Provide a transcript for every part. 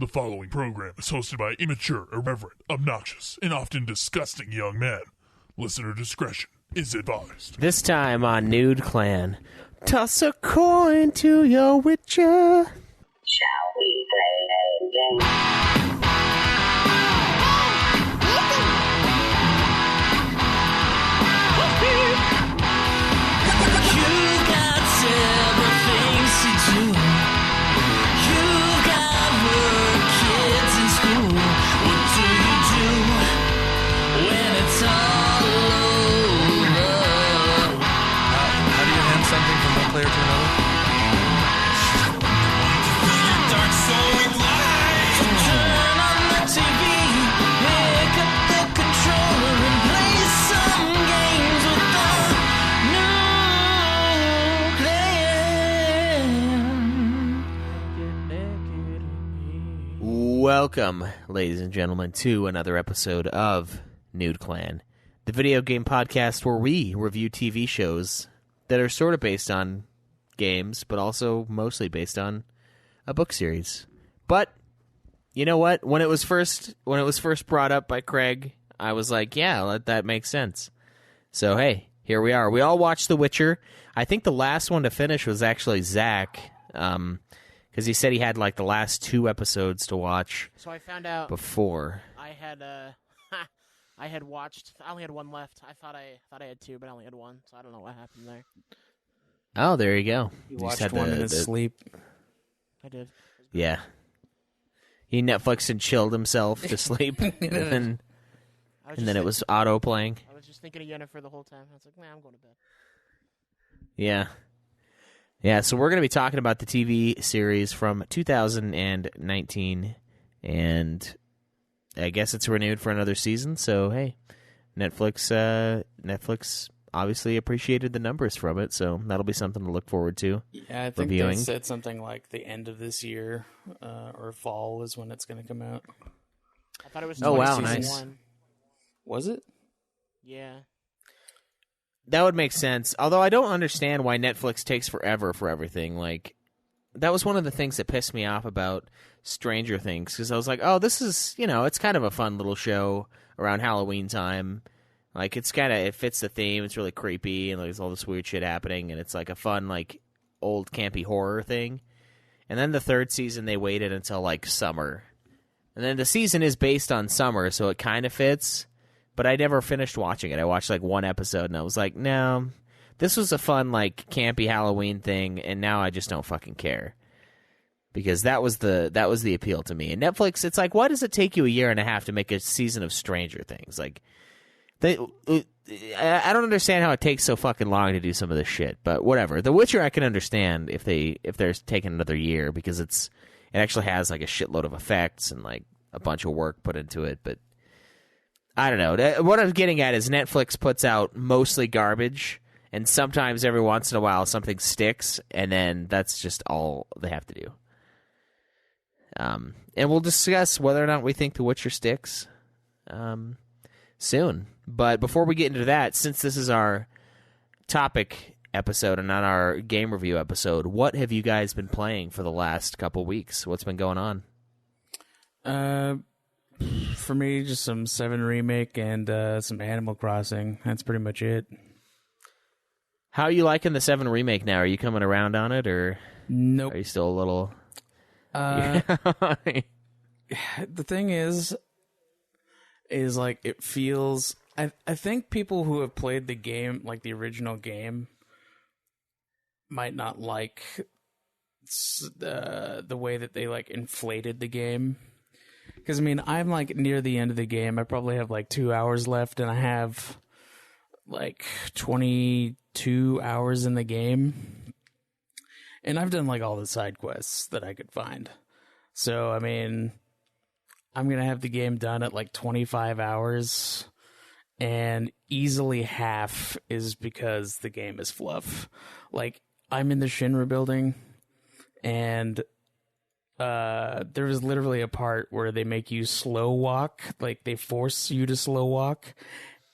The following program is hosted by immature, irreverent, obnoxious, and often disgusting young men. Listener discretion is advised. This time on Nude Clan, toss a coin to your witcher. Shall we play a game? You got several things to do. You got work, kids in school. What do you do when it's all over? How do you hand something from one player to another? Your dark soul with light. So turn on the TV, pick up the controller and play some games with the new clan. Welcome, ladies and gentlemen, to another episode of Nude Clan, the video game podcast where we review TV shows that are sort of based on games, but also mostly based on a book series. But you know what? When it was first brought up by Craig, I was like, yeah, that makes sense. So hey, here we are. We all watched The Witcher. I think the last one to finish was actually Zach, because he said he had like the last 2 episodes to watch. So I found out Before. I had I had watched. I only had one left. I thought I had 2, but I only had 1. So I don't know what happened there. Oh, there you go. You just watched had one in his sleep. I did. Yeah. He Netflixed and chilled himself to sleep, and then it was auto playing. I was just thinking of Yennefer the whole time. I was like, nah, I'm going to bed. Yeah. Yeah, so we're going to be talking about the TV series from 2019, and I guess it's renewed for another season, so hey, Netflix obviously appreciated the numbers from it, so that'll be something to look forward to. Yeah, I think reviewing. they said something like the end of this year or fall is when it's going to come out. I thought it was Oh, wow, 2021. nice. Was it? Yeah. That would make sense, although I don't understand why Netflix takes forever for everything. Like, that was one of the things that pissed me off about Stranger Things, because I was like, oh, this is, it's kind of a fun little show around Halloween time. Like, it fits the theme. It's really creepy, and there's all this weird shit happening, and it's like a fun, like, old campy horror thing. And then the 3rd season, they waited until, like, summer. And then the season is based on summer, so it kind of fits. But I never finished watching it. I watched, like, 1 episode, and I was like, no, this was a fun, like, campy Halloween thing, and now I just don't fucking care. Because that was the appeal to me. And Netflix, it's like, why does it take you a year and a half to make a season of Stranger Things? Like, I don't understand how it takes so fucking long to do some of this shit, but whatever. The Witcher I can understand if they're taking another year, because it actually has like a shitload of effects and like a bunch of work put into it, but I don't know. What I'm getting at is Netflix puts out mostly garbage, and sometimes every once in a while something sticks, and then that's just all they have to do. And we'll discuss whether or not we think The Witcher sticks soon. But before we get into that, since this is our topic episode and not our game review episode, what have you guys been playing for the last couple weeks? What's been going on? For me, just some 7 Remake and some Animal Crossing. That's pretty much it. How are you liking the 7 Remake now? Are you coming around on it, or Nope. are you still a little... The thing is like it feels. I think people who have played the game, like the original game, might not like the way that they like inflated the game. Because I mean, I'm like near the end of the game. I probably have like 2 hours left, and I have like 22 hours in the game. And I've done like all the side quests that I could find. So, I mean, I'm going to have the game done at like 25 hours. And easily half is because the game is fluff. Like, I'm in the Shinra building. And there was literally a part where they make you slow walk. Like, they force you to slow walk.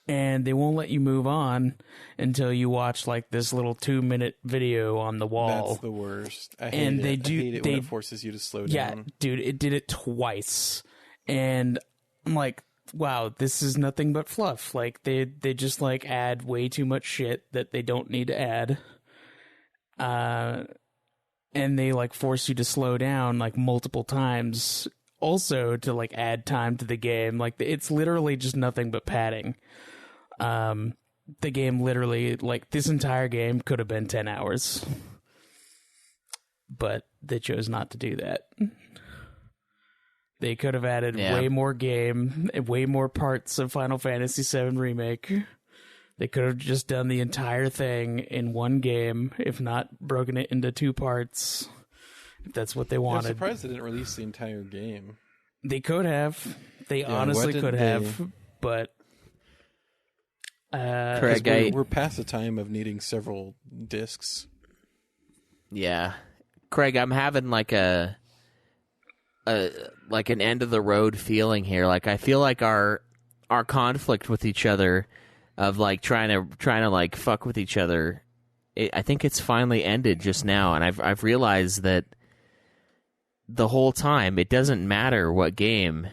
and they won't let you move on until you watch like this little 2-minute video on the wall. That's the worst. I hate And it. they I do- hate it when it forces you to slow Yeah, down. dude, it did it twice. And I'm like, wow, this is nothing but fluff. Like they just like add way too much shit that they don't need to add. And they like force you to slow down like multiple times also to like add time to the game. Like it's literally just nothing but padding. The game literally, like this entire game could have been 10 hours. But they chose not to do that. They could have added way more game, way more parts of Final Fantasy VII Remake. They could have just done the entire thing in one game, if not broken it into 2 parts, if that's what they I'm wanted. surprised they didn't release the entire game. They could have. They Yeah, honestly why could didn't have, but... Craig, 'Cause we're past the time of needing several discs. Yeah, Craig, I'm having like an end of the road feeling here. Like I feel like our conflict with each other, of like trying to like fuck with each other. I think it's finally ended just now, and I've realized that the whole time it doesn't matter what game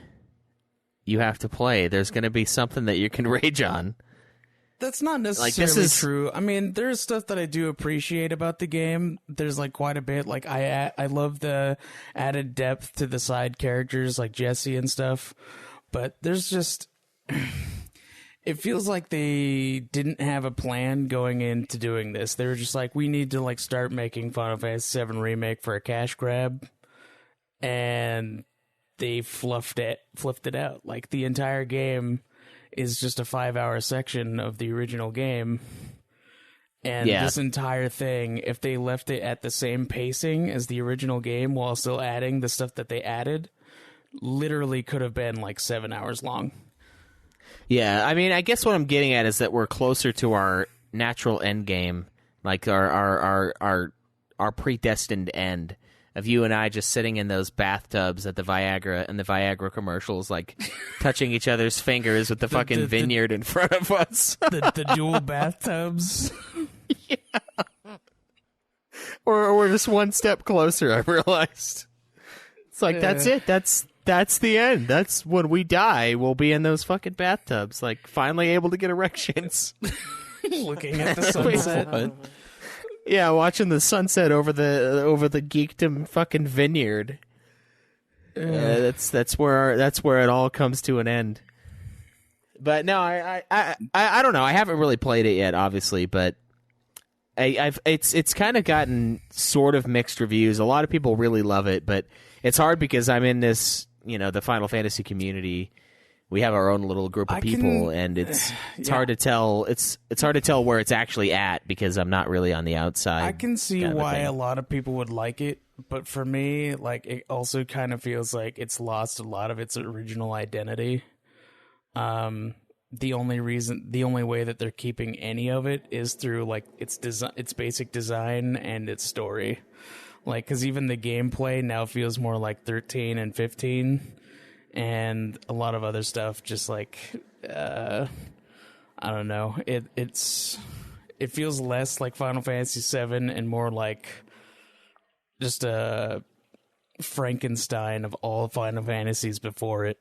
you have to play. There's going to be something that you can rage on. That's not necessarily true. I mean, there's stuff that I do appreciate about the game. There's like quite a bit. Like I love the added depth to the side characters like Jesse and stuff. But there's just it feels like they didn't have a plan going into doing this. They were just like, we need to like start making Final Fantasy VII Remake for a cash grab, and they fluffed it out. Like the entire game is just a 5-hour section of the original game. And this entire thing, if they left it at the same pacing as the original game while still adding the stuff that they added, literally could have been like 7 hours long. Yeah, I mean, I guess what I'm getting at is that we're closer to our natural end game, like our predestined end of you and I just sitting in those bathtubs at the Viagra commercials, like touching each other's fingers with the fucking vineyard in front of us. the dual bathtubs. Yeah. Or we're just one step closer, I realized. It's like, that's it. That's the end. That's when we die. We'll be in those fucking bathtubs, like finally able to get erections. Looking at the sunset. Yeah, watching the sunset over the geekdom fucking vineyard. That's where it all comes to an end. But no, I don't know. I haven't really played it yet, obviously, but it's kind of gotten sort of mixed reviews. A lot of people really love it, but it's hard because I'm in this, the Final Fantasy community. We have our own little group of people, and it's hard to tell. It's hard to tell where it's actually at because I'm not really on the outside. I can see why a lot of people would like it, but for me, like it also kind of feels like it's lost a lot of its original identity. The only way that they're keeping any of it is through like its basic design and its story. Like, because even the gameplay now feels more like 13 and 15. And a lot of other stuff, just like I don't know. It feels less like Final Fantasy VII and more like just a Frankenstein of all Final Fantasies before it.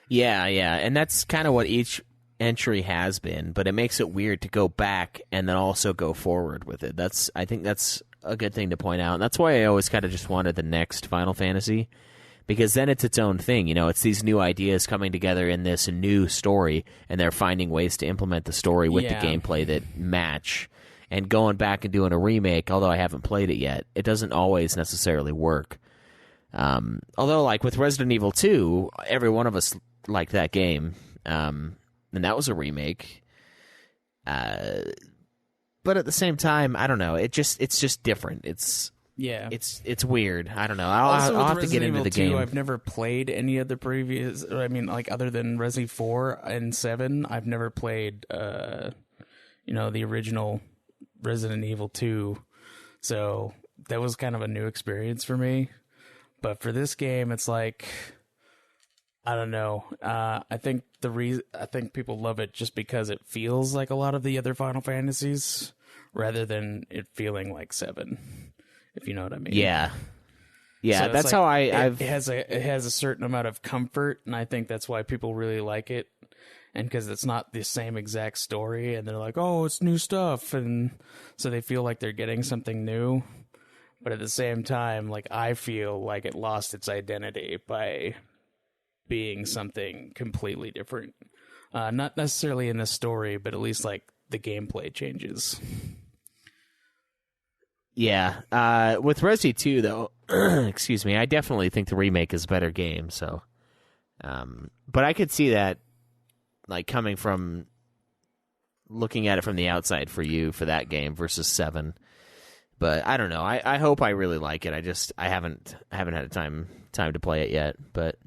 Yeah, and that's kind of what each entry has been, but it makes it weird to go back and then also go forward with it. I think that's a good thing to point out, and that's why I always kind of just wanted the next Final Fantasy. Because then it's its own thing, it's these new ideas coming together in this new story, and they're finding ways to implement the story with the gameplay that match. And going back and doing a remake, although I haven't played it yet, it doesn't always necessarily work. Although, like with Resident Evil 2, every one of us liked that game, and that was a remake. But at the same time, I don't know. It's just different. It's weird. I don't know. I'll have to get into the game. I've never played any of the previous. I mean, like other than Resi 4 and 7, I've never played. The original Resident Evil 2. So that was kind of a new experience for me. But for this game, it's like I don't know. I think people love it just because it feels like a lot of the other Final Fantasies, rather than it feeling like 7. If you know what I mean. Yeah. Yeah, So that's it's how it has a certain amount of comfort, and I think that's why people really like it. And because it's not the same exact story, and they're like, "Oh, it's new stuff," and so they feel like they're getting something new. But at the same time, like, I feel like it lost its identity by being something completely different. Not necessarily in the story, but at least like the gameplay changes. Yeah. With Resi 2, though, excuse me, I definitely think the remake is a better game. So, but I could see that, like, coming from looking at it from the outside for you for that game versus 7. But I don't know. I hope I really like it. I haven't had time to play it yet. But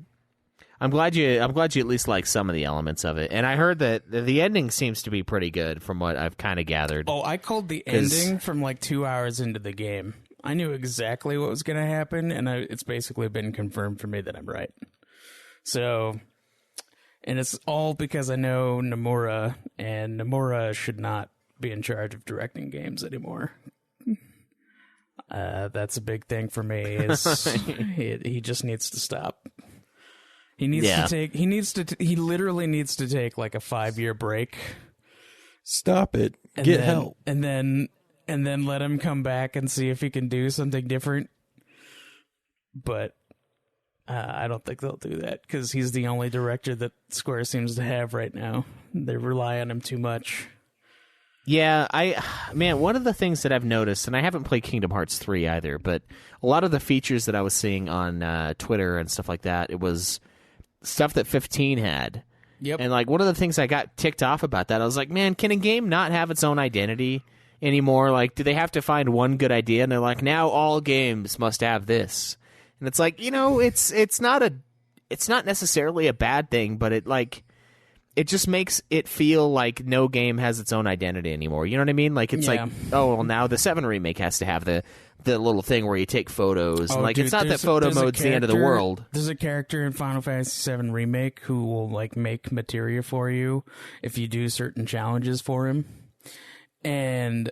I'm glad you at least like some of the elements of it. And I heard that the ending seems to be pretty good from what I've kind of gathered. Oh, I called the ending from like 2 hours into the game. I knew exactly what was going to happen, and it's basically been confirmed for me that I'm right. So, and it's all because I know Nomura, and Nomura should not be in charge of directing games anymore. That's a big thing for me. Is he just needs to stop. He needs to take. He literally needs to take like a 5-year break. Stop it. Get help. And then let him come back and see if he can do something different. But I don't think they'll do that because he's the only director that Square seems to have right now. They rely on him too much. Yeah, one of the things that I've noticed, and I haven't played Kingdom Hearts 3 either, but a lot of the features that I was seeing on Twitter and stuff like that, it was stuff that 15 had. Yep. And like one of the things I got ticked off about that, I was like, man, can a game not have its own identity anymore? Like, do they have to find one good idea? And they're like, now all games must have this. And it's like, it's not necessarily a bad thing, but it just makes it feel like no game has its own identity anymore. You know what I mean? Like, it's like, oh, well, now the 7 remake has to have the little thing where you take photos. Oh, and dude, it's not that photo mode's the end of the world. There's a character in Final Fantasy VII Remake who will, like, make materia for you if you do certain challenges for him. And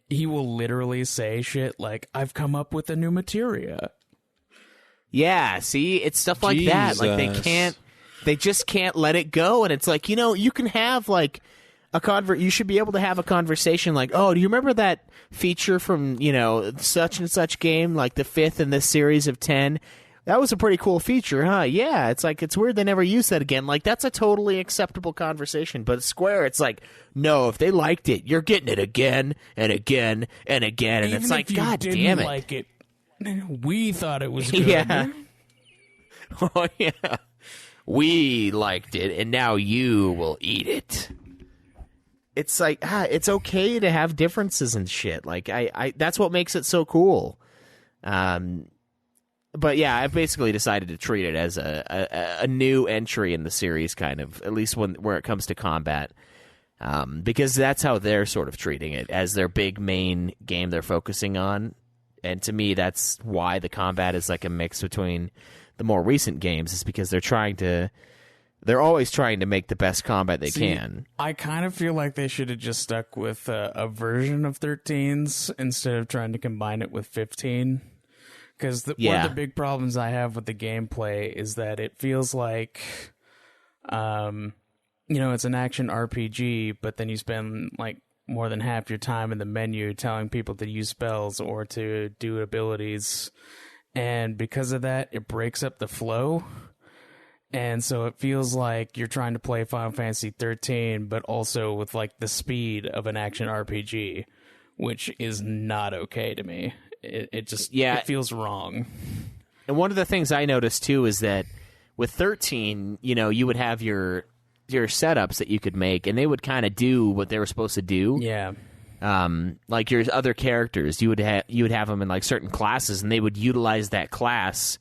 he will literally say shit like, I've come up with a new materia. Yeah, see? It's stuff like that. Like, they just can't let it go. And it's like, you can have like you should be able to have a conversation like, oh, do you remember that feature from, such and such game, like the 5th in this series of 10? That was a pretty cool feature, huh? Yeah, it's like, it's weird they never use that again. Like, that's a totally acceptable conversation. But Square, it's like, no, if they liked it, you're getting it again and again and again. And even it's like, if you God didn't damn it. Like it. We thought it was good. Yeah. Oh, yeah. We liked it, and now you will eat it. It's like, it's okay to have differences and shit. Like, I that's what makes it so cool. But yeah, I've basically decided to treat it as a new entry in the series, kind of, at least where it comes to combat. Because that's how they're sort of treating it, as their big main game they're focusing on. And to me, that's why the combat is like a mix between the more recent games, is because they're always trying to make the best combat they can. I kind of feel like they should have just stuck with a version of 13's instead of trying to combine it with 15. Because one of the big problems I have with the gameplay is that it feels like, it's an action RPG, but then you spend like more than half your time in the menu telling people to use spells or to do abilities. And because of that, it breaks up the flow. And so it feels like you're trying to play Final Fantasy 13, but also with like the speed of an action RPG, which is not okay to me. It feels wrong. And one of the things I noticed too is that with 13, you would have your setups that you could make, and they would kind of do what they were supposed to do. Yeah. Like your other characters, you would have them in like certain classes, and they would utilize that class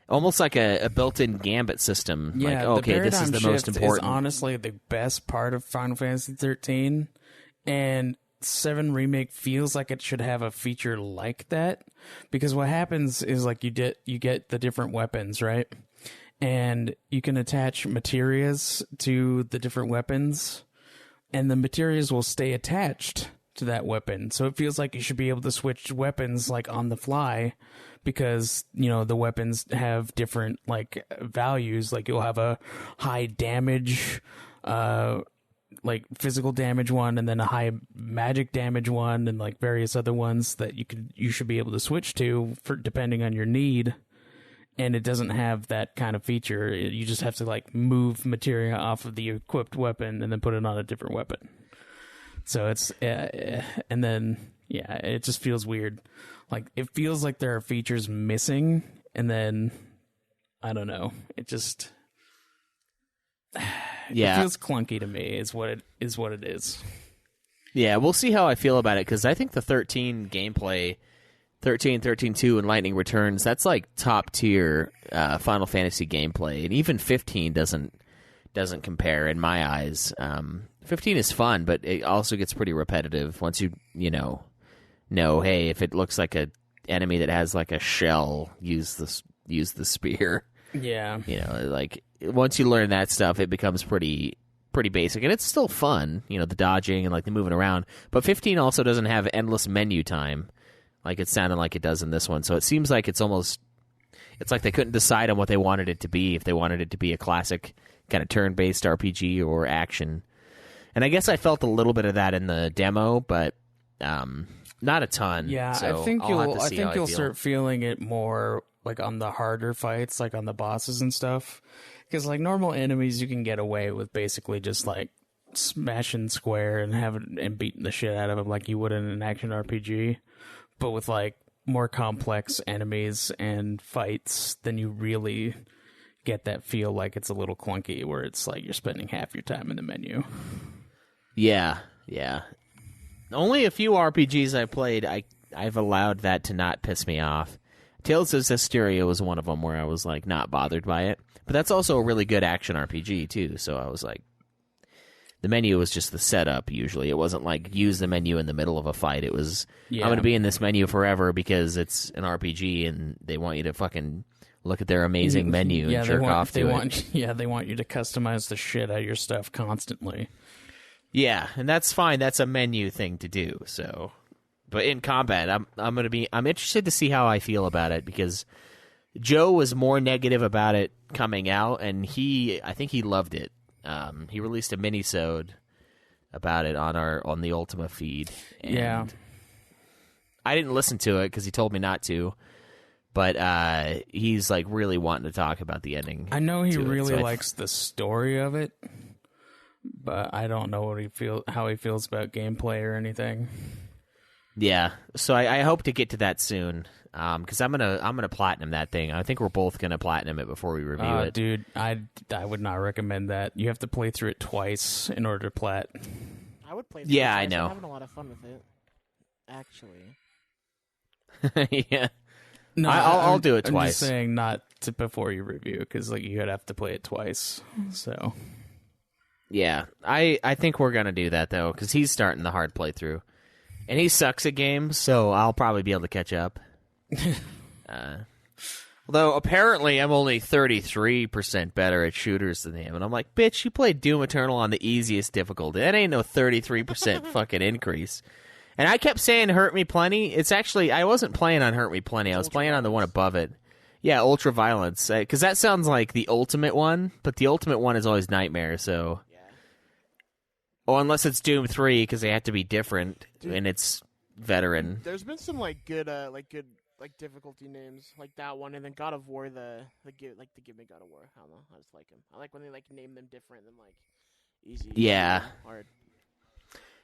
almost like a built-in gambit system. Yeah, like, okay, this is the most important. Is honestly the best part of Final Fantasy 13, and 7 Remake feels like it should have a feature like that, because what happens is like you get the different weapons, right? and you can attach materials to the different weapons, and the materials will stay attached to that weapon. So it feels like you should be able to switch weapons like on the fly, because the weapons have different like values. Like you'll have a high damage like physical damage one, and then a high magic damage one, and like various other ones that you should be able to switch to for depending on your need. And it doesn't have that kind of feature. You just have to like move materia off of the equipped weapon and then put it on a different weapon. So it's and then it just feels weird. Like it feels like there are features missing, and then I don't know. It just it feels clunky to me. Is what it is. Yeah, we'll see how I feel about it, because I think the 13 gameplay, 13-2, and Lightning Returns, that's like top tier Final Fantasy gameplay, and even 15 doesn't compare in my eyes. 15 is fun, but it also gets pretty repetitive once you know, hey, if it looks like a enemy that has like a shell, use the spear. Yeah. Like once you learn that stuff, it becomes pretty basic, and it's still fun, the dodging and like the moving around. But 15 also doesn't have endless menu time like it sounded like it does in this one. So it seems like it's like they couldn't decide on what they wanted it to be, if they wanted it to be a classic kind of turn-based RPG or action. And I guess I felt a little bit of that in the demo, but not a ton. Yeah, so I think you'll feel. start feeling it more like on the harder fights, like on the bosses and stuff. Because like normal enemies, you can get away with basically just like smashing square and beating the shit out of them like you would in an action RPG. But with like more complex enemies and fights, then you really get that feel like it's a little clunky, where it's like you're spending half your time in the menu. Yeah. Only a few RPGs I played, I've allowed that to not piss me off. Tales of Zestiria was one of them where I was like not bothered by it. But that's also a really good action RPG too, so I was like, the menu was just the setup usually. It wasn't like use the menu in the middle of a fight. It was, I'm going to be in this menu forever because it's an RPG and they want you to fucking look at their amazing menu and jerk off to it. Yeah, they want you to customize the shit out of your stuff constantly. Yeah, and that's fine. That's a menu thing to do. So, but in combat, I'm interested to see how I feel about it, because Joe was more negative about it coming out, and I think he loved it. He released a mini-sode about it on the Ultima feed. And yeah, I didn't listen to it because he told me not to. But he's like really wanting to talk about the ending. I know he really likes the story of it, but I don't know how he feels about gameplay or anything. Yeah, so I hope to get to that soon, because I'm gonna platinum that thing. I think we're both gonna platinum it before we review it. Dude, I would not recommend that. You have to play through it twice in order to plat. I would play. Yeah, twice. I know. I'm having a lot of fun with it, actually. Yeah. No, I'll do it I'm twice. just saying not before you review, because like you'd have to play it twice. So yeah, I think we're gonna do that though, because he's starting the hard playthrough, and he sucks at games, so I'll probably be able to catch up. Although apparently I'm only 33% better at shooters than him, and I'm like, bitch, you played Doom Eternal on the easiest difficulty. That ain't no 33% fucking increase. And I kept saying Hurt Me Plenty. It's actually, I wasn't playing on Hurt Me Plenty. I was playing on the one above it. Yeah, Ultra Violence. Because that sounds like the ultimate one, but the ultimate one is always Nightmare, so. Yeah. Oh, unless it's Doom 3, because they have to be different, and it's veteran. There's been some good difficulty names, like that one, and then God of War, the Give Me God of War. I don't know, I just like him. I like when they name them different than easy. Yeah. Hard.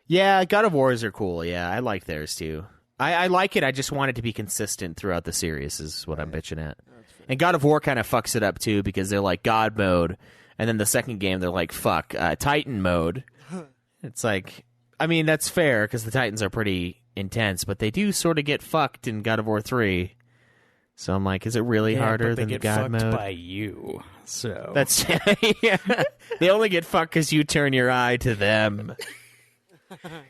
Yeah, God of Wars are cool. Yeah, I like theirs too. I like it. I just want it to be consistent throughout the series is what I'm bitching at. And God of War kind of fucks it up too, because they're like God mode, and then the second game they're like Titan mode. It's like, I mean, that's fair because the Titans are pretty intense, but they do sort of get fucked in God of War 3. So I'm like, is it really harder than the God mode? They get fucked by you, so that's yeah. They only get fucked because you turn your eye to them.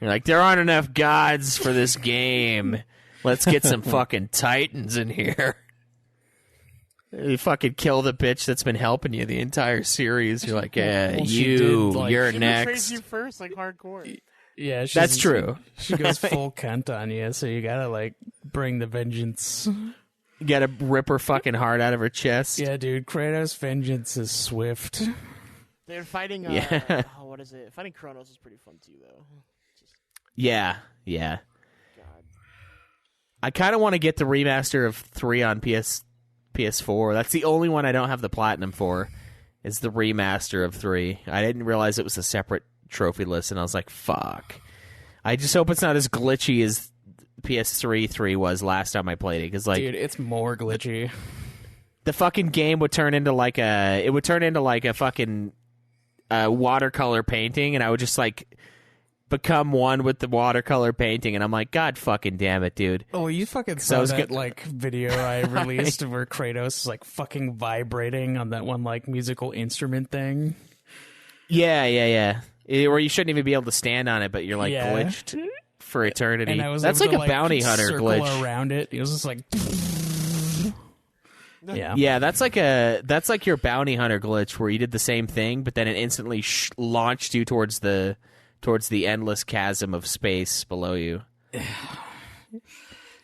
You're like, there aren't enough gods for this game. Let's get some fucking Titans in here. You fucking kill the bitch that's been helping you the entire series. You're like, yeah, Well, she did, like- you're She betrays next. you first, like hardcore. Yeah, That's true. She goes full cunt on you, so you gotta like bring the vengeance. You gotta rip her fucking heart out of her chest. Yeah, dude, Kratos' vengeance is swift. They're fighting. Yeah. What is it? Fighting Kronos is pretty fun too, though. Yeah. God. I kind of want to get the remaster of 3 on PS4. That's the only one I don't have the platinum for. Is the remaster of 3. I didn't realize it was a separate trophy list, and I was like, fuck. I just hope it's not as glitchy as PS3 3 was last time I played it, because like, Dude, it's more glitchy. the fucking game would turn into like a fucking watercolor painting, and I would just like become one with the watercolor painting, and I'm like, God fucking damn it, dude. Oh, you fucking I saw was that get- like video I released where Kratos is like fucking vibrating on that one like musical instrument thing. Yeah. Or you shouldn't even be able to stand on it, but you're like Yeah. glitched for eternity. And I was That's able like to, a bounty hunter circle glitch. around it. It was just like, yeah, Yeah, that's like your bounty hunter glitch where you did the same thing, but then it instantly launched you towards the endless chasm of space below you.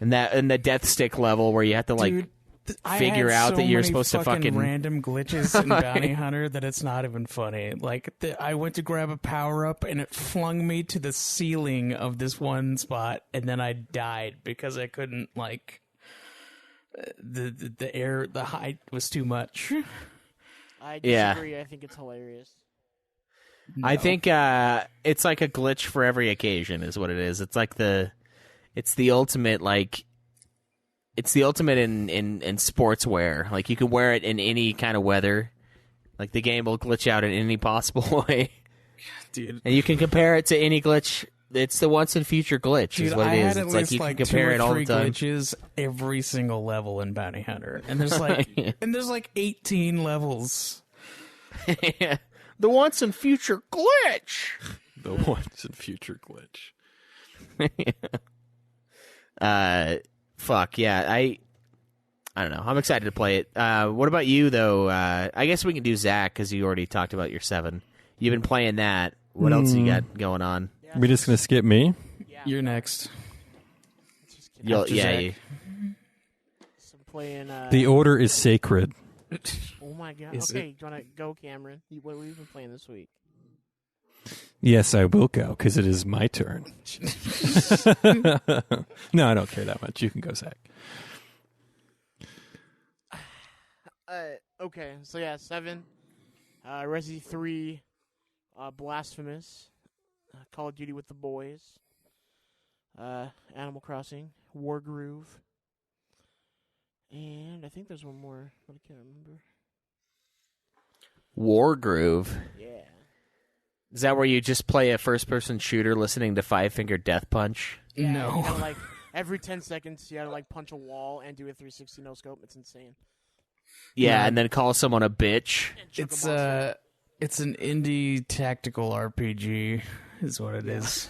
And the death stick level where you have to like Dude, I figure had out so that you're many supposed to fucking random glitches in Bounty Hunter that it's not even funny. Like I went to grab a power up and it flung me to the ceiling of this one spot, and then I died because I couldn't like the height was too much. I Yeah. disagree. I think it's hilarious. I think it's like a glitch for every occasion is what it is. It's like it's the ultimate like it's the ultimate in sportswear. Like you can wear it in any kind of weather. Like the game will glitch out in any possible way. Dude. And you can compare it to any glitch. It's the once and future glitch Dude, is what I it is. had at It's like least you can like compare 2 it or all 3 the time. glitches every single level in Bounty Hunter, and there's like 18 levels. Yeah. The once and future glitch. The once and future glitch. Fuck yeah. I don't know. I'm excited to play it. What about you though? I guess we can do Zach because you already talked about your 7. You've been playing that. What else you got going on? We're just gonna skip me. Yeah. You're next. Just kidding. After Zach. So I'm playing. The order is sacred. Oh my god. Is Okay, do you want to go, Cameron? What have you been playing this week? Yes, I will go because it is my turn. No, I don't care that much. You can go, Zach. Okay, so yeah, 7. Resi 3. Blasphemous. Call of Duty with the Boys. Animal Crossing. Wargroove. And I think there's one more, but I can't remember. Wargroove. Yeah. Is that where you just play a first-person shooter listening to Five Finger Death Punch? Yeah, No. You gotta, like, every 10 seconds, you gotta like punch a wall and do a 360 no scope. It's insane. Yeah, No. and then call someone a bitch. And choke a It's monster. it's an indie tactical RPG, is what it is.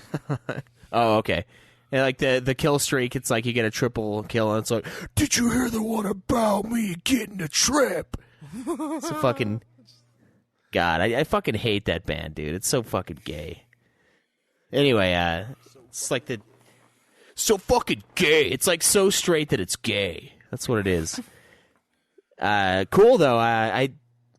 Oh, okay. And like the kill streak, it's like you get a triple kill, and it's like, did you hear the one about me getting a trip? It's a fucking... God, I fucking hate that band, dude. It's so fucking gay. Anyway, it's like the... So fucking gay. It's like so straight that it's gay. That's what it is. Cool, though.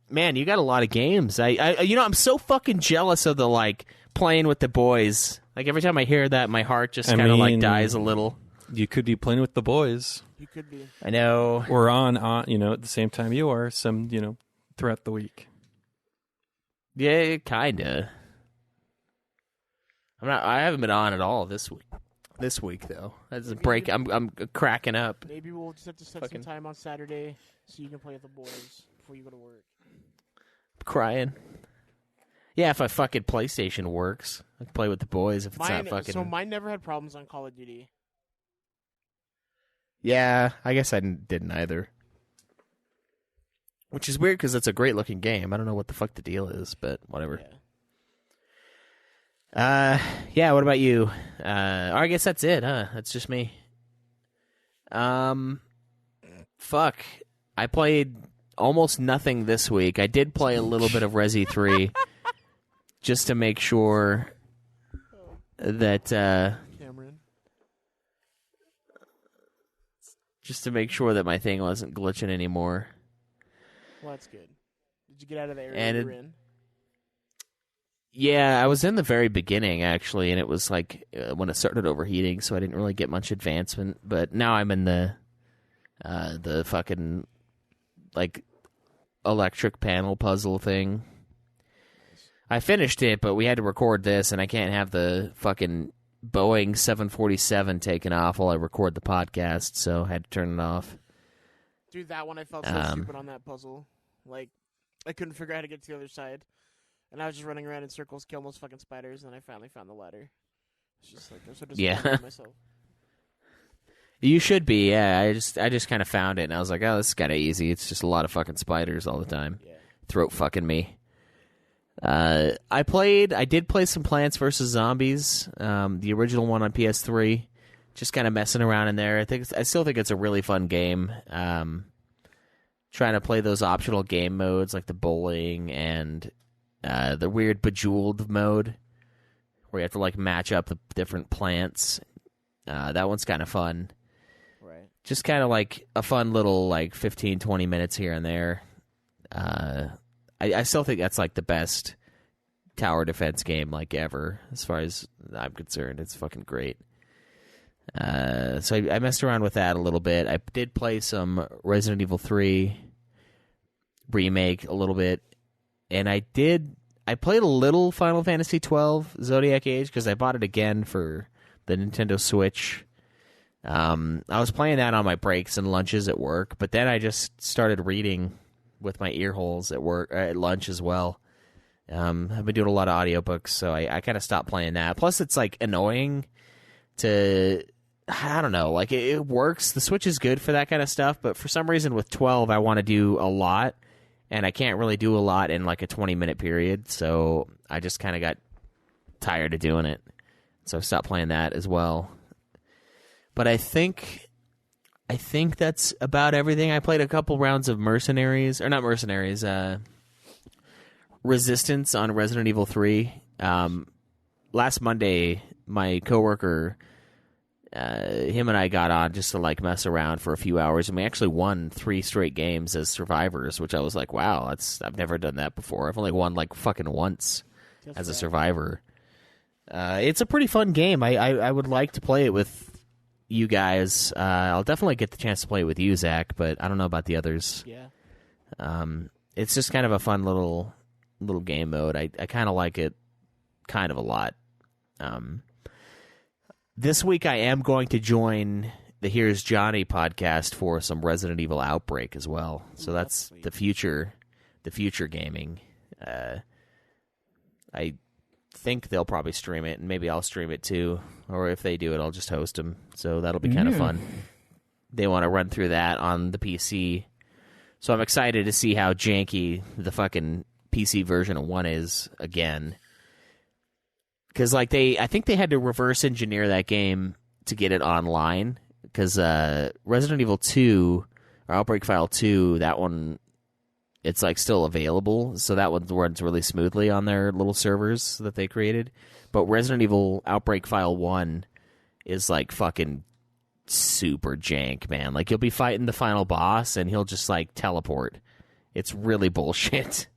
Man, you got a lot of games. I'm so fucking jealous of the, like, playing with the boys. Like, every time I hear that, my heart just kind of, like, dies a little. You could be playing with the boys, You could be. I know. or on at the same time you are. Throughout the week. Yeah, kinda. I haven't been on at all this week. This week, though. That's a break. I'm cracking up. Maybe we'll just have to set Fucking- some time on Saturday so you can play with the boys before you go to work. Crying. Yeah, if a fucking PlayStation works, I can play with the boys if it's Mine, not fucking... So mine never had problems on Call of Duty. Yeah, I guess I didn't either. Which is weird because it's a great looking game. I don't know what the fuck the deal is, but whatever. Yeah. What about you? I guess that's it, huh? That's just me. Fuck. I played almost nothing this week. I did play a little bit of Resi 3 just to make sure that Cameron. my thing wasn't glitching anymore. Well, that's good. Did you get out of the area And you were in? Yeah, I was in the very beginning, actually, and it was like when it started overheating, so I didn't really get much advancement. But now I'm in the fucking, like, electric panel puzzle thing. I finished it, but we had to record this, and I can't have the fucking Boeing 747 taken off while I record the podcast, so I had to turn it off. Dude, that one I felt so stupid on that puzzle. Like, I couldn't figure out how to get to the other side. And I was just running around in circles, killing those fucking spiders, and then I finally found the ladder. It's just like, I'm so disappointed in myself. You should be, yeah. I just kind of found it, and I was like, oh, this is kind of easy. It's just a lot of fucking spiders all the time. Yeah. Throat fucking me. I did play some Plants vs. Zombies, the original one on PS3. Just kind of messing around in there. I still think it's a really fun game. Trying to play those optional game modes like the bowling and the weird Bejeweled mode where you have to like match up the different plants. That one's kind of fun. Right. Just kind of like a fun little like 15, 20 minutes here and there. I still think that's like the best tower defense game like ever as far as I'm concerned. It's fucking great. So I messed around with that a little bit. I did play some Resident Evil 3 remake a little bit, and I played a little Final Fantasy 12 Zodiac Age because I bought it again for the Nintendo Switch. I was playing that on my breaks and lunches at work, but then I just started reading with my ear holes at work at lunch as well. I've been doing a lot of audiobooks, so I kind of stopped playing that. Plus, it's like annoying to, I don't know, like it works. The Switch is good for that kind of stuff, but for some reason with 12, I want to do a lot, and I can't really do a lot in like a 20-minute period, so I just kind of got tired of doing it. So I stopped playing that as well. But I think that's about everything. I played a couple rounds of Resistance on Resident Evil 3. Last Monday, my coworker, him and I got on just to like mess around for a few hours, and we actually won 3 straight games as survivors, which I was like, wow, I've never done that before. I've only won like fucking once as a survivor. It's a pretty fun game. I would like to play it with you guys. I'll definitely get the chance to play it with you, Zach, but I don't know about the others. Yeah. It's just kind of a fun little game mode. I kind of like it kind of a lot. This week I am going to join the Here's Johnny podcast for some Resident Evil Outbreak as well. So that's the future gaming. I think they'll probably stream it, and maybe I'll stream it too. Or if they do it, I'll just host them. So that'll be kind of fun. They want to run through that on the PC. So I'm excited to see how janky the fucking PC version of 1 is again. Because like I think they had to reverse engineer that game to get it online. Because Resident Evil 2, or Outbreak File 2, that one, it's like still available. So that one runs really smoothly on their little servers that they created. But Resident Evil Outbreak File 1 is like fucking super jank, man. Like you'll be fighting the final boss and he'll just like teleport. It's really bullshit.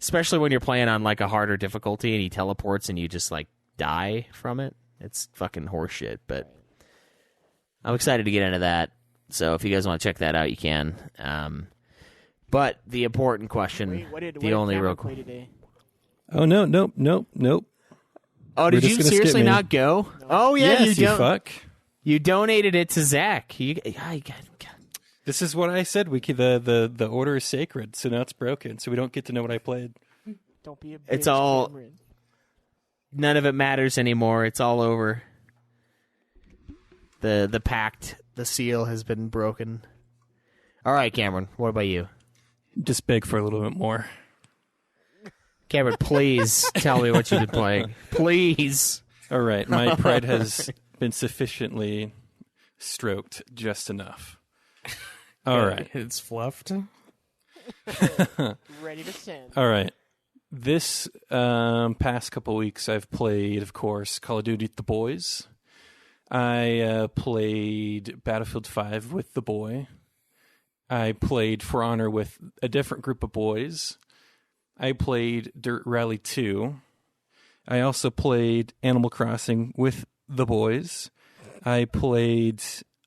Especially when you're playing on like a harder difficulty and he teleports and you just like die from it. It's fucking horseshit, but I'm excited to get into that. So if you guys want to check that out, you can. But the important question, What did only Cameron real play today? Oh, nope. Oh, We're did just you gonna skip seriously me. not go? Oh yeah, Yes, you don't. fuck. You donated it to Zach. You got. This is what I said. The order is sacred, so now it's broken. So we don't get to know what I played. Don't be a bitch, It's all- Cameron. None of it matters anymore. It's all over. The pact, the seal has been broken. All right, Cameron. What about you? Just beg for a little bit more. Cameron, please tell me what you've been playing. Please. All right, my pride has been sufficiently stroked just enough. All right. It's fluffed. Ready to send. All right. This past couple weeks, I've played, of course, Call of Duty with the boys. I played Battlefield 5 with the boy. I played For Honor with a different group of boys. I played Dirt Rally 2. I also played Animal Crossing with the boys. I played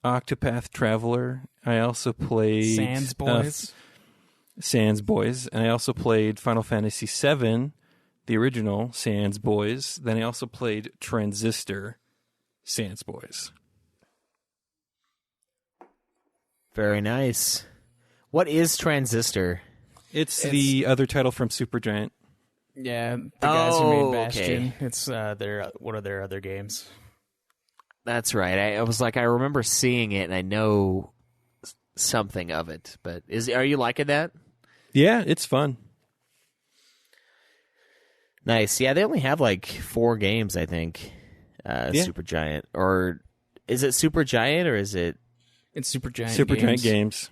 Octopath Traveler. I also played Sans Boys. Sans Boys. And I also played Final Fantasy VII, the original Sans Boys. Then I also played Transistor Sans Boys. Very nice. What is Transistor? It's the other title from Supergiant. Yeah, the guys who made Bastion. Okay. It's one of their other games. That's right. I was like, I remember seeing it, and I know something of it. But are you liking that? Yeah, it's fun. Nice. Yeah, they only have like 4 games, I think. Supergiant, or is it Supergiant, or is it? It's Supergiant. Supergiant Games.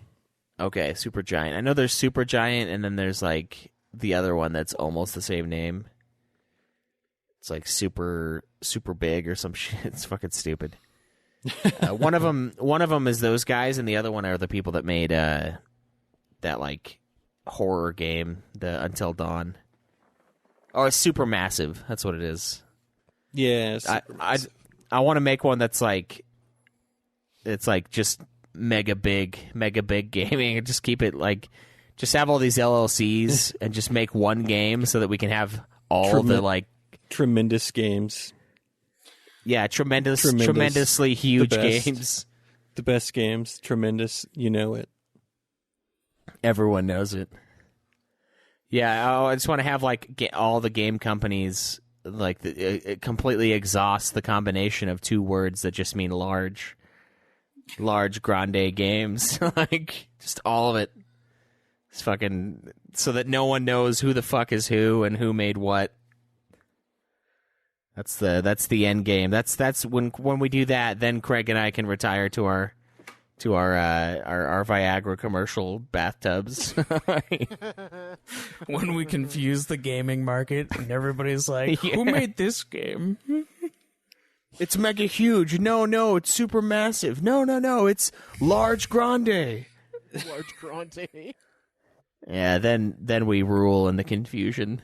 Okay, Supergiant. I know there's Supergiant, and then there's like the other one that's almost the same name. It's like super big or some shit. It's fucking stupid. One of them is those guys, and the other one are the people that made that like horror game, the Until Dawn. Oh, it's Supermassive. That's what it is. Yeah, I want to make one that's like, it's like just mega big gaming, and just keep it like, just have all these LLCs and just make one game so that we can have all the like tremendous games. Yeah, tremendously huge the best. games. The best games, tremendous. You know it. Everyone knows it. Yeah, I just want to have like all the game companies like it completely exhaust the combination of 2 words that just mean large grande games. Like just all of it. It's fucking so that no one knows who the fuck is who and who made what. That's the end game. That's when we do that, then Craig and I can retire to our Viagra commercial bathtubs. When we confuse the gaming market and everybody's like, who made this game? It's mega huge. No, it's super massive. No, it's large grande. Large grande. Yeah, then we rule in the confusion.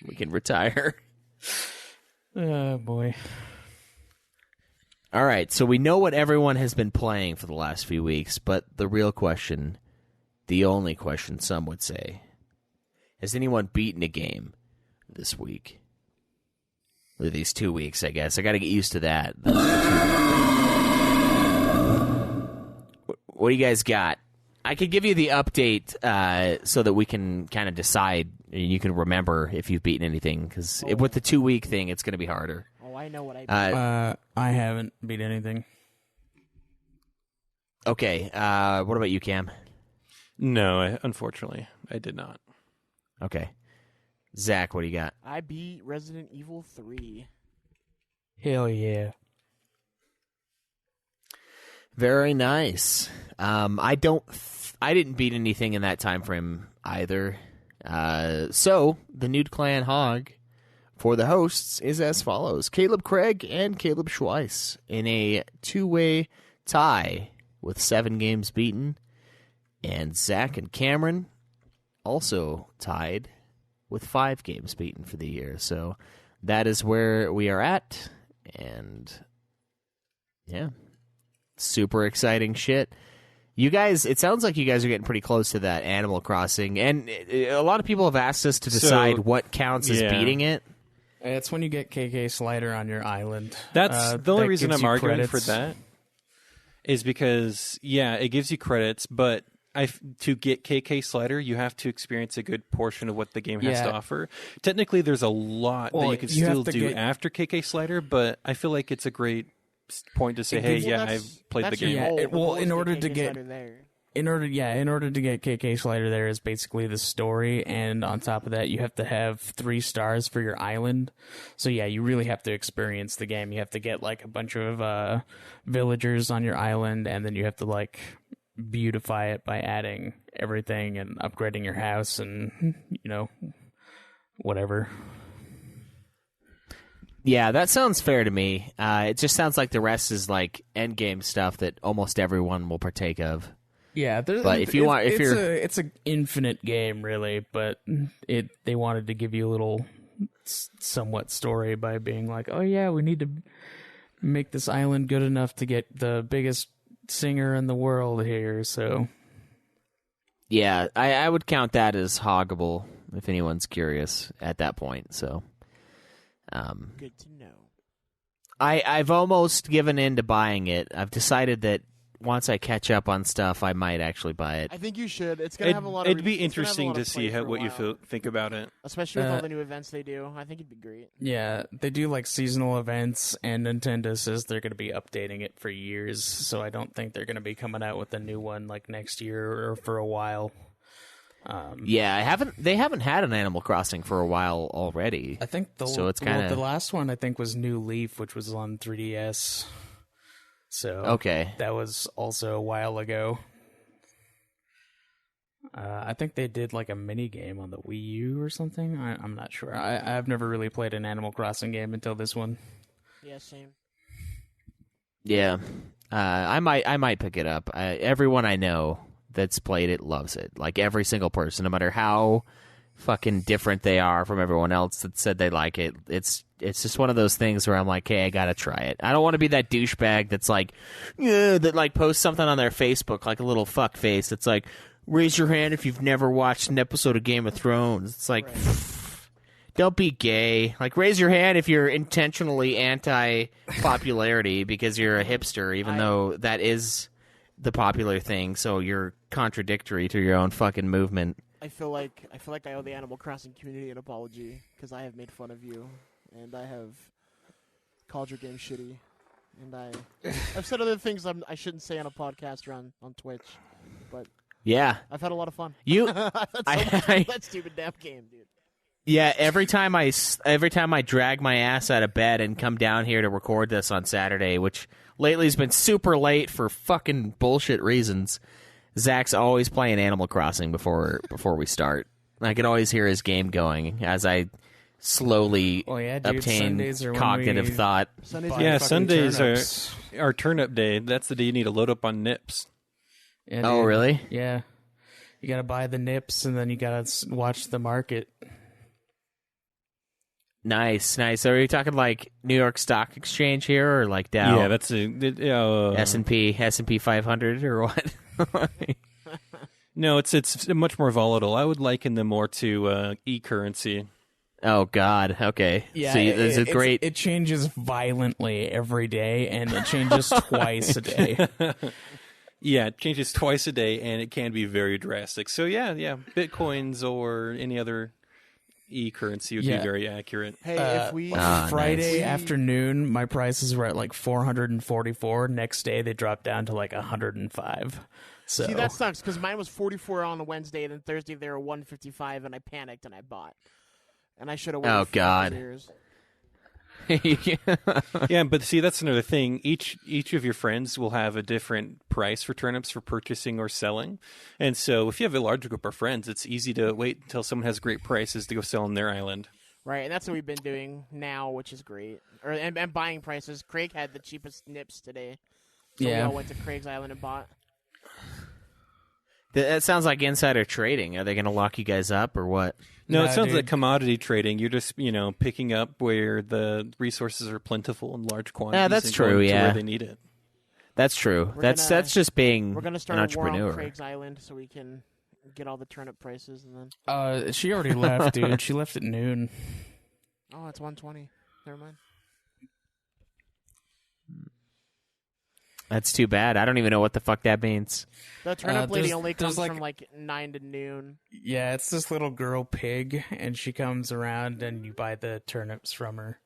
We can retire. Oh, boy. All right, so we know what everyone has been playing for the last few weeks, but the real question, the only question some would say, has anyone beaten a game this week? Or these 2 weeks, I guess. I got to get used to that. What do you guys got? I could give you the update so that we can kind of decide, and you can remember if you've beaten anything, because with the 2-week thing, it's going to be harder. Oh, I know what I beat. I haven't beat anything. Okay, what about you, Cam? No, unfortunately, I did not. Okay. Zach, what do you got? I beat Resident Evil 3. Hell yeah. Very nice. I didn't beat anything in that time frame either. So the Nude Clan Hog for the hosts is as follows: Caleb Craig and Caleb Schweiss in a 2-way tie with 7 games beaten, and Zach and Cameron also tied with 5 games beaten for the year. So that is where we are at, and yeah. Super exciting shit. You guys, it sounds like you guys are getting pretty close to that Animal Crossing, and a lot of people have asked us to decide what counts as beating it. It's when you get KK Slider on your island. That's the only that reason gives I'm you arguing credits. for that is because, yeah, it gives you credits, but to get KK Slider, you have to experience a good portion of what the game has to offer. Technically, there's a lot that you can still do after KK Slider, but I feel like it's a great point to say, hey, I've played the game. In order to get KK Slider there is basically the story, and on top of that, you have to have 3 stars for your island. So yeah, you really have to experience the game. You have to get like a bunch of villagers on your island, and then you have to like beautify it by adding everything and upgrading your house and, whatever. Yeah, that sounds fair to me. It just sounds like the rest is like endgame stuff that almost everyone will partake of. Yeah, but if you're, it's an infinite game, really. But they wanted to give you a little, somewhat story by being like, oh yeah, we need to make this island good enough to get the biggest singer in the world here. So, yeah, I would count that as hoggable if anyone's curious at that point. So. Good to know. I've almost given in to buying it. I've decided that once I catch up on stuff, I might actually buy it. I think you should. It's gonna have a lot of. It'd be interesting to see what you think about it, especially with all the new events they do. I think it'd be great. Yeah, they do like seasonal events, and Nintendo says they're going to be updating it for years. So I don't think they're going to be coming out with a new one like next year or for a while. Yeah, they haven't had an Animal Crossing for a while already. I think the last one I think was New Leaf, which was on 3DS. So okay, that was also a while ago. I think they did like a mini game on the Wii U or something. I'm not sure. I've never really played an Animal Crossing game until this one. Yeah, same. Yeah, I might pick it up. Everyone I know that's played it loves it. Like every single person, no matter how fucking different they are from everyone else that said they like it. It's just one of those things where I'm like, hey, I gotta try it. I don't want to be that douchebag that's like, that like posts something on their Facebook like a little fuck face. It's like, raise your hand if you've never watched an episode of Game of Thrones. It's like, don't be gay. Like, raise your hand if you're intentionally anti-popularity because you're a hipster, even though that is the popular thing, so you're contradictory to your own fucking movement. I feel like I owe the Animal Crossing community an apology because I have made fun of you and I have called your game shitty, and I've said other things I shouldn't say on a podcast or on Twitch, but yeah, I've had a lot of fun. I've had so much that stupid damn game, dude. Yeah, every time I drag my ass out of bed and come down here to record this on Saturday, which lately has been super late for fucking bullshit reasons, Zach's always playing Animal Crossing before we start. I can always hear his game going as I slowly obtain cognitive thought. Sundays are turnip day. That's the day you need to load up on nips. Yeah, oh, really? Yeah. You got to buy the nips, and then you got to watch the market. Nice. Are you talking like New York Stock Exchange here, or like Dow? Yeah, that's S&P 500 or what? No, it's much more volatile. I would liken them more to e-currency. Oh God. Okay. Yeah, so it's great. It changes violently every day, and it changes twice a day. Yeah, it changes twice a day, and it can be very drastic. So yeah, Bitcoins or any other e-currency would be very accurate. Hey, if we Friday afternoon, my prices were at like 444. Next day, they dropped down to like 105. So see, that sucks because mine was 44 on a Wednesday, and then Thursday they were 155, and I panicked and I bought. And I should have waited. Oh God. Years. Yeah, but see, that's another thing. Each of your friends will have a different price for turnips for purchasing or selling. And so if you have a large group of friends, it's easy to wait until someone has great prices to go sell on their island. Right, and that's what we've been doing now, which is great. And buying prices. Craig had the cheapest nips today. So we all went to Craig's island and bought. That sounds like insider trading. Are they going to lock you guys up or what? No, it sounds like commodity trading. You're just, picking up where the resources are plentiful in large quantities. Yeah, that's true. Yeah, where they need it. That's true. That's just being we're gonna start an a entrepreneur. war on Craig's island so we can get all the turnip prices and then. She already left, dude. She left at noon. Oh, it's 1:20. Never mind. That's too bad. I don't even know what the fuck that means. The turnip lady only comes from like 9 to noon. Yeah, it's this little girl pig, and she comes around, and you buy the turnips from her,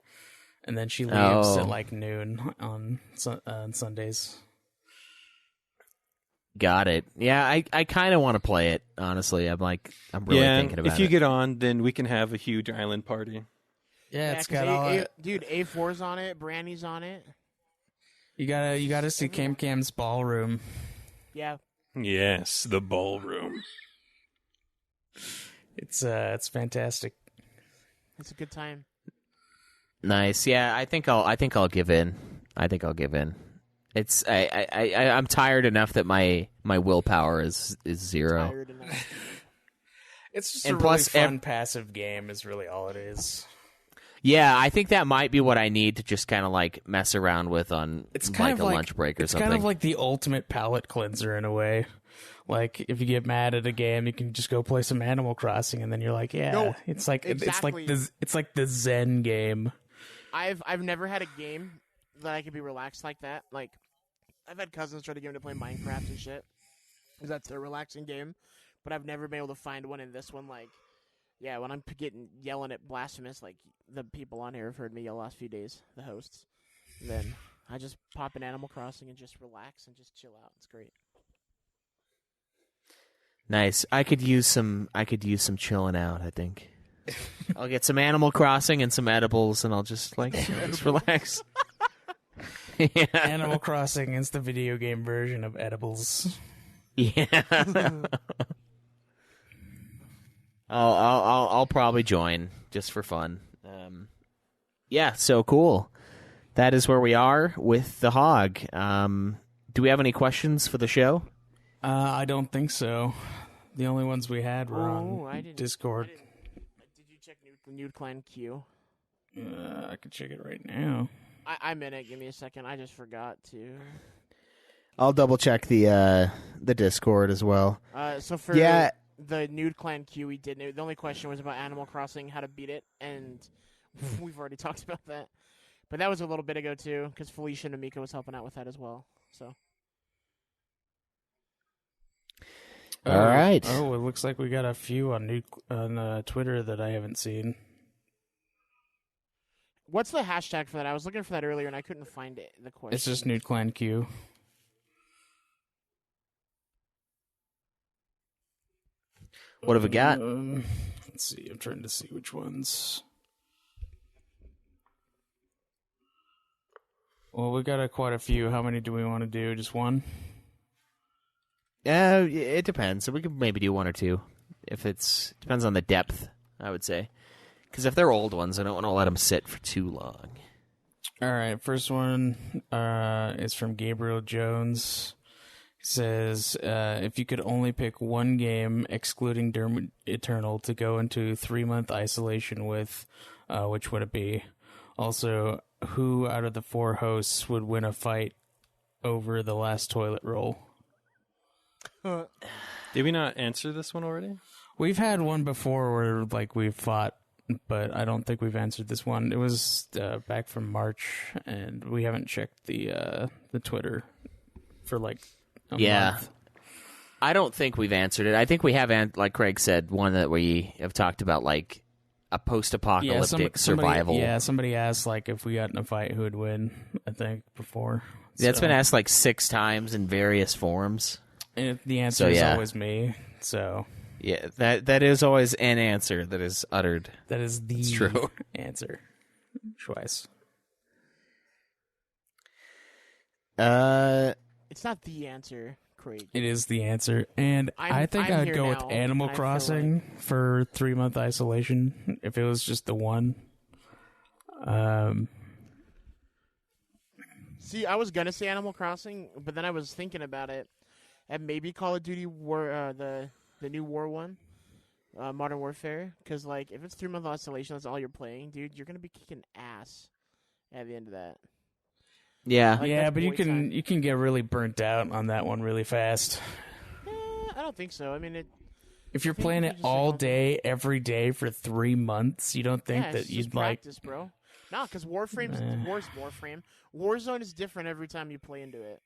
and then she leaves at like noon on Sundays. Got it. Yeah, I kind of want to play it. Honestly, I'm really thinking about it. If you get on, then we can have a huge island party. Yeah, it's got all. Dude, A4's on it. Brandy's on it. You gotta see Cam's ballroom. Yeah. Yes, the ballroom. It's fantastic. It's a good time. Nice. Yeah, I think I'll give in. It's I'm tired enough that my willpower is zero. Tired enough. It's just And a plus really fun passive game is really all it is. Yeah, I think that might be what I need to just kind of like mess around with on It's kind like of a lunch break or it's something. kind of like the ultimate palate cleanser in a way. Like if you get mad at a game, you can just go play some Animal Crossing, and then you're like, yeah, No, it's like exactly. it's like the Zen game. I've never had a game that I could be relaxed like that. Like I've had cousins try to get me to play Minecraft and shit, because that's a relaxing game. But I've never been able to find one in this one. Like, yeah, when I'm yelling at blasphemous, like the people on here have heard me yell the last few days, the hosts. Then I just pop in Animal Crossing and just relax and just chill out. It's great. Nice. I could use some chilling out, I think. I'll get some Animal Crossing and some edibles, and I'll just just relax. Yeah. Animal Crossing is the video game version of edibles. Yeah. I'll probably join just for fun. Yeah, so cool. That is where we are with the hog. Do we have any questions for the show? I don't think so. The only ones we had were I on didn't- Discord. Did you check Nude Clan Q? I can check it right now. I'm in it. Give me a second. I just forgot to. I'll double check the Discord as well. So for the Nude Clan Q, we did. The only question was about Animal Crossing, how to beat it, and we've already talked about that. But that was a little bit ago too, because Felicia and Amika was helping out with that as well. So. All right. Oh, it looks like we got a few on Twitter that I haven't seen. What's the hashtag for that? I was looking for that earlier and I couldn't find it. The question. It's just Nude Clan Q. What have we got? Let's see. I'm trying to see which ones. Well, we got quite a few. How many do we want to do? Just one? It depends. So we could maybe do one or two. Depends on the depth, I would say. Because if they're old ones, I don't want to let them sit for too long. All right. First one is from Gabriel Jones. He says, if you could only pick one game, excluding Doom Eternal, to go into 3-month isolation with, which would it be? Also, who out of the 4 hosts would win a fight over the last toilet roll? Did we not answer this one already? We've had one before where we've fought, but I don't think we've answered this one. It was back from March, and we haven't checked the Twitter for a month. I don't think we've answered it. I think we have, like Craig said, one that we have talked about, like a post-apocalyptic survival. Somebody asked if we got in a fight, who would win, I think, before. That's been asked 6 times in various forms. And the answer is always me, so... Yeah, that is always an answer that is uttered. That is the true answer. Choice. It's not the answer, Craig. It is the answer, and I think I'd go with Animal Crossing for 3-month isolation if it was just the one. See, I was gonna say Animal Crossing, but then I was thinking about it, and maybe Call of Duty War, the new War one, Modern Warfare, because if it's 3-month isolation, that's all you're playing, dude. You're gonna be kicking ass at the end of that. Yeah, but you can get really burnt out on that one really fast. I don't think so. I mean, if you're playing it all day, every day for 3 months, you don't think that you'd practice, bro? No, because Warzone is different every time you play into it.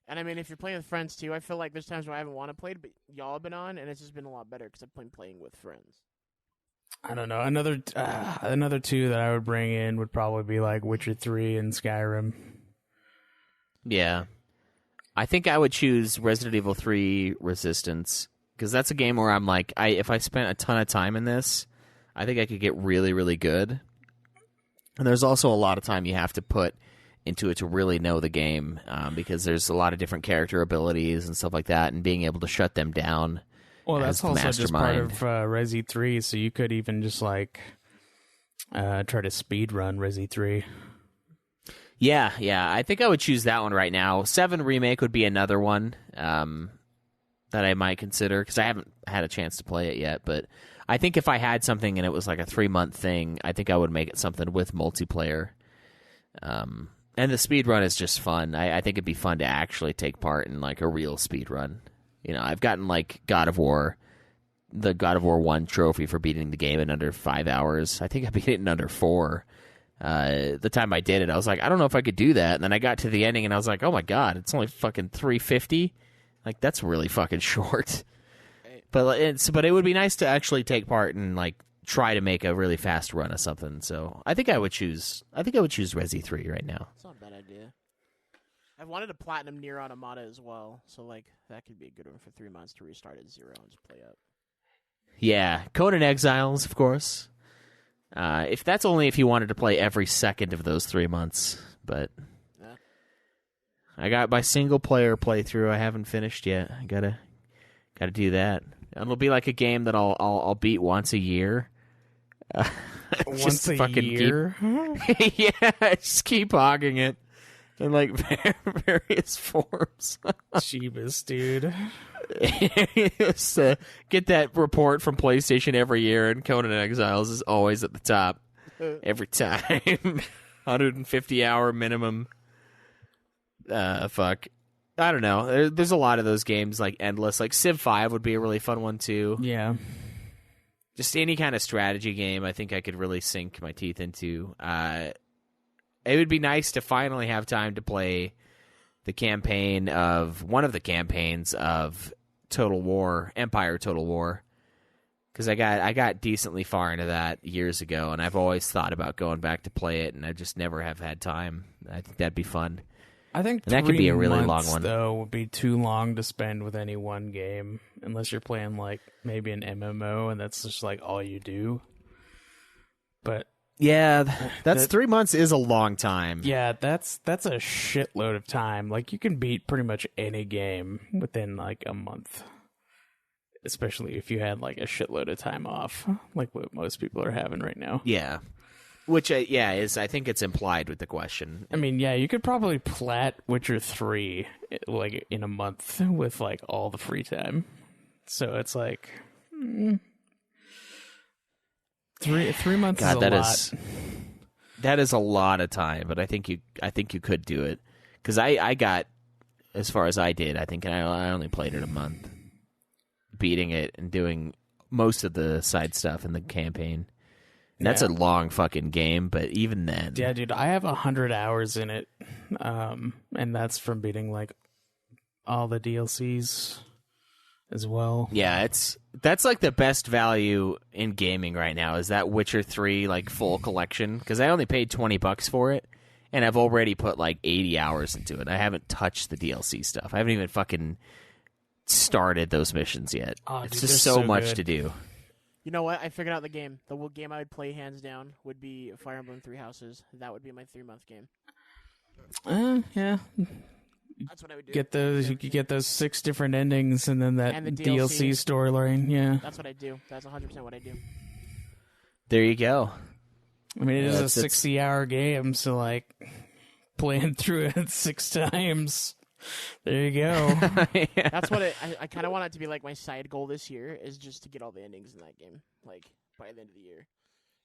And I mean, if you're playing with friends too, I feel like there's times where I haven't want to play, but y'all have been on, and it's just been a lot better because I've been playing with friends. I don't know. Another 2 that I would bring in would probably be Witcher 3 and Skyrim. Yeah. I think I would choose Resident Evil 3 Resistance, because that's a game where I'm if I spent a ton of time in this, I think I could get really, really good. And there's also a lot of time you have to put into it to really know the game, because there's a lot of different character abilities and stuff like that, and being able to shut them down. Well, as that's the also just part mastermind. of Resi 3, so you could even just like try to speed run Resi 3. Yeah, I think I would choose that one right now. 7 Remake would be another one that I might consider, because I haven't had a chance to play it yet, but I think if I had something and it was like a 3-month thing, I think I would make it something with multiplayer. And the speed run is just fun. I think it'd be fun to actually take part in like a real speed run. You know, I've gotten like the God of War 1 trophy for beating the game in under 5 hours. I think I beat it in under 4. The time I did it, I was like, I don't know if I could do that. And then I got to the ending and I was like, oh my God, it's only fucking 350. Like, that's really fucking short. But it would be nice to actually take part and like try to make a really fast run of something. So I think I would choose Resi 3 right now. It's not a bad idea. I wanted a platinum Nier Automata as well, so like that could be a good one for 3 months to restart at 0 and just play up. Yeah, Conan Exiles, of course. If that's only if you wanted to play every second of those 3 months, but Yeah. I got my single player playthrough. I haven't finished yet. I gotta do that. And it'll be like a game that I'll beat once a year. Once a year? Yeah, just keep hogging it in like various forms. Jeebus, dude. Just, get that report from PlayStation every year, and Conan Exiles is always at the top every time. 150-hour minimum. Fuck. I don't know. There's a lot of those games like endless. Like Civ 5 would be a really fun one too. Yeah. Just any kind of strategy game, I think I could really sink my teeth into. It would be nice to finally have time to play one of the campaigns of Empire Total War, because I got decently far into that years ago, and I've always thought about going back to play it, and I just never have had time. I think that'd be fun. I think And that could be a really 3 long months, one. though, would be too long to spend with any one game, unless you're playing like maybe an MMO, and that's just like all you do. But Yeah, that's 3 months is a long time. yeah, that's a shitload of time. Like you can beat pretty much any game within like a month, especially if you had like a shitload of time off, like what most people are having right now. Yeah. Which, I think it's implied with the question. I mean, yeah, you could probably plat Witcher 3 like in a month with like all the free time. So it's like 3 months God, is a lot. That is a lot of time, but I think you could do it, because I got as far as I did. I think I only played it a month, beating it and doing most of the side stuff in the campaign. And that's a long fucking game, but even then, Yeah, dude, I have 100 hours in it, and that's from beating like all the DLCs as well. yeah, that's like the best value in gaming right now is that Witcher 3 like full collection, because I only paid $20 for it, and I've already put like 80 hours into it. I haven't touched the DLC stuff. I haven't even fucking started those missions yet. Oh, It's dude, just they're so so much good. to do. You know what? I figured out the game. The game I would play hands down would be Fire Emblem Three Houses. That would be my 3-month game. Yeah, That's what I would do. you could get those 6 different endings, and then that And the DLC DLC. storyline. Yeah, That's what I do. That's 100% what I do. There you go. I mean, it is That's- a 60-hour game, so like playing through it 6 times. There you go. That's what I kind of want it to be like my side goal this year is just to get all the endings in that game, like by the end of the year,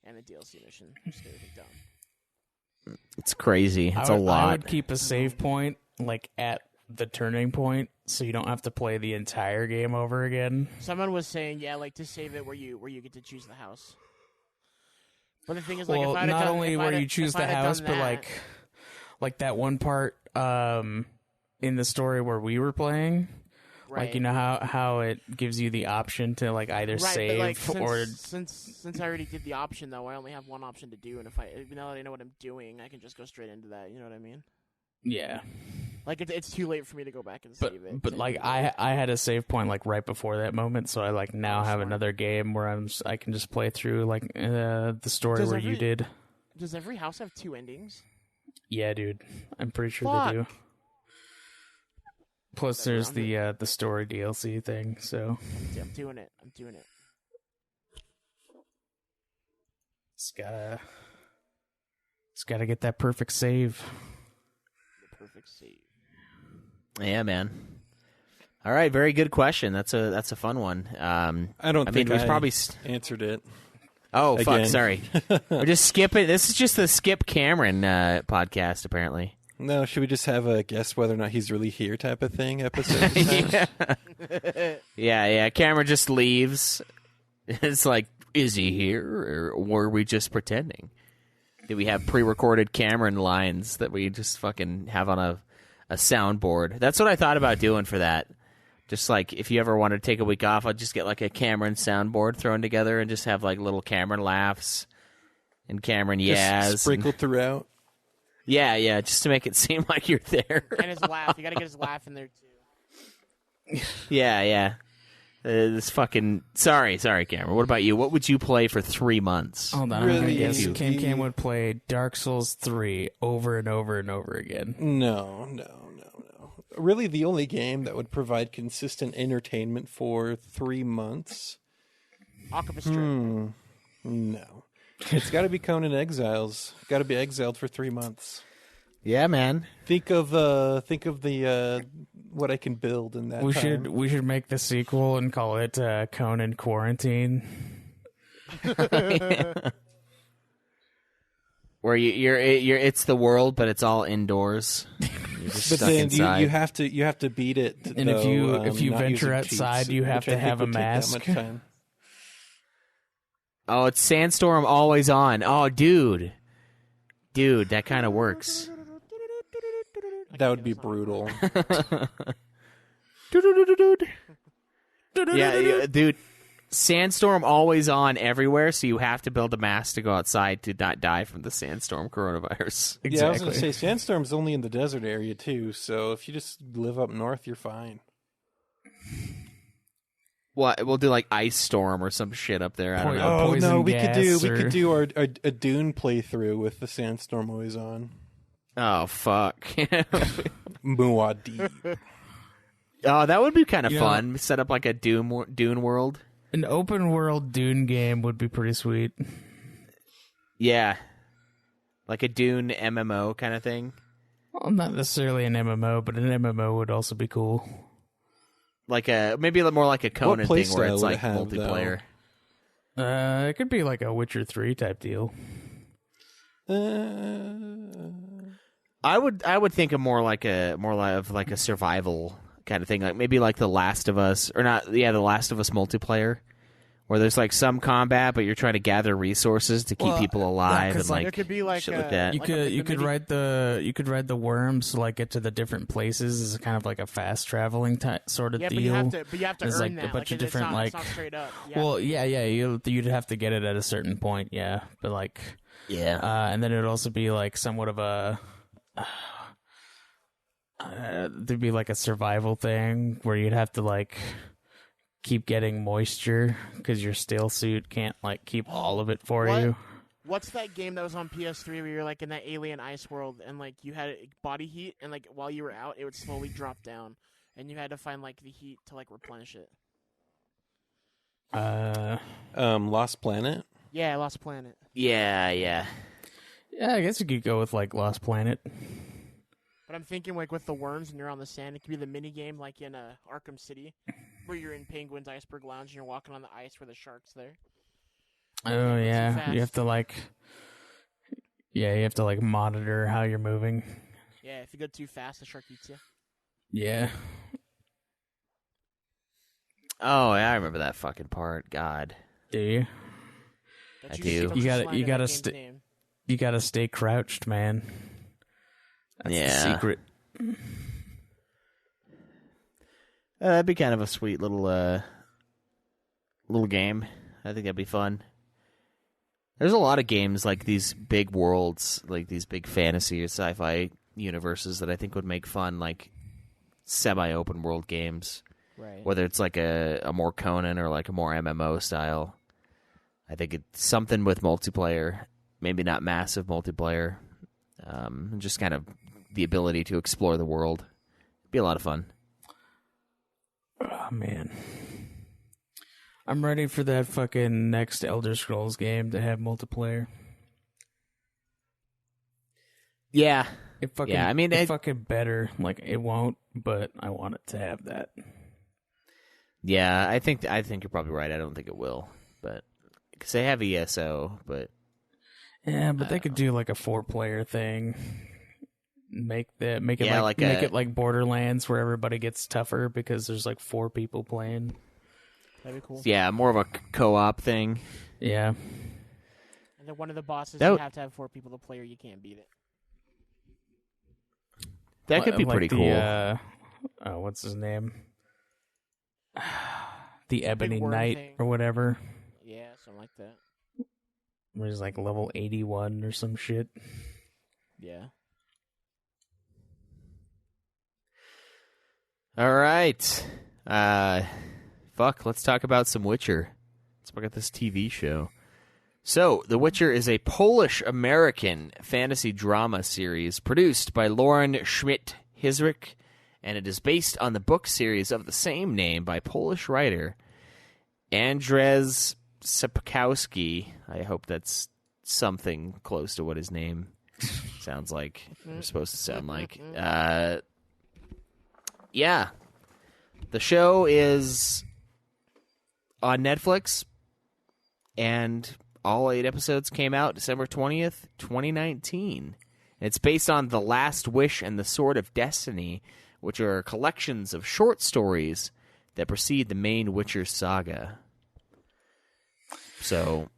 and the DLC mission. Just get everything done. It's crazy. It's I a would, lot. I would keep a save point like at the turning point, so you don't have to play the entire game over again. Someone was saying, yeah, like to save it where you get to choose the house. But the thing is, like, Well, if I'd have not done, only if where I'd- you choose if the I'd have house, done but that- like that one part in the story where we were playing. right. Like, you know how it gives you the option to like either right, save but like, or since I already did the option though, I only have one option to do, and now that I know what I'm doing, I can just go straight into that. You know what I mean? yeah. Like it's too late for me to go back and But save it. but like I had a save point like right before that moment, so I like now have smart. another game where I can just play through like the story Does where you every- did. Does every house have 2 endings? Yeah, dude. I'm pretty sure they do. Fuck. Plus, there's the story DLC thing. So I'm doing it. it's gotta get that perfect save. The perfect save. Yeah, man. All right, very good question. That's a fun one. I don't think we I probably answered it. Oh, Again. fuck, sorry. We're just skipping. This is just the Skip Cameron podcast, apparently. No, should we just have a guess whether or not he's really here type of thing episode? Yeah. Cameron just leaves. It's like, is he here, or were we just pretending? Do we have pre-recorded Cameron lines that we just fucking have on a soundboard? That's what I thought about doing for that. Just like, if you ever want to take a week off, I'd just get like a Cameron soundboard thrown together and just have like little Cameron laughs and Cameron yas. Just sprinkled throughout. Yeah, just to make it seem like you're there. And his laugh. You gotta get his laugh in there, too. Yeah. This fucking... Sorry, Cameron. What about you? What would you play for 3 months? Hold on, Really I'm gonna guess easy. Cam would play Dark Souls 3 over and over and over again. No. Really, the only game that would provide consistent entertainment for 3 months? Octopus Train. No. It's got to be Conan Exiles. Got to be exiled for 3 months. Yeah, man. Think of the what I can build in that. We should make the sequel and call it Conan Quarantine. Where you're it's the world, but it's all indoors. You're just But stuck then inside. you have to beat it. And if you not venture using outside, cheats, you have which I to think have a would take that mask. much time. Oh, it's Sandstorm always on. Oh, dude, that kind of works. That would be brutal. Yeah, dude. Sandstorm always on everywhere, so you have to build a mask to go outside to not die from the sandstorm coronavirus. Exactly. Yeah, I was going to say Sandstorm's only in the desert area too, so if you just live up north, you're fine. What we'll do like Ice Storm or some shit up there. I don't know. Oh Poison no, we gas could do our a Dune playthrough with the Sandstorm always on. Oh fuck. Muad'Dib. Oh, that would be kind of You know- fun. Set up like a Dune world. An open world Dune game would be pretty sweet. Yeah, like a Dune MMO kind of thing. Well, not necessarily an MMO, but an MMO would also be cool. Like maybe more like a Conan play thing where style it's would like it have, multiplayer. It could be like a Witcher 3 type deal. I would think of more like a survival kind of thing, like maybe like The Last of Us, or not? Yeah, The Last of Us multiplayer, where there's like some combat, but you're trying to gather resources to keep Well, people alive 'cause, and like, like It could be like shit like that. You like could a- you could maybe- ride the worms to like get to the different places as kind of like a fast traveling sort of Yeah, deal. but you have to There's, earn like, a that. bunch of It's different, not, like- it's not straight up. Yeah. Well, yeah, you'd have to get it at a certain point, yeah. But like, Yeah. and then it would also be like somewhat of a. There'd be like a survival thing where you'd have to like keep getting moisture because your steel suit can't like keep all of it for What? you. What's that game that was on PS3 where you're like in that alien ice world and like you had body heat and like while you were out it would slowly drop down and you had to find like the heat to like replenish it. Lost Planet. Yeah, Lost Planet. Yeah. Yeah, I guess you could go with like Lost Planet. But I'm thinking like with the worms and you're on the sand, it could be the mini game like in Arkham City, where you're in Penguin's Iceberg Lounge and you're walking on the ice where the shark's there. Oh Too yeah, fast. you have to like. Yeah, you have to like monitor how you're moving. Yeah, if you go too fast, the shark eats you. Yeah. Oh, yeah, I remember that fucking part. God. Do you? Don't I you do. see much You gotta- slime you in gotta that game's st- name. You gotta stay crouched, man. That's Yeah. the secret. That'd be kind of a sweet little game. I think that'd be fun. There's a lot of games like these big worlds, like these big fantasy or sci-fi universes that I think would make fun, like semi-open world games. Right. Whether it's like a more Conan or like a more MMO style. I think it's something with multiplayer. Maybe not massive multiplayer. Just kind of the ability to explore the world. Be a lot of fun. Oh, man. I'm ready for that fucking next Elder Scrolls game to have multiplayer. Yeah. It fucking better. Like, it won't, but I want it to have that. Yeah, I think you're probably right. I don't think it will, but because they have ESO, but yeah, but they could do like a 4-player thing. Make it like Borderlands, where everybody gets tougher because there's like 4 people playing. That'd be cool. Yeah, more of a co-op thing. Yeah. And then one of the bosses, you have to have 4 people to play, or you can't beat it. That could be pretty cool. What's his name? The Ebony worm Knight thing. or whatever. Yeah, something like that. Where he's like level 81 or some shit. Yeah. All right. Let's talk about some Witcher. Let's talk about this TV show. So, The Witcher is a Polish-American fantasy drama series produced by Lauren Schmidt-Hizrich, and it is based on the book series of the same name by Polish writer Andrzej Sapkowski. I hope that's something close to what his name sounds like. Or supposed to sound like. Yeah. The show is on Netflix, and all 8 episodes came out December 20th, 2019. It's based on The Last Wish and The Sword of Destiny, which are collections of short stories that precede the main Witcher saga. So,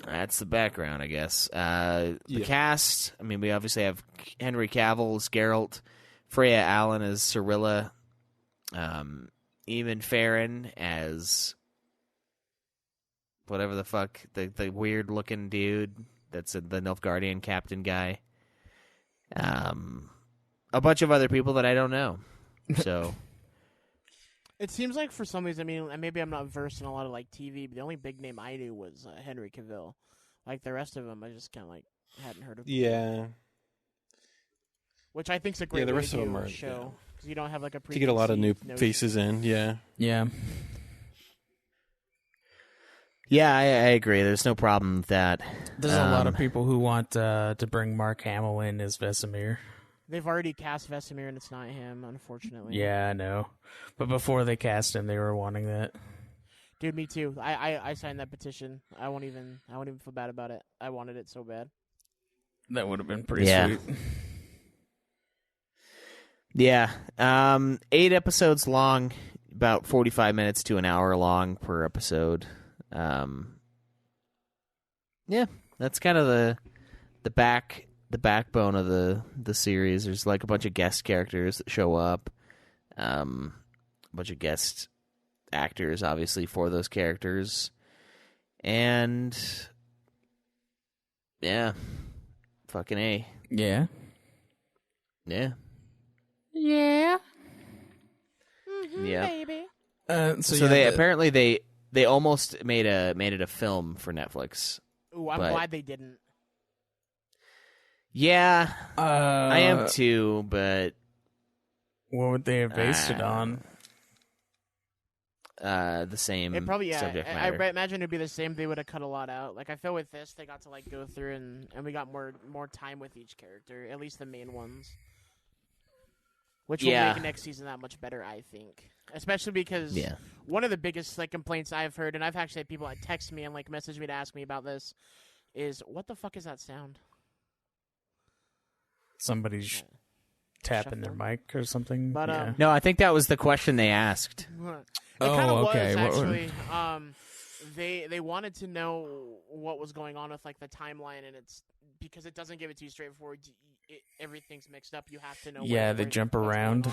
that's the background, I guess. The cast, I mean, we obviously have Henry Cavill as Geralt, Freya Allen as Cirilla, Eamon Farron as whatever the fuck, the weird-looking dude that's the Nilfgaardian captain guy. A bunch of other people that I don't know. So It seems like for some reason, I mean, maybe I'm not versed in a lot of like TV, but the only big name I knew was Henry Cavill. Like the rest of them, I just kind of like hadn't heard of. Yeah. Which I think's a great the way rest to of do them a are show because you don't have like a to get a lot of new preconceived faces in. Yeah. Yeah. yeah, I agree. There's no problem with that. There's a lot of people who want to bring Mark Hamill in as Vesemir. They've already cast Vesemir and it's not him, unfortunately. Yeah, I know. But before they cast him, they were wanting that. Dude, me too. I signed that petition. I won't even feel bad about it. I wanted it so bad. That would have been pretty Yeah. sweet. Yeah. 8 episodes long, about 45 minutes to an hour long per episode. Yeah, that's kind of the backbone of the series. There's like a bunch of guest characters that show up, a bunch of guest actors, obviously, for those characters, and yeah, fucking A. Yeah. Yeah. Yeah. Yeah. Baby. So they apparently they almost made it a film for Netflix. Ooh, I'm glad they didn't. Yeah, I am too, but What would they have based it on? the same It probably subject I matter. imagine it'd be the same. They would have cut a lot out. Like I feel with this, they got to like go through and we got more time with each character, at least the main ones, which will make next season that much better, I think. Especially because one of the biggest like complaints I've heard, and I've actually had people that text me and like message me to ask me about this, is what the fuck is that sound? Somebody's tapping their mic or something. But, yeah. No, I think that was the question they asked. It kind of okay. was actually. They wanted to know what was going on with like the timeline, and it's because it doesn't give it to you straightforward. Everything's mixed up. You have to know. Yeah, they jump around.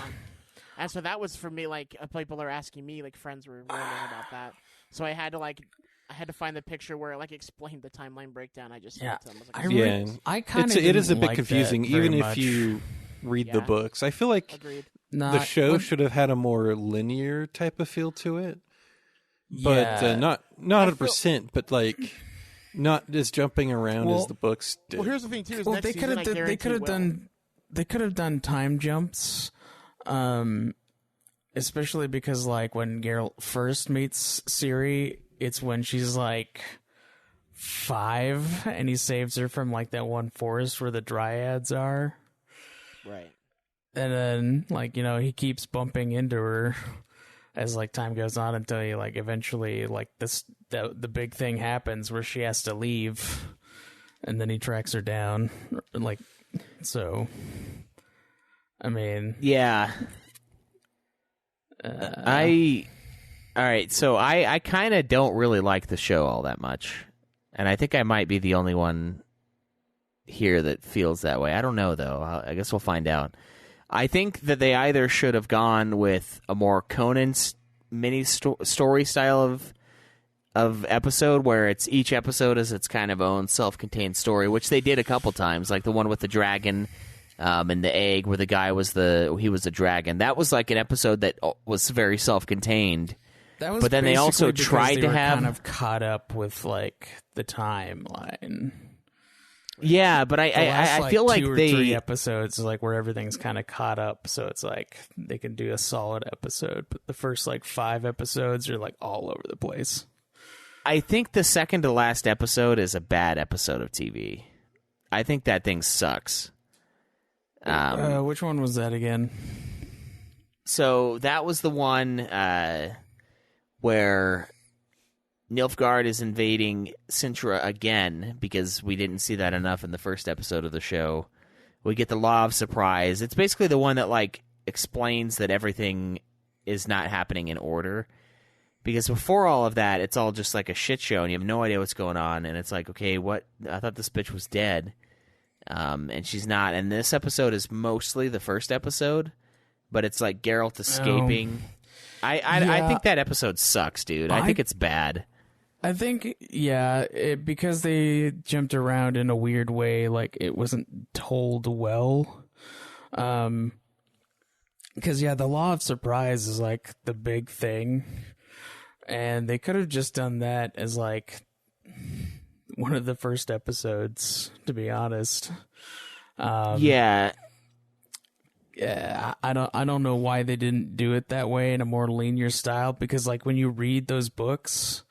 And so that was for me. Like people are asking me, like friends were wondering about that. So I had to find the picture where it like explained the timeline breakdown. I just sent it to them. I was like, I kind of it is a bit like confusing, that very even much. if you read the books. I feel like agreed. the show should have had a more linear type of feel to it, but not 100%. But like, Not as jumping around as the books did. Well, here's the thing too. Is Well, next they season, I guarantee they could have done time jumps, especially because like when Geralt first meets Ciri, it's when she's like 5, and he saves her from like that one forest where the dryads are. Right. And then like he keeps bumping into her as like time goes on until he like eventually like the big thing happens where she has to leave, and then he tracks her down. Like, so I mean, yeah. All right, so I kind of don't really like the show all that much, and I think I might be the only one here that feels that way. I don't know though. I guess we'll find out. I think that they either should have gone with a more Conan mini story style of episode, where it's each episode is its kind of own self-contained story, which they did a couple times, like the one with the dragon and the egg, where the guy was the dragon. That was like an episode that was very self-contained. that was But then they also basically because tried they to were have kind of caught up with like the timeline. Yeah, but The last, I feel like 2 or they 3 episodes is like where everything's kind of caught up, so it's like they can do a solid episode. But the first like 5 episodes are like all over the place. I think the second to last episode is a bad episode of TV. I think that thing sucks. Which one was that again? So that was the one where Nilfgaard is invading Sintra again, because we didn't see that enough in the first episode of the show. We get the Law of Surprise. It's basically the one that like explains that everything is not happening in order. Because before all of that, it's all just like a shit show, and you have no idea what's going on. And it's like, okay, what? I thought this bitch was dead, and she's not. And this episode is mostly the first episode, but it's like Geralt escaping. I think that episode sucks, dude. I think it's bad. I think, yeah, because they jumped around in a weird way, like it wasn't told well. Because, yeah, the Law of Surprise is like the big thing. And they could have just done that as like one of the first episodes, to be honest. Yeah. Yeah, I don't know why they didn't do it that way in a more linear style, because like when you read those books,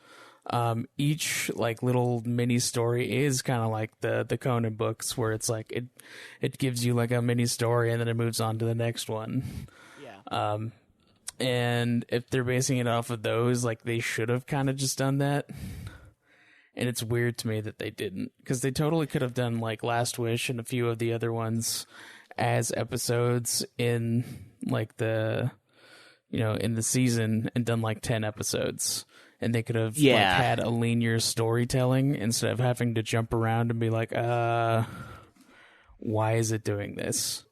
each like little mini story is kind of like the Conan books, where it's like it gives you like a mini story and then it moves on to the next one. Yeah. And if they're basing it off of those, like they should have kind of just done that. And it's weird to me that they didn't, because they totally could have done like Last Wish and a few of the other ones as episodes in like the in the season, and done like 10 episodes, and they could have like had a linear storytelling instead of having to jump around and be like, why is it doing this?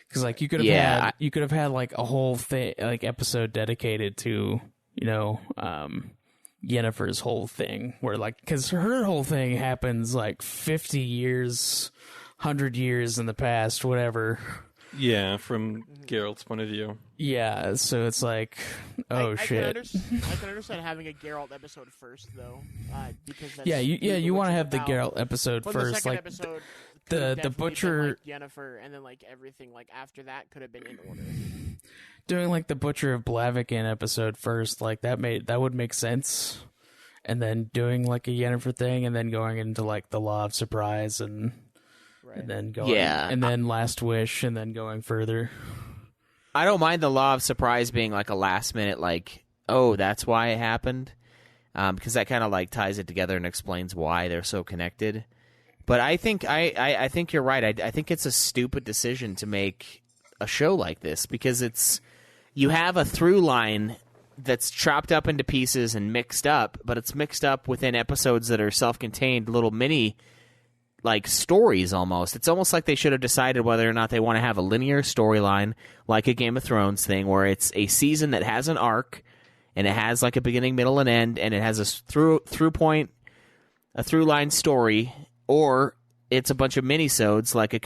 Because like you could have had like a whole thing, like episode dedicated to Yennefer's whole thing, where like, because her whole thing happens like 50 years, 100 years in the past, whatever. Yeah, from Geralt's point of view. Yeah, so it's like, shit. I can understand having a Geralt episode first, though, because that's you want to have the Geralt episode but first, the second like episode the butcher, been, like, Yennefer, and then like everything like after that could have been in order. Doing like the Butcher of Blaviken episode first, like that would make sense, and then doing like a Yennefer thing, and then going into like the Law of Surprise and. Right. And then going, and then Last Wish, and then going further. I don't mind the Law of Surprise being like a last minute, like, oh, that's why it happened, because that kind of like ties it together and explains why they're so connected. But I think I think you're right. I think it's a stupid decision to make a show like this, because you have a through line that's chopped up into pieces and mixed up, but it's mixed up within episodes that are self-contained little mini. Like stories almost. It's almost like they should have decided whether or not they want to have a linear storyline like a Game of Thrones thing, where it's a season that has an arc and it has like a beginning, middle, and end, and it has a through line story, or it's a bunch of minisodes like the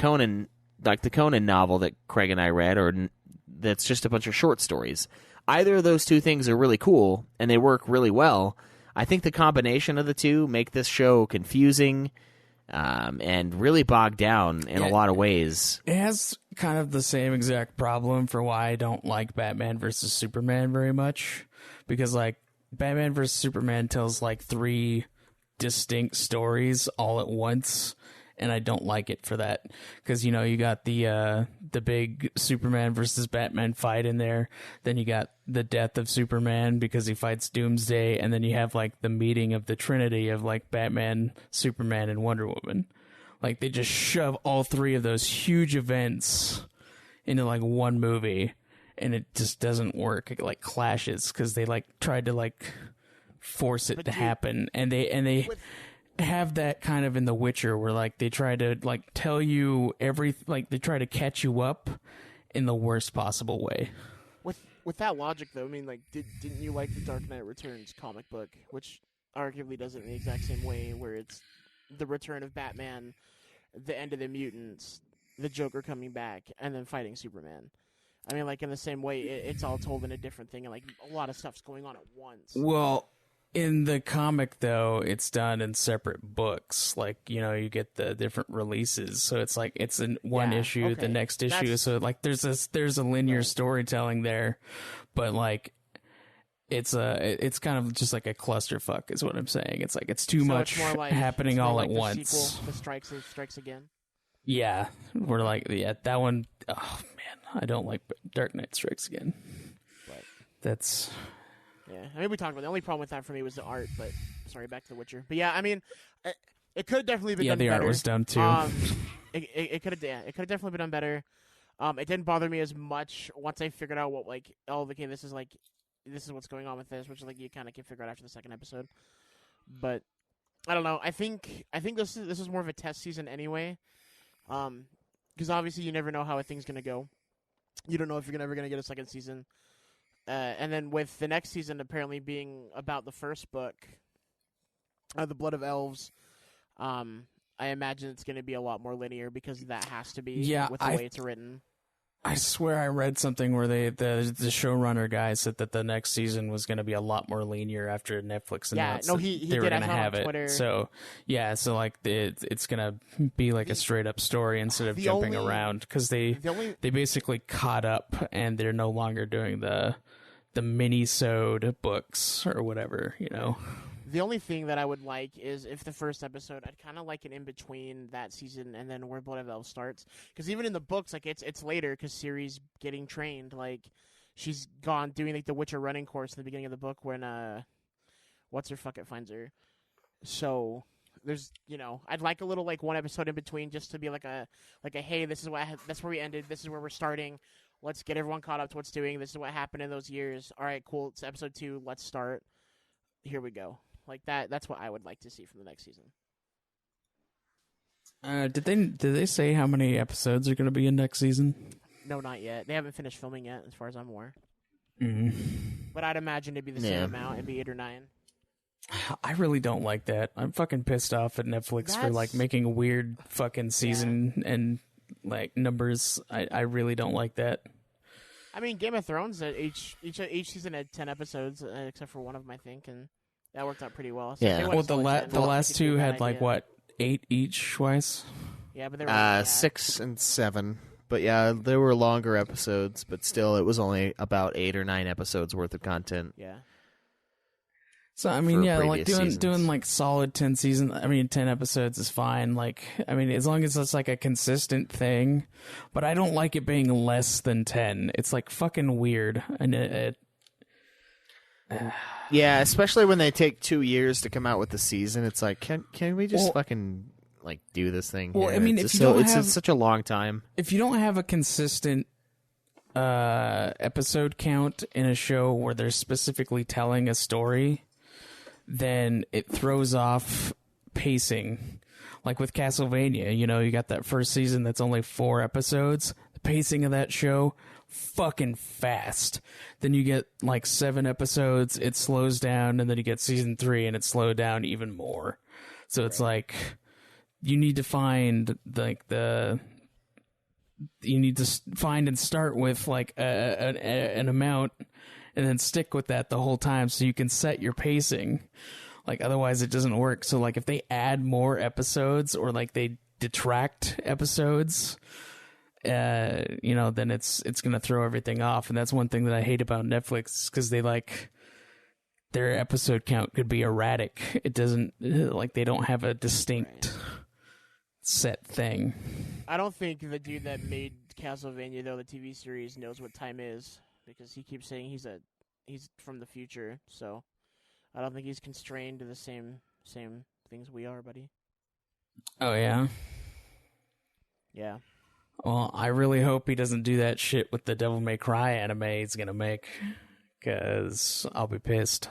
Conan novel that Craig and I read, or that's just a bunch of short stories. Either of those two things are really cool and they work really well. I think the combination of the two make this show confusing and really bogged down in a lot of ways. It has kind of the same exact problem for why I don't like Batman versus Superman very much. Because, like, Batman versus Superman tells, like, 3 distinct stories all at once. And I don't like it for that. Because, you know, you got the big Superman versus Batman fight in there. Then you got the death of Superman because he fights Doomsday. And then you have, like, the meeting of the Trinity of, like, Batman, Superman, and Wonder Woman. Like, they just shove all 3 of those huge events into, like, one movie. And it just doesn't work. It, like, clashes because they, like, tried to, like, force it to happen. And they have that kind of in The Witcher where, like, they try to, like, tell you like, they try to catch you up in the worst possible way. With that logic, though, I mean, like, didn't you like the Dark Knight Returns comic book, which arguably does it in the exact same way, where it's the return of Batman, the end of the mutants, the Joker coming back, and then fighting Superman? I mean, like, in the same way, it's all told in a different thing, and, like, a lot of stuff's going on at once. Well, in the comic, though, it's done in separate books. Like, you know, you get the different releases. So it's like, it's in one issue, okay. the next issue. So, like, there's a linear storytelling there. But, like, it's kind of just like a clusterfuck is what I'm saying. It's like, it's too much more like, happening all at the once. Sequel, the Strikes Again. Yeah. We're like, that one, oh, man, I don't like Dark Knight Strikes Again. But that's... Yeah, I mean, we talked about it. The only problem with that for me was the art, but sorry, back to The Witcher. But yeah, I mean, it could definitely be done better. Yeah, the art was done too. It could have definitely been done better. It didn't bother me as much once I figured out what, like, okay, this is what's going on with this, which, like, you kind of can figure out after the second episode. But I don't know. I think this is more of a test season anyway, because obviously you never know how a thing's gonna go. You don't know if you're ever gonna get a second season. And then with the next season apparently being about the first book, The Blood of Elves, I imagine it's going to be a lot more linear because that has to be with the way it's written. I swear I read something where the showrunner guy said that the next season was going to be a lot more linear after Netflix announced he they were did going to have it. Twitter. So like it's going to be like a straight up story instead of jumping around because they basically caught up and they're no longer doing the mini-sode books or whatever, you know. The only thing that I would like is if the first episode, I'd kind of like it in between that season and then where Blood of Elves starts. Because even in the books, like, it's later because Ciri's getting trained. Like, she's gone doing, like, the Witcher running course at the beginning of the book when, what's-her-fuck-it finds her. So, there's, you know, I'd like a little, like, one episode in between just to be like a hey, that's where we ended, this is where we're starting. Let's get everyone caught up to what's doing. This is what happened in those years. All right, cool. It's episode 2. Let's start. Here we go. Like that. That's what I would like to see from the next season. Did they say how many episodes are going to be in next season? No, not yet. They haven't finished filming yet, as far as I'm aware. Mm-hmm. But I'd imagine it'd be the same amount. It'd be 8 or 9. I really don't like that. I'm fucking pissed off at Netflix for like making weird fucking season and like numbers. I really don't like that. I mean, Game of Thrones, each season had 10 episodes, except for one of them, I think, and that worked out pretty well. So well, the last two had like what, 8 each, Weiss? Yeah, but they were 6 and 7. But yeah, there were longer episodes, but still, it was only about 8 or 9 episodes worth of content. Yeah. So I mean, yeah, like doing like solid 10 episodes is fine. Like, I mean, as long as it's like a consistent thing. But I don't like it being less than 10. It's like fucking weird, and yeah, especially when they take 2 years to come out with the season. It's like, can we just fucking like do this thing? Well, here? I mean, it's such a long time. If you don't have a consistent episode count in a show where they're specifically telling a story, then it throws off pacing. Like with Castlevania, you know, you got that first season that's only 4 episodes. The pacing of that show, fucking fast. Then you get like 7 episodes, it slows down, and then you get season 3 and it slowed down even more. So it's like you need to find like you need to find and start with like an amount and then stick with that the whole time so you can set your pacing. Like, otherwise it doesn't work. So, like, if they add more episodes or, like, they detract episodes, then it's going to throw everything off. And that's one thing that I hate about Netflix, because they, like, their episode count could be erratic. It doesn't, like, they don't have a distinct set thing. I don't think the dude that made Castlevania, though, the TV series, knows what time is, because he keeps saying he's from the future. So I don't think he's constrained to the same things we are, buddy. Oh yeah. Yeah. Well, I really hope he doesn't do that shit with the Devil May Cry anime he's gonna make, because I'll be pissed.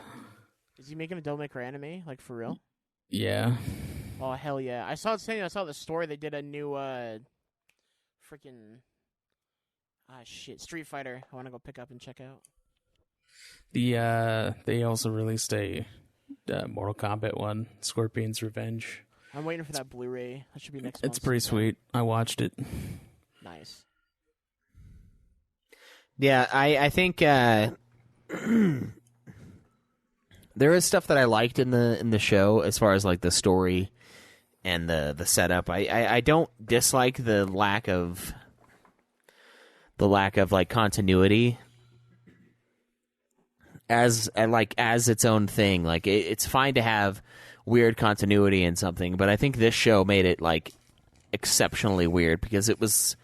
Is he making a Devil May Cry anime, like, for real? Yeah. Oh, hell yeah. I saw the story. They did a new, freaking, Street Fighter. I want to go pick up and check out. They also released a Mortal Kombat one, Scorpion's Revenge. I'm waiting for that Blu-ray. That should be next month. It's pretty sweet. I watched it. Nice. Yeah, I think there is stuff that I liked in the show as far as, like, the story and the setup. I don't dislike the lack of like continuity as its own thing. Like, it's fine to have weird continuity in something, but I think this show made it, like, exceptionally weird, because it was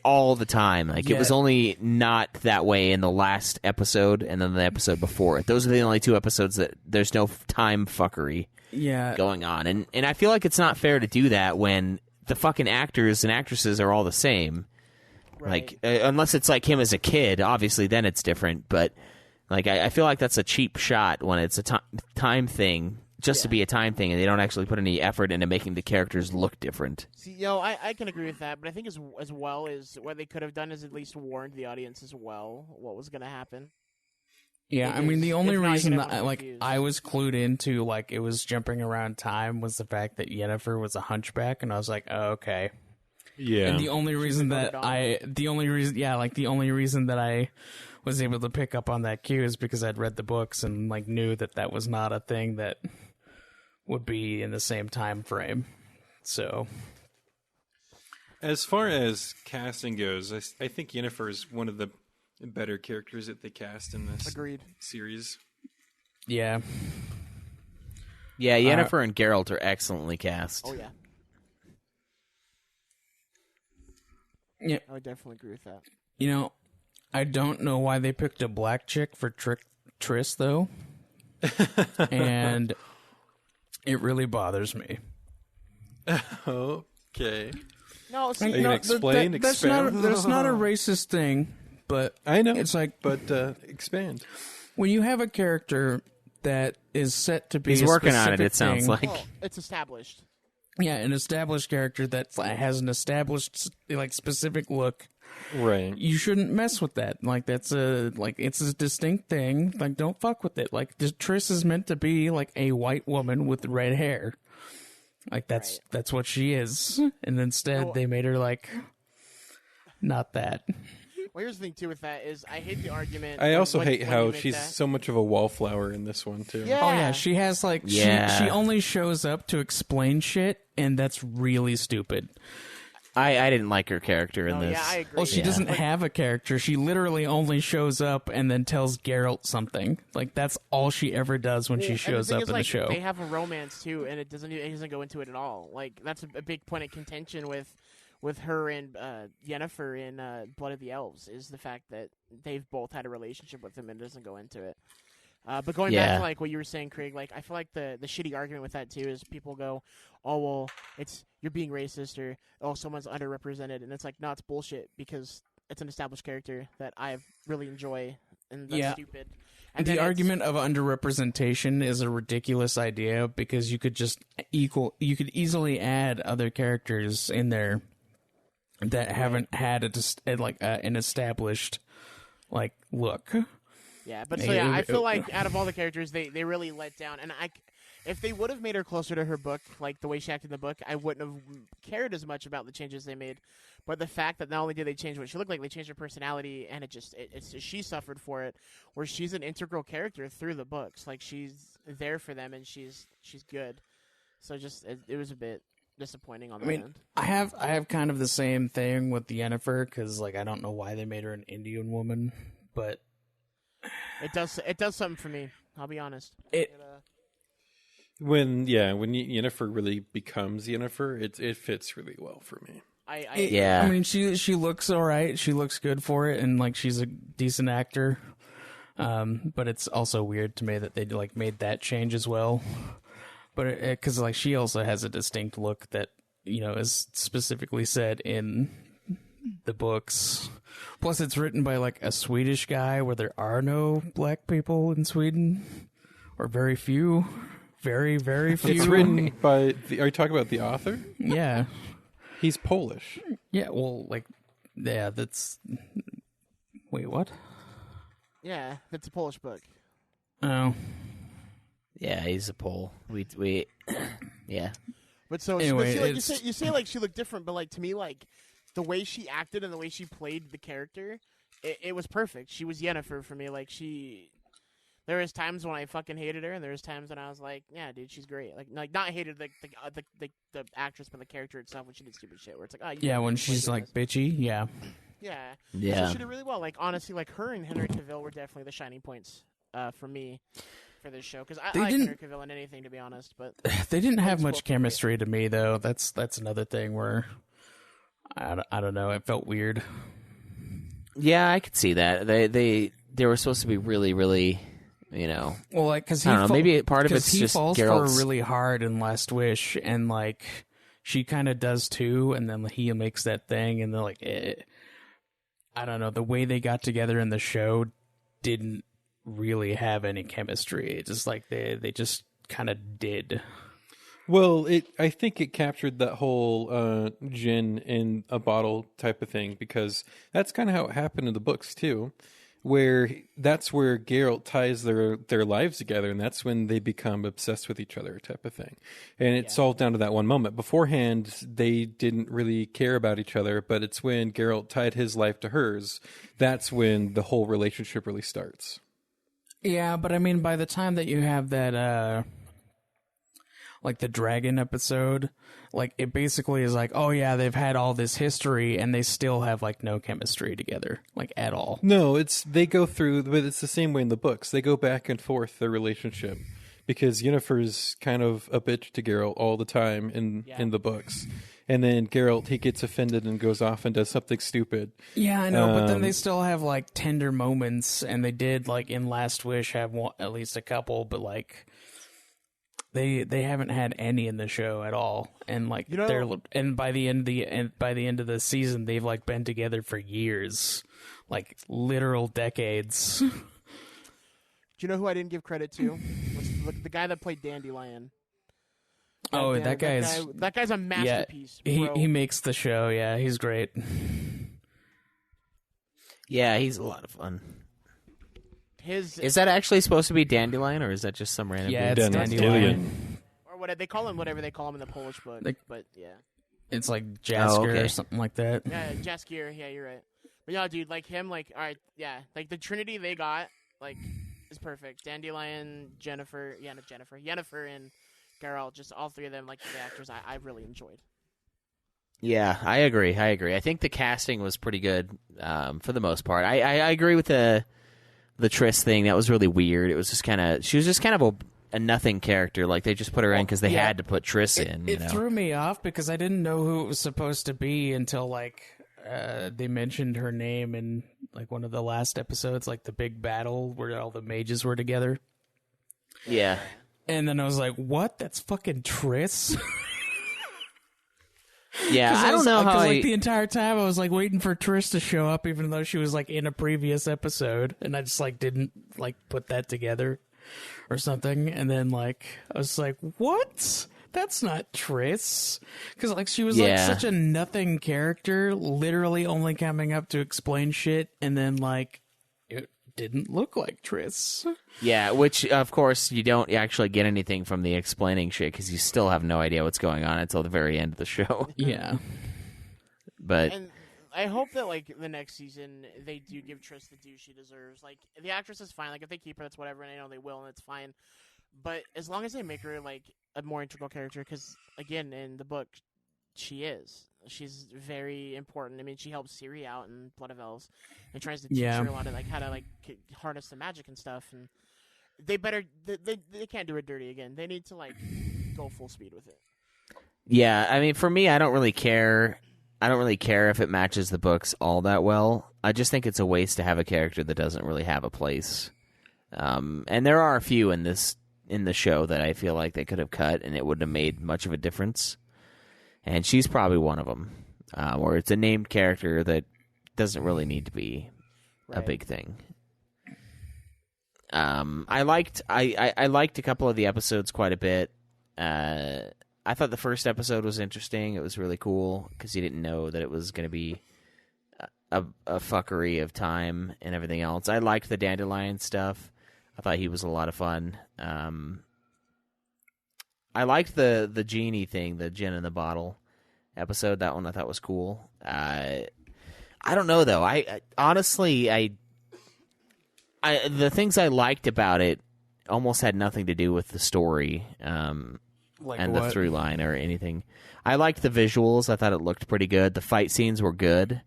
all the time. Like, Yeah. it was only not that way in the last episode and then the episode before it. Those are the only two episodes that there's no time fuckery going on. And I feel like it's not fair to do that when the fucking actors and actresses are all the same. Right. Like, unless it's like him as a kid, obviously then it's different. But, like, I feel like that's a cheap shot when it's a time thing, just to be a time thing, and they don't actually put any effort into making the characters look different. See, I can agree with that, but I think as well as what they could have done is at least warned the audience as well what was going to happen. Yeah, I mean, the Because only if not, reason you're that gonna like confuse. I was clued into, like, it was jumping around time was the fact that Yennefer was a hunchback, and I was like, oh, okay. Yeah. And the only reason that voted the only reason that I was able to pick up on that cue is because I'd read the books and, like, knew that was not a thing that would be in the same time frame. So, As far as casting goes, I think Yennefer is one of the better characters that they cast in this Agreed. series. yeah. Yeah, Yennefer and Geralt are excellently cast. Oh, yeah. Yeah. I would definitely agree with that. You know, I don't know why they picked a black chick for Triss, though. And it really bothers me. Okay. No, see, Are you gonna explain? That's Expand? not a racist thing, but I know. it's like, but expand. when you have a character that is set to be He's a working on it, specific it sounds thing, like. well, it's established. yeah, an established character that has an established, like, specific look, Right. you shouldn't mess with that. Like, it's a distinct thing. Like, don't fuck with it. Like, Triss is meant to be, like, a white woman with red hair. Like, that's what she is. And instead, they made her, like, not that. Well, here's the thing, too, with that is I hate the argument. I also when hate you how make she's that. so much of a wallflower in this one too. Yeah. Oh yeah, she has like Yeah. she only shows up to explain shit, and that's really stupid. I didn't like her character in Oh, this. yeah, I agree. Well, she doesn't have a character. She literally only shows up and then tells Geralt something. Like, that's all she ever does when she shows up in the show. They have a romance too, and it doesn't go into it at all. Like, that's a big point of contention with her and Yennefer in Blood of the Elves, is the fact that they've both had a relationship with him and it doesn't go into it. But going back to, like, what you were saying, Craig, like, I feel like the shitty argument with that too is people go, oh, well, you're being racist, or, oh, someone's underrepresented, and it's like, no, it's bullshit, because it's an established character that I really enjoy, and that's stupid. And The then argument of underrepresentation is a ridiculous idea, because you could easily add other characters in there that haven't had an established, like, look. Yeah, but so yeah, I feel like out of all the characters, they really let down, and If they would have made her closer to her book, like the way she acted in the book, I wouldn't have cared as much about the changes they made. But the fact that not only did they change what she looked like, they changed her personality, and she suffered for it. Where she's an integral character through the books, like she's there for them, and she's good. So it was a bit disappointing on that end. I have kind of the same thing with Yennefer because like I don't know why they made her an Indian woman, but it does something for me. I'll be honest. When Yennefer really becomes Yennefer, it fits really well for me. Yeah. I mean, she looks all right. She looks good for it, and like she's a decent actor. But it's also weird to me that they like made that change as well. But because like she also has a distinct look that is specifically said in the books. Plus, it's written by like a Swedish guy, where there are no black people in Sweden, or very few. Very, very few. It's written by are you talking about the author? Yeah. He's Polish. Yeah, well, that's... Wait, what? Yeah, it's a Polish book. Oh. Yeah, he's a Pole. We yeah. But so anyway, you say like she looked different, but like to me, like the way she acted and the way she played the character, it was perfect. She was Yennefer for me. Like there was times when I fucking hated her, and there was times when I was like, "Yeah, dude, she's great." Like not hated the actress, but the character itself when she did stupid shit. Where it's like, oh, when she's like bitchy, yeah. So she did really well. Like honestly, like her and Henry Cavill were definitely the shining points for me for this show because I like Henry Cavill in anything, to be honest. But they didn't have much chemistry to me, though. That's another thing where I don't know. It felt weird. Yeah, I could see that. They were supposed to be really, really. Well, like because maybe part of it's he just falls Geralt's... for her really hard in Last Wish, and like she kind of does too, and then he makes that thing, and they're like, I don't know, the way they got together in the show didn't really have any chemistry. It's just like they just kind of did. Well, I think it captured that whole gin in a bottle type of thing because that's kind of how it happened in the books too. That's where Geralt ties their lives together, and that's when they become obsessed with each other type of thing. And it's all down to that one moment. Beforehand, they didn't really care about each other, but it's when Geralt tied his life to hers, that's when the whole relationship really starts. Yeah, but I mean, by the time that you have that, like the dragon episode, like it basically is like, oh yeah, they've had all this history and they still have like no chemistry together, like at all. No, they go through, but it's the same way in the books. They go back and forth their relationship because Yennefer's kind of a bitch to Geralt all the time in the books. And then Geralt, he gets offended and goes off and does something stupid. Yeah, I know, but then they still have like tender moments, and they did like in Last Wish have at least a couple, but like they haven't had any in the show at all. And like and by the end of the season, they've like been together for years, like literal decades. Do you know who I didn't give credit to? Was the guy that played Dandelion. Oh, that guy's a masterpiece. Yeah, he makes the show. Yeah, he's great. Yeah, he's a lot of fun. Is that actually supposed to be Dandelion, or is that just some random? Yeah, it's Dandelion. Or what they call him? Whatever they call him in the Polish book. But yeah, it's like Jaskier or something like that. Yeah, Jaskier. Yeah, you're right. But yeah, dude, like him, like all right, yeah, like the Trinity they got, like is perfect. Dandelion, Yennefer, and Geralt, just all three of them, like the actors, I really enjoyed. Yeah, I agree. I think the casting was pretty good for the most part. I agree with the Triss thing. That was really weird. It was just she was just kind of a nothing character. Like they just put her in because they had to put Triss in. It threw me off because I didn't know who it was supposed to be until like they mentioned her name in like one of the last episodes, like the big battle where all the mages were together. Yeah. And then I was like, what? That's fucking Triss? Yeah, I don't know how like the entire time I was like waiting for Triss to show up, even though she was like in a previous episode, and I just like didn't like put that together or something. And then like I was like, what? That's not Triss, because like she was like such a nothing character, literally only coming up to explain shit, and then like didn't look like Triss. Yeah, which, of course, you don't actually get anything from the explaining shit because you still have no idea what's going on until the very end of the show. Yeah. But And I hope that, like, the next season, they do give Triss the due she deserves. Like, the actress is fine. Like, if they keep her, that's whatever, and I know they will, and it's fine. But as long as they make her, like, a more integral character, because, again, in the book, she is. She's very important. I mean, she helps Ciri out in Blood of Elves and tries to teach her a lot of, like, how to, like, harness the magic and stuff. And they can't do it dirty again. They need to, like, go full speed with it. yeah, I mean, for me, I don't really care. I don't really care if it matches the books all that well. I just think it's a waste to have a character that doesn't really have a place. And there are a few in the show that I feel like they could have cut, and it wouldn't have made much of a difference. And she's probably one of them, or it's a named character that doesn't really need to be a big thing. I liked a couple of the episodes quite a bit. I thought the first episode was interesting. It was really cool because you didn't know that it was going to be a fuckery of time and everything else. I liked the dandelion stuff. I thought he was a lot of fun. I liked the genie thing, the gin in the bottle episode. That one I thought was cool. I don't know though. I honestly, the things I liked about it almost had nothing to do with the story. Like and what? the through line or anything. I liked the visuals. I thought it looked pretty good. The fight scenes were good.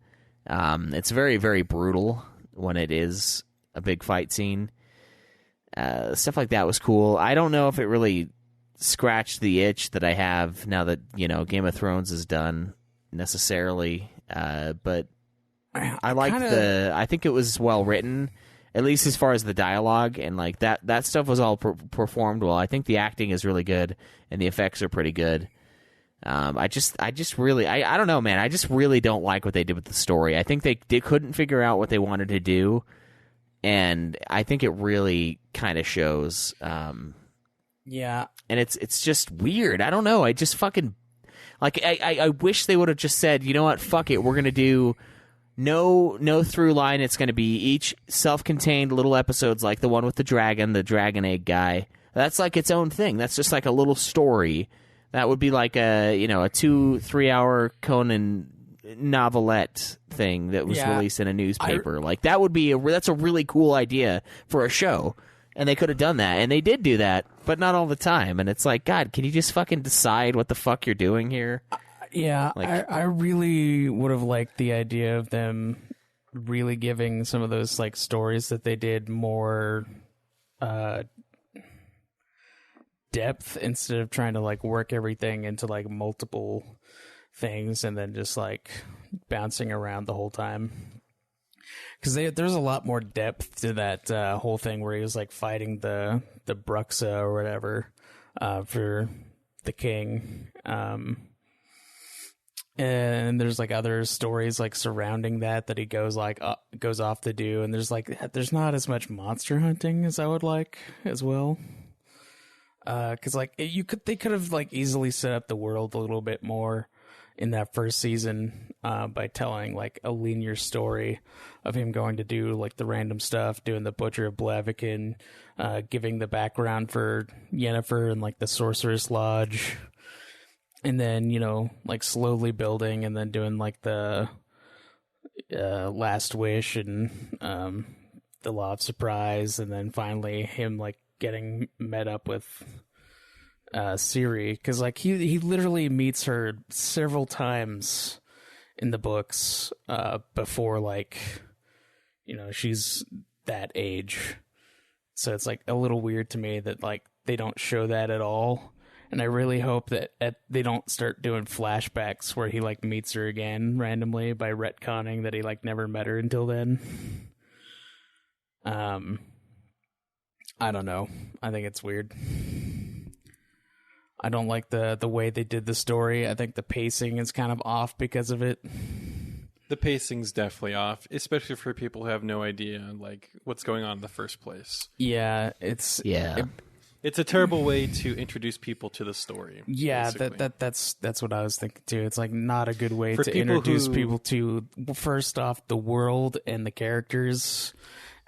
It's very, very brutal when it is a big fight scene. Stuff like that was cool. I don't know if it really scratched the itch that I have now that, Game of Thrones is done necessarily. But I liked I think it was well written, at least as far as the dialogue, and like that stuff was all performed well. I think the acting is really good and the effects are pretty good. I just really I don't know, man. I just really don't like what they did with the story. I think they couldn't figure out what they wanted to do, and I think it really kind of shows. Yeah, and it's just weird. I don't know. I just fucking like I wish they would have just said, you know what, fuck it, we're gonna do. No through line. It's going to be each self-contained little episodes, like the one with the dragon egg guy. That's like its own thing. That's just like a little story. That would be like a 2-3 hour Conan novelette thing that was released in a newspaper. Like that would be that's a really cool idea for a show, and they could have done that, and they did do that, but not all the time. And it's like, God, can you just fucking decide what the fuck you're doing here? Yeah, I really would have liked the idea of them really giving some of those like stories that they did more depth instead of trying to like work everything into like multiple things and then just like bouncing around the whole time. Because there's a lot more depth to that whole thing where he was like fighting the Bruxa or whatever for the king. And there's like other stories like surrounding that he goes off to do, and there's not as much monster hunting as I would like as well. Because like they could have like easily set up the world a little bit more in that first season by telling like a linear story of him going to do like the random stuff, doing the Butcher of Blaviken, giving the background for Yennefer and like the Sorceress Lodge. And then, like slowly building and then doing like the Last Wish and the Law of Surprise. And then finally him like getting met up with Ciri. Because like he literally meets her several times in the books before like, she's that age. So it's like a little weird to me that like they don't show that at all. And I really hope that they don't start doing flashbacks where he like meets her again randomly by retconning that he like never met her until then. I don't know. I think it's weird. I don't like the way they did the story. I think the pacing is kind of off because of it. The pacing's definitely off, especially for people who have no idea like what's going on in the first place. Yeah, it's a terrible way to introduce people to the story. Yeah, that's what I was thinking too. It's like not a good way to introduce people to, first off, the world and the characters,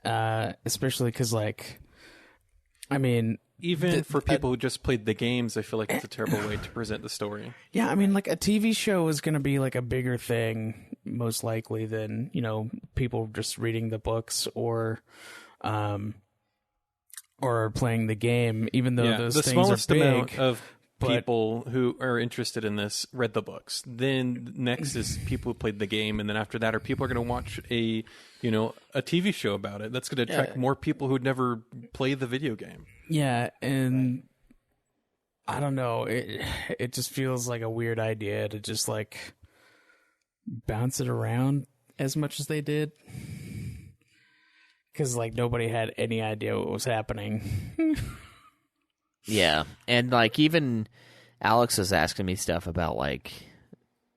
especially because, like, I mean, Even for people who just played the games, I feel like it's a terrible way to present the story. yeah, I mean, like a TV show is going to be like a bigger thing, most likely, than people just reading the books or playing the game. Even though those the things smallest are big, amount of people who are interested in this read the books. Then next is people who played the game, and then after that are people are going to watch a TV show about it. That's going to attract more people who'd never play the video game. Yeah, and I don't know. It just feels like a weird idea to just like bounce it around as much as they did, because like nobody had any idea what was happening. Yeah, and like even Alex was asking me stuff about like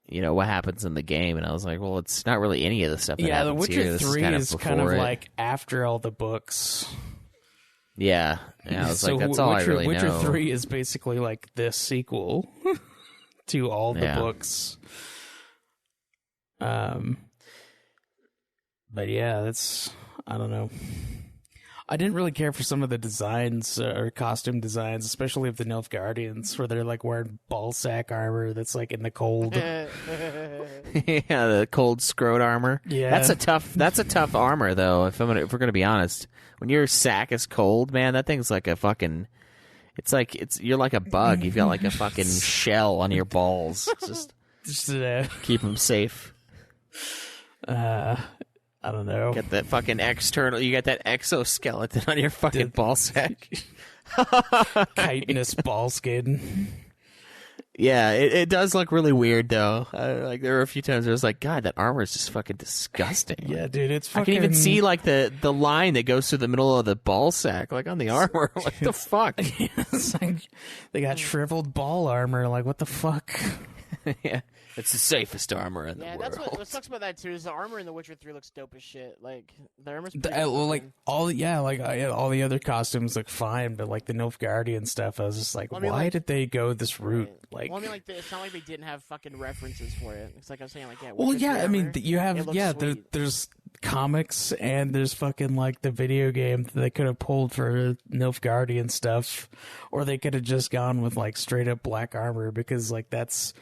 what happens in the game, and I was like, well, it's not really any of the stuff that Yeah, The happens Witcher here. 3 is kind before of it. like after all the books. Yeah, I was So like, that's all I really Witcher know. 3 is basically like this sequel to all the books. But yeah, that's, I don't know. I didn't really care for some of the designs or costume designs, especially of the Nilfgaardians, where they're like wearing ball sack armor that's like in the cold. Yeah, the cold scrot armor. Yeah. That's a tough armor though. If we're gonna be honest, when your sack is cold, man, that thing's like a fucking. You're like a bug. You've got like a fucking shell on your balls. Just keep them safe. I don't know. Get that fucking external. You got that exoskeleton on your fucking ball sack. Chitinous ball skin. Yeah, it does look really weird though. Like there were a few times where I was like, God, that armor is just fucking disgusting. Yeah, dude, it's fucking... I can even see like the line that goes through the middle of the ball sack, like on the armor. What the fuck? It's like they got shriveled ball armor. Like, what the fuck? Yeah, it's the safest armor in the world. That's what sucks about that too. Is the armor in The Witcher 3 looks dope as shit. Like the armor's All the other costumes look fine, but like the Nilfgaardian stuff, I was just like, why did they go this route? Like, well, I mean, like it's not like they didn't have fucking references for it. It's like I was saying, like well, Witcher 3 yeah, I mean, armor, you have it looks sweet. there's comics and there's fucking like the video game that they could have pulled for Nilfgaardian stuff, or they could have just gone with like straight up black armor, because like that's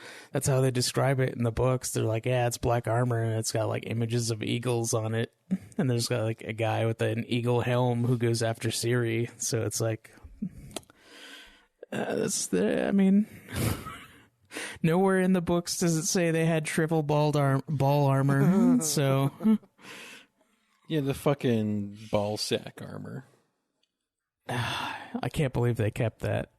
how they describe it in the books. They're like, yeah, it's black armor and it's got like images of eagles on it, and there's got like a guy with an eagle helm who goes after Ciri. So it's like I mean. Nowhere in the books does it say they had shriveled ball armor. So, yeah, the fucking ball sack armor. I can't believe they kept that.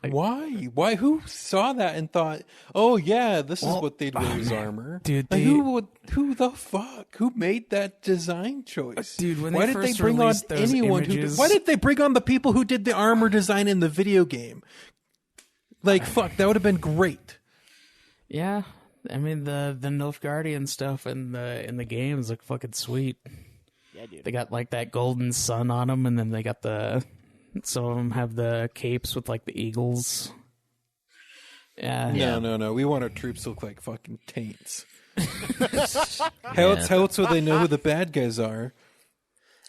Why? Why? Who saw that and thought, "Oh yeah, this is what they'd wear as armor"? Dude, like, who the fuck? Who made that design choice? Dude, when why they did first they bring on released those anyone? images... Why did they bring on the people who did the armor design in the video game? Like, fuck, that would have been great. Yeah, I mean the Nilfgaardian stuff in the games look fucking sweet. Yeah, dude. They got like that golden sun on them, and then they got some of them have the capes with like the eagles. Yeah. No. We want our troops to look like fucking taints. How else will they know who the bad guys are?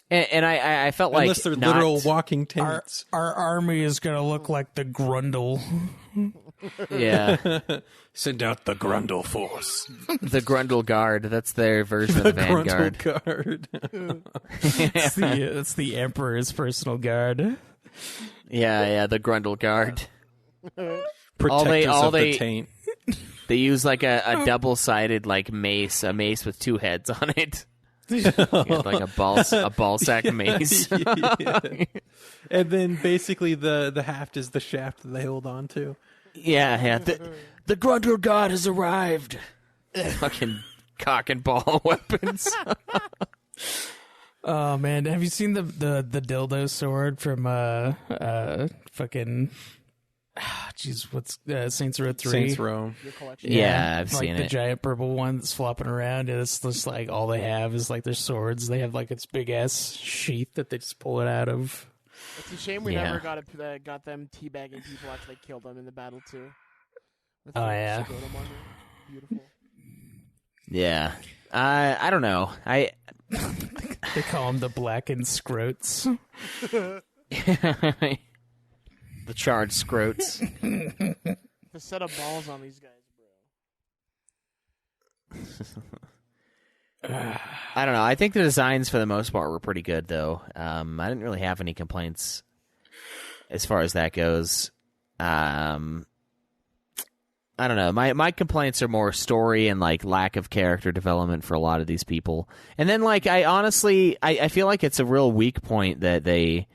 And I felt like unless they're literal walking taints. Our army is gonna look like the Grundle. Yeah. Send out the Grundle force. The Grundle Guard. That's their version of the Vanguard. Guard. It's the Emperor's personal guard. Yeah, the Grundle Guard. Protectors of the taint. They use like a double-sided like mace, a mace with two heads on it. Like a ball sack mace. Yeah. And then basically the haft is the shaft that they hold on to. Yeah. The Grundle God has arrived. Fucking cock and ball weapons. Oh man, have you seen the dildo sword from fucking jeez, what's Saints Row 3? Saints Row. Yeah, I've like seen the it. giant purple one that's flopping around. And it's just like all they have is like their swords. They have like its big ass sheath that they just pull it out of. It's a shame we never got them teabagging people after they killed them in the battle too. With Oh the yeah, scrotum on them. Beautiful. Yeah. I don't know. They call them the blackened scrotes. The charred scrotes. The set of balls on these guys, bro. I don't know. I think the designs for the most part were pretty good, though. I didn't really have any complaints as far as that goes. I don't know. My complaints are more story and like lack of character development for a lot of these people. And then like I honestly feel like it's a real weak point that they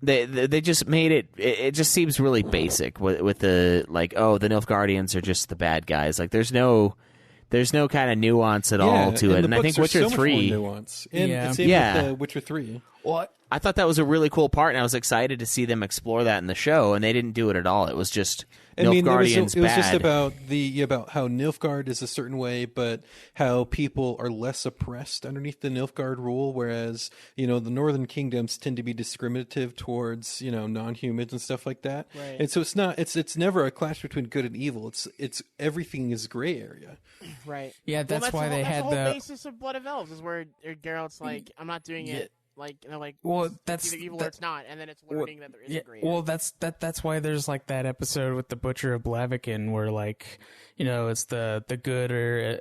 just made it. It just seems really basic with the like, oh, the Nilfgaardians are just the bad guys. Like there's no kind of nuance at all to it. And I think Witcher 3 nuance. And same with Witcher 3. What? I thought that was a really cool part, and I was excited to see them explore that in the show, and they didn't do it at all. It was just Nilfgaardians it was just bad. about how Nilfgaard is a certain way, but how people are less oppressed underneath the Nilfgaard rule, whereas, the northern kingdoms tend to be discriminative towards, non-humans and stuff like that. Right. And so it's never a clash between good and evil. It's everything is gray area. Right. Yeah, that's why they had the whole basis of Blood of Elves is where Geralt's like, I'm not doing it. Like, well, it's either evil or it's not, and then it's learning that there is a gray area. Well, that's why there's like that episode with the Butcher of Blaviken where like, it's the good or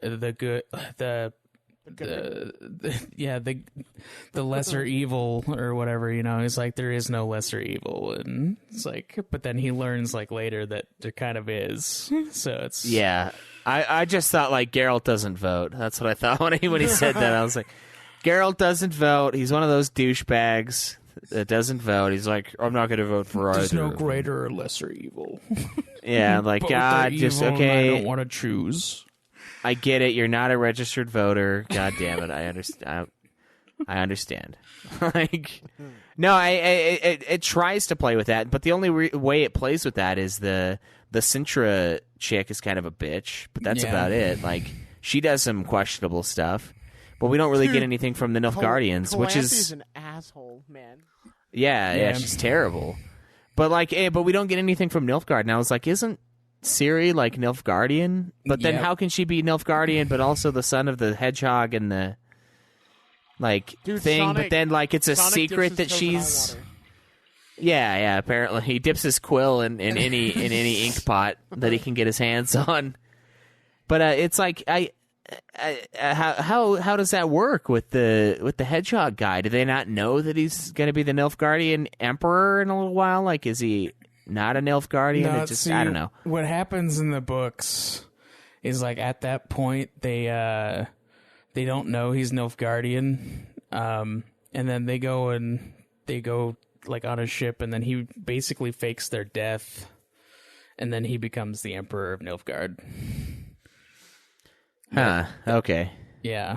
the lesser evil or whatever. He's like, there is no lesser evil, and it's like, but then he learns like later that there kind of is. So it's I just thought like Geralt doesn't vote. That's what I thought when he said that. I was like, Geralt doesn't vote. He's one of those douchebags that doesn't vote. He's like, I'm not going to vote for either. There's no greater or lesser evil. Yeah, like, God, just, okay. I don't want to choose. I get it. You're not a registered voter. God damn it. I understand. Like, no, it tries to play with that, but the only way it plays with that is the Sintra chick is kind of a bitch, but that's about it. Like, she does some questionable stuff. But we don't really get anything from the Nilfgaardians, which is an asshole, man. Yeah, she's terrible. But but we don't get anything from Nilfgaard. And I was like, isn't Ciri like Nilfgaardian? But then how can she be Nilfgaardian but also the son of the hedgehog and the thing? Sonic, but then it's a Sonic secret that she's apparently he dips his quill in any ink pot that he can get his hands on. But it's like how does that work with the hedgehog guy? Do they not know that he's going to be the Nilfgaardian emperor in a little while? Like, is he not a Nilfgaardian? No, I don't know. What happens in the books is like at that point they don't know he's Nilfgaardian, and then they go like on a ship, and then he basically fakes their death, and then he becomes the emperor of Nilfgaard. Huh. Okay. Yeah.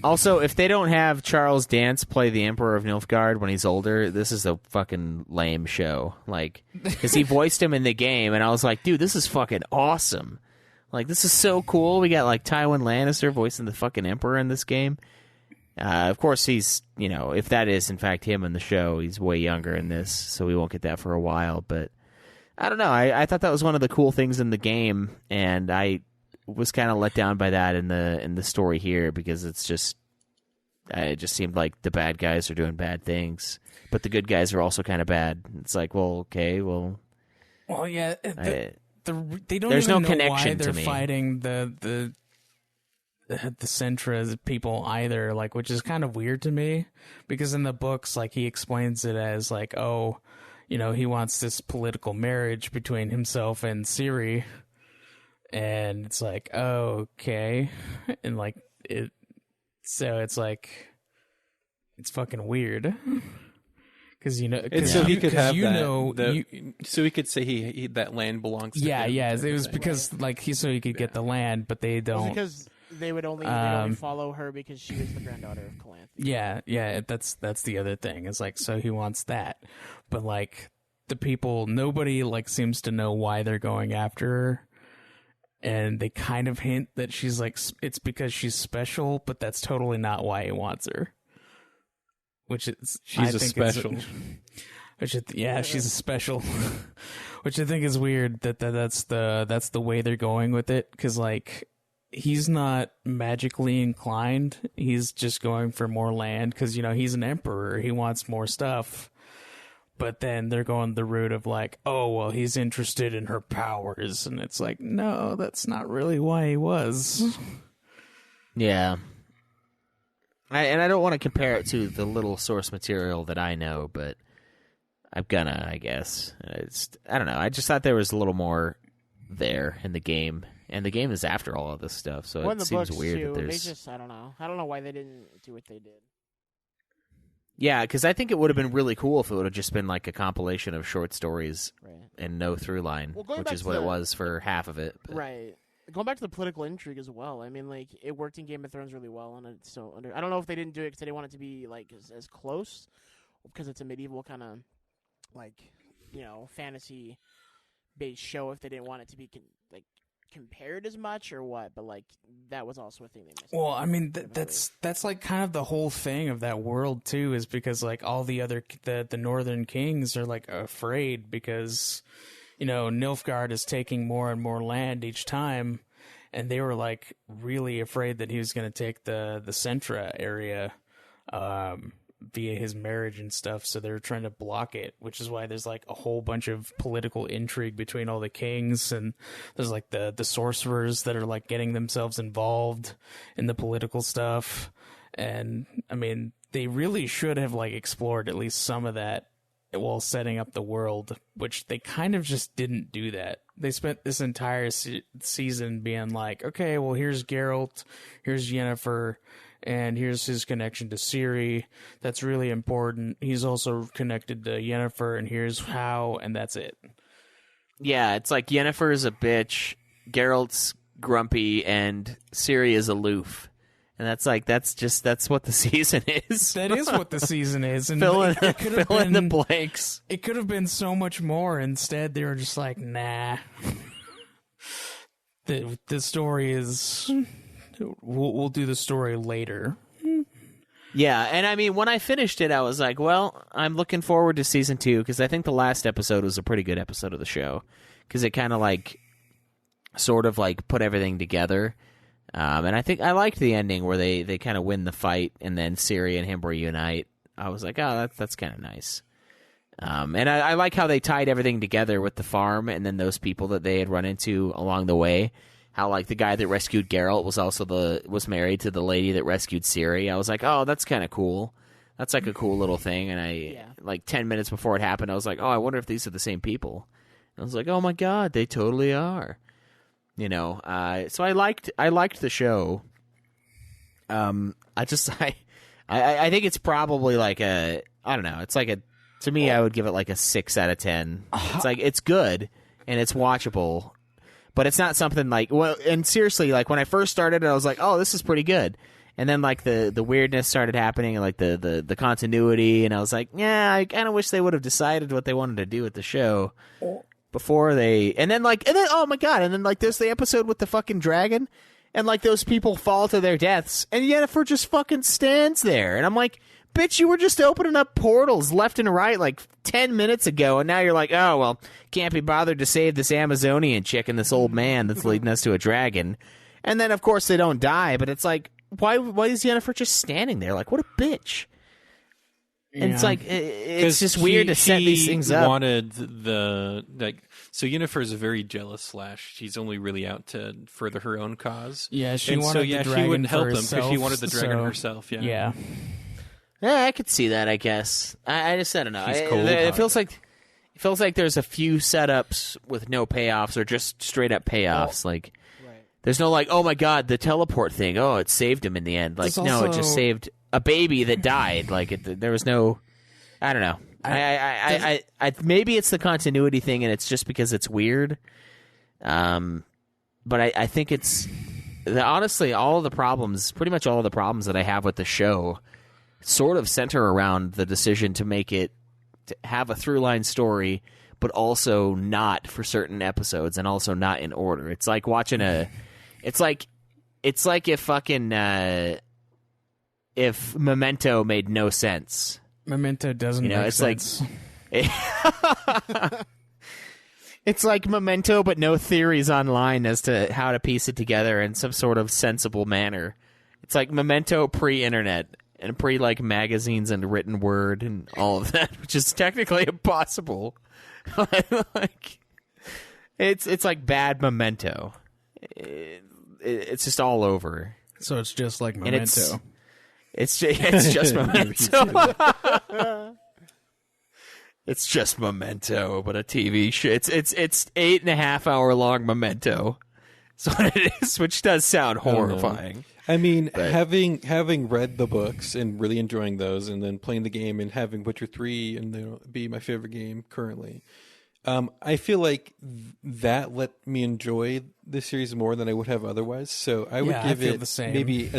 Also, if they don't have Charles Dance play the Emperor of Nilfgaard when he's older, this is a fucking lame show. Like, because he voiced him in the game, and I was like, dude, this is fucking awesome. Like, this is so cool. We got like Tywin Lannister voicing the fucking Emperor in this game. Of course, he's, if that is in fact him in the show, he's way younger in this, so we won't get that for a while. But I don't know. I thought that was one of the cool things in the game, and I was kind of let down by that in the story here, because it just seemed like the bad guys are doing bad things, but the good guys are also kind of bad. It's like, well, okay, well, yeah, they don't. There's even no know connection why they're to me. Fighting the Sintra people either, like, which is kind of weird to me, because in the books, like, he explains it as like, oh, he wants this political marriage between himself and Ciri. And it's like, oh, okay. And like so it's like, it's fucking weird. Because so he could have so he could say he that land belongs to him. Yeah. It was because so he could get the land, but they don't. Because they would only follow her because she was the granddaughter of Calanthe. Yeah. That's the other thing. It's like, so he wants that, but like the people, nobody like seems to know why they're going after her. And they kind of hint that she's like, it's because she's special, but that's totally not why he wants her. Which is, she's a special. She's a special. Which I think is weird that's the way they're going with it, because like, he's not magically inclined. He's just going for more land because, he's an emperor. He wants more stuff. But then they're going the route of like, oh, well, he's interested in her powers. And it's like, no, that's not really why he was. Yeah. I don't want to compare it to the little source material that I know, but I'm gonna, I guess. I don't know. I just thought there was a little more there in the game. And the game is after all of this stuff, so it seems weird too, that there's... They just, I don't know. I don't know why they didn't do what they did. Yeah, because I think it would have been really cool if it would have just been like a compilation of short stories and no through line, which is what it was for half of it. But. Right. Going back to the political intrigue as well. I mean, like, it worked in Game of Thrones really well, and it's so I don't know if they didn't do it because they didn't want it to be like as close, because it's a medieval kind of like fantasy based show. If they didn't want it to be compared as much or what, but like that was also a thing they missed. Well, I mean that's like kind of the whole thing of that world too, is because like all the other the northern kings are like afraid because Nilfgaard is taking more and more land each time, and they were like really afraid that he was going to take the Centra area via his marriage and stuff, so they're trying to block it, which is why there's like a whole bunch of political intrigue between all the kings, and there's like the sorcerers that are like getting themselves involved in the political stuff. And I mean, they really should have like explored at least some of that while setting up the world, which they kind of just didn't do that. They spent this entire season being like, okay, well, here's Geralt, here's Yennefer, and here's his connection to Ciri. That's really important. He's also connected to Yennefer, and here's how, and that's it. Yeah, it's like Yennefer is a bitch, Geralt's grumpy, and Ciri is aloof. And that's what the season is. That is what the season is. And fill in the blanks. It could have been so much more. Instead, they were just like, nah. The story is... We'll do the story later. Yeah, and I mean, when I finished it, I was like, well, I'm looking forward to season 2, because I think the last episode was a pretty good episode of the show, because it kind of like, sort of like put everything together. And I think I liked the ending where they kind of win the fight, and then Ciri and him reunite. I was like, oh, that's kind of nice. And I like how they tied everything together with the farm, and then those people that they had run into along the way. How like the guy that rescued Geralt was married to the lady that rescued Ciri. I was like, oh, that's kind of cool. That's like a cool little thing. And like 10 minutes before it happened, I was like, oh, I wonder if these are the same people. And I was like, oh my god, they totally are. So I liked the show. I think it's probably like I don't know. It's like to me, I would give it like a 6 out of 10. It's like, it's good and it's watchable, but it's not something like, well, and seriously, like when I first started, I was like, oh, this is pretty good. And then like the weirdness started happening, and like the continuity, and I was like, yeah, I kind of wish they would have decided what they wanted to do with the show before they, and then oh my god, and then like there's the episode with the fucking dragon, and like those people fall to their deaths, and Yennefer just fucking stands there, and I'm like, bitch, you were just opening up portals left and right like 10 minutes ago, and now you're like, oh well, can't be bothered to save this Amazonian chick and this old man that's leading us to a dragon. And then of course they don't die, but it's like, why is Yennefer just standing there? Like, what a bitch. And it's like, it's just weird to set these things up. Wanted so Yennefer is a very jealous / she's only really out to further her own cause. Yeah, she and wanted the dragon she wouldn't help him herself, because she wanted the dragon herself. Yeah. Yeah, I could see that, I guess. I just, I don't know. She's cold. It feels like there's a few setups with no payoffs, or just straight up payoffs. Like, there's no like, oh my god, the teleport thing. Oh, it saved him in the end. Like, no, it just saved a baby that died. Like, there was no. I don't know. I maybe it's the continuity thing, and it's just because it's weird. But I think it's honestly pretty much all of the problems that I have with the show sort of center around the decision to make it to have a through line story, but also not for certain episodes, and also not in order. It's like watching it's like if fucking if Memento made no sense. Memento doesn't make it's sense. Like It's like Memento, but no theories online as to how to piece it together in some sort of sensible manner. It's like Memento pre-internet and pre magazines and written word and all of that, which is technically impossible. Like, it's like bad Memento. It's just all over. So it's just like And Memento. it's just Memento. It's just Memento, but a TV show. It's 8.5 hour long Memento. So it is, which does sound horrifying. I mean, But- having read the books and really enjoying those, and then playing the game and having Witcher 3 and be my favorite game currently, I feel like that let me enjoy the series more than I would have otherwise. So I would Yeah, I give feel it the same. maybe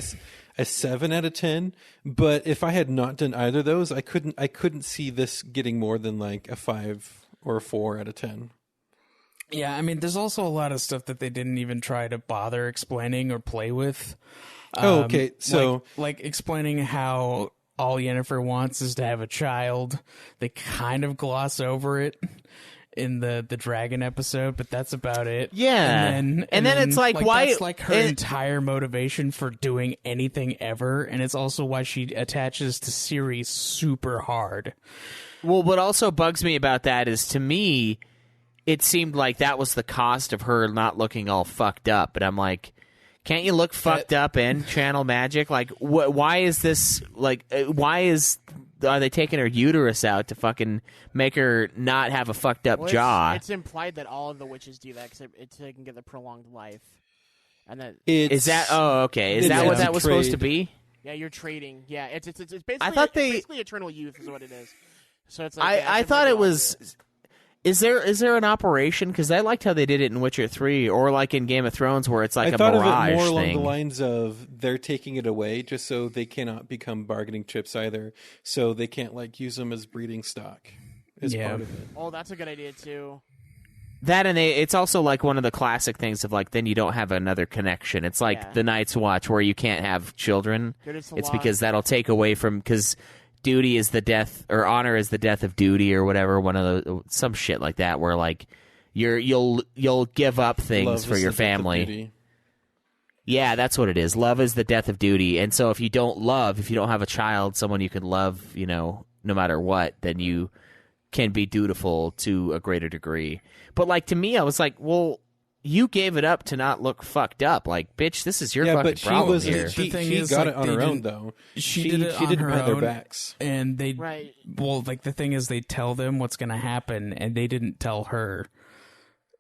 a 7 out of 10. But if I had not done either of those, I couldn't see this getting more than like a 5 or a 4 out of 10. Yeah, I mean, there's also a lot of stuff that they didn't even try to bother explaining or play with. Okay, so like explaining how all Yennefer wants is to have a child. They kind of gloss over it in the dragon episode, but that's about it. Yeah. and And then it's like, why- that's like her and- entire motivation for doing anything ever, and it's also why she attaches to Ciri super hard. Well, what also bugs me about that is, to me, it seemed like that was the cost of her not looking all fucked up. But I'm like, can't you look fucked up and channel magic? Like, why is this, like, are they taking her uterus out to fucking make her not have a fucked up Well, jaw? It's implied that all of the witches do that because they can get the prolonged life, and that Is that, oh, okay. Is that what that was supposed to be? yeah, you're trading. Yeah, it's basically I thought it's they- basically eternal youth is what it is. So it's like I thought it was. Is there an operation? Because I liked how they did it in Witcher 3, or like in Game of Thrones, where it's like I a thought mirage of it more along thing. the lines of they're taking it away just so they cannot become bargaining chips either, so they can't like use them as breeding stock. Is Yeah. part of it. Oh, that's a good idea too. That, and it's also like one of the classic things of like, then you don't have another connection. It's like Yeah. the Night's Watch, where you can't have children. Dude, it's It's law. because that'll take away from, because duty is the death, or honor is the death of duty, or whatever. One of the, some shit like that, where like you'll give up things Love for is your the death of family. beauty. Yeah, that's what it is. Love is the death of duty. And so if you don't have a child, someone you can love, no matter what, then you can be dutiful to a greater degree. But like, to me, I was like, well, you gave it up to not look fucked up. Like, bitch, this is your Yeah, fucking but she problem was here. she, The thing she is, got like, it on they her own didn't- though. She did it on her behind their own. backs. And they Right. well, like the thing is, they tell them what's going to happen, and they didn't tell her.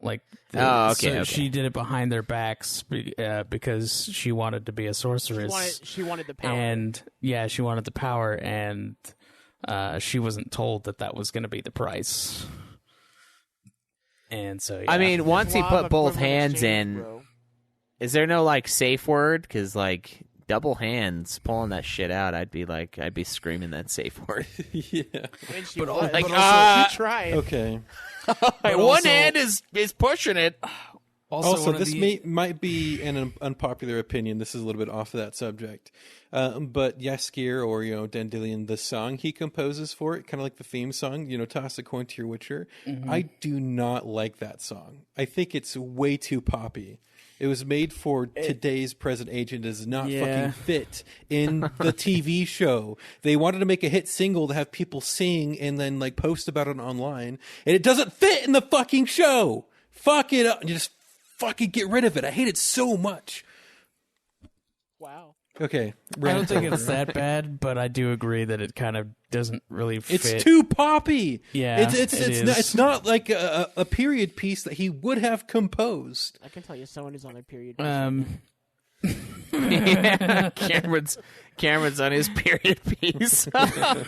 Like, Oh, okay, so okay. she did it behind their backs because she wanted to be a sorceress, She wanted the power. and yeah, she wanted the power, and she wasn't told that was going to be the price. And so, yeah. I mean, once he Law of put both equivalent hands exchange, in, bro. is there no like safe word? Because like double hands pulling that shit out, I'd be screaming that safe word. Yeah. And she But was. like, she tried. Okay. Like, one also- hand is pushing it. Also, one of this the- might be an unpopular opinion. This is a little bit off of that subject. But Jaskier, or, Dandelion, the song he composes for it, kind of like the theme song, Toss a Coin to Your Witcher. Mm-hmm. I do not like that song. I think it's way too poppy. It was made for today's present age and does not Yeah. fucking fit in the TV show. They wanted to make a hit single to have people sing and then like post about it online, and it doesn't fit in the fucking show. Fuck it up. Just fucking get rid of it. I hate it so much. Wow. Okay. I don't think it's that bad, but I do agree that it kind of doesn't really fit. It's too poppy. Yeah, it's not like a period piece that he would have composed. I can tell you someone who's on their period. Yeah, Cameron's on his period piece. Why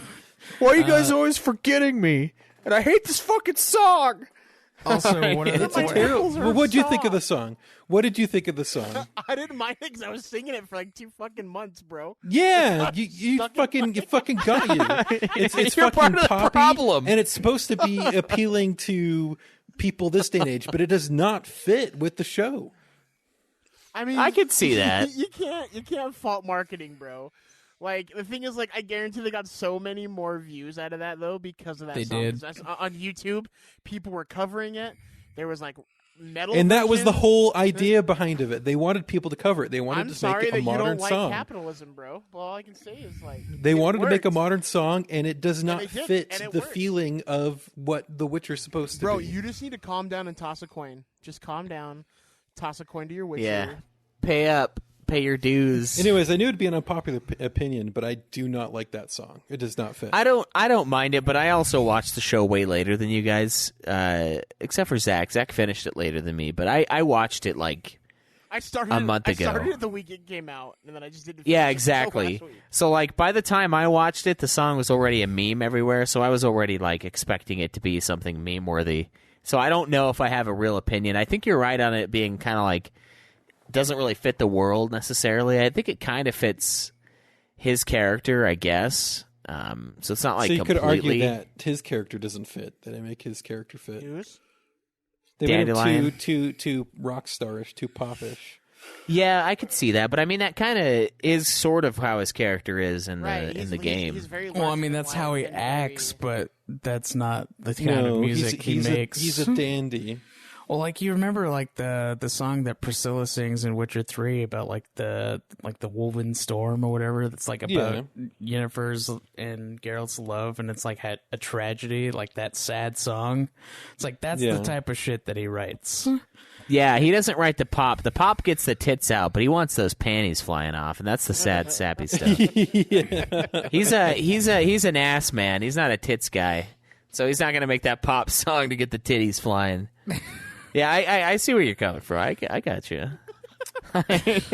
are you guys always forgetting me? And I hate this fucking song. Also, one of the My nipples are Well, what did you think soft. of the song? What did you think of the song? I didn't mind it because I was singing it for like 2 fucking months, bro. Yeah, you fucking got you. It's You're fucking part of the poppy, problem. and it's supposed to be appealing to people this day and age, but it does not fit with the show. I mean, I could see that. You can't fault marketing, bro. Like, the thing is, like, I guarantee they got so many more views out of that, though, because of that They song. did. That's, on YouTube, people were covering it. There was like metal, And that was the versions. whole idea behind it. They wanted people to cover it. They wanted I'm to make sorry it a that you modern don't like song. capitalism, bro. Well, all I can say is like They it wanted to make a worked. modern song, and it does not they did, fit and it the worked. feeling of what The Witcher's supposed to Bro, be. you just need to calm down and toss a coin. Just calm down, toss a coin to your Witcher. Yeah. Pay up. Pay your dues. Anyways, I knew it'd be an unpopular opinion, but I do not like that song. It does not fit. I don't mind it, but I also watched the show way later than you guys, except for Zach. Zach finished it later than me, but I watched it like I started a month ago. I started it the week it came out, and then I just didn't. yeah, finish it exactly. until last week. So like by the time I watched it, the song was already a meme everywhere, so I was already like expecting it to be something meme worthy. So I don't know if I have a real opinion. I think you're right on it being kind of like doesn't really fit the world necessarily. I think it kind of fits his character, I guess. So it's not like so you completely. could argue that his character doesn't fit. That I make his character fit. News? They made Dandelion. him too rock starish, too popish. Yeah, I could see that, but I mean that kind of is sort of how his character is in Right, the he's- game. He's very Well, I left mean, and that's how he wild and acts, very- but that's not the kind of music he makes. He's a dandy. Well, like you remember, like the song that Priscilla sings in Witcher 3 about like the Woven Storm or whatever. That's like about Yennefer's and Geralt's love, and it's like a tragedy, like that sad song. It's like that's the type of shit that he writes. Yeah, he doesn't write the pop. The pop gets the tits out, but he wants those panties flying off, and that's the sad, sappy stuff. He's an ass man. He's not a tits guy, so he's not gonna make that pop song to get the titties flying. Yeah, I see where you're coming from. I got you. I see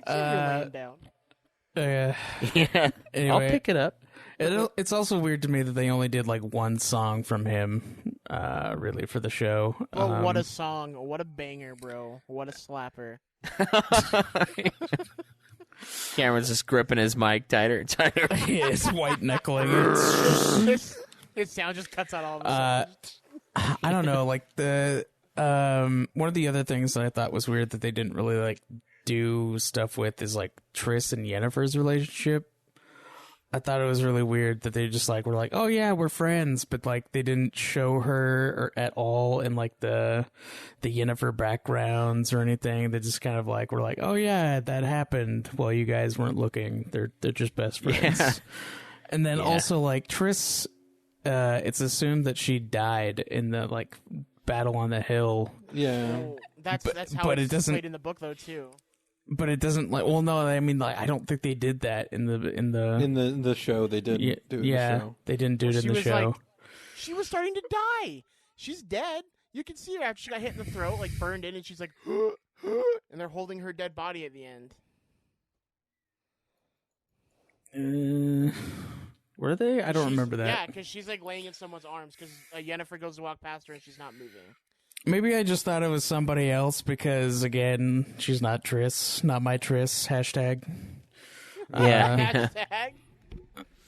you're laying down. Yeah, Anyway. I'll pick it up. It's also weird to me that they only did like one song from him, really, for the show. Well, what a song! What a banger, bro! What a slapper! Cameron's just gripping his mic tighter and tighter. It's white knuckling. It's His sound just cuts out all of the sound. I don't know, like the one of the other things that I thought was weird that they didn't really like do stuff with is like Triss and Yennefer's relationship. I thought it was really weird that they just like were like, oh yeah, we're friends, but like they didn't show her at all in like the Yennefer backgrounds or anything. They just kind of like were like, oh yeah, that happened while you guys weren't looking. They're just best friends. Yeah. And then also like Triss, it's assumed that she died in the like battle on the hill. Yeah. Oh, that's how but it's it doesn't- played in the book though too. But it doesn't like. Well, no, I mean, like, I don't think they did that in the. In the show, they didn't do it in the show. They didn't do it She in the was show. like, she was starting to die. She's dead. You can see her after she got hit in the throat, like burned in, and she's like, and they're holding her dead body at the end. Were they? I don't remember that. Yeah, because she's like laying in someone's arms because Yennefer goes to walk past her and she's not moving. Maybe I just thought it was somebody else because, again, she's not Triss, not my Triss. Hashtag. Yeah.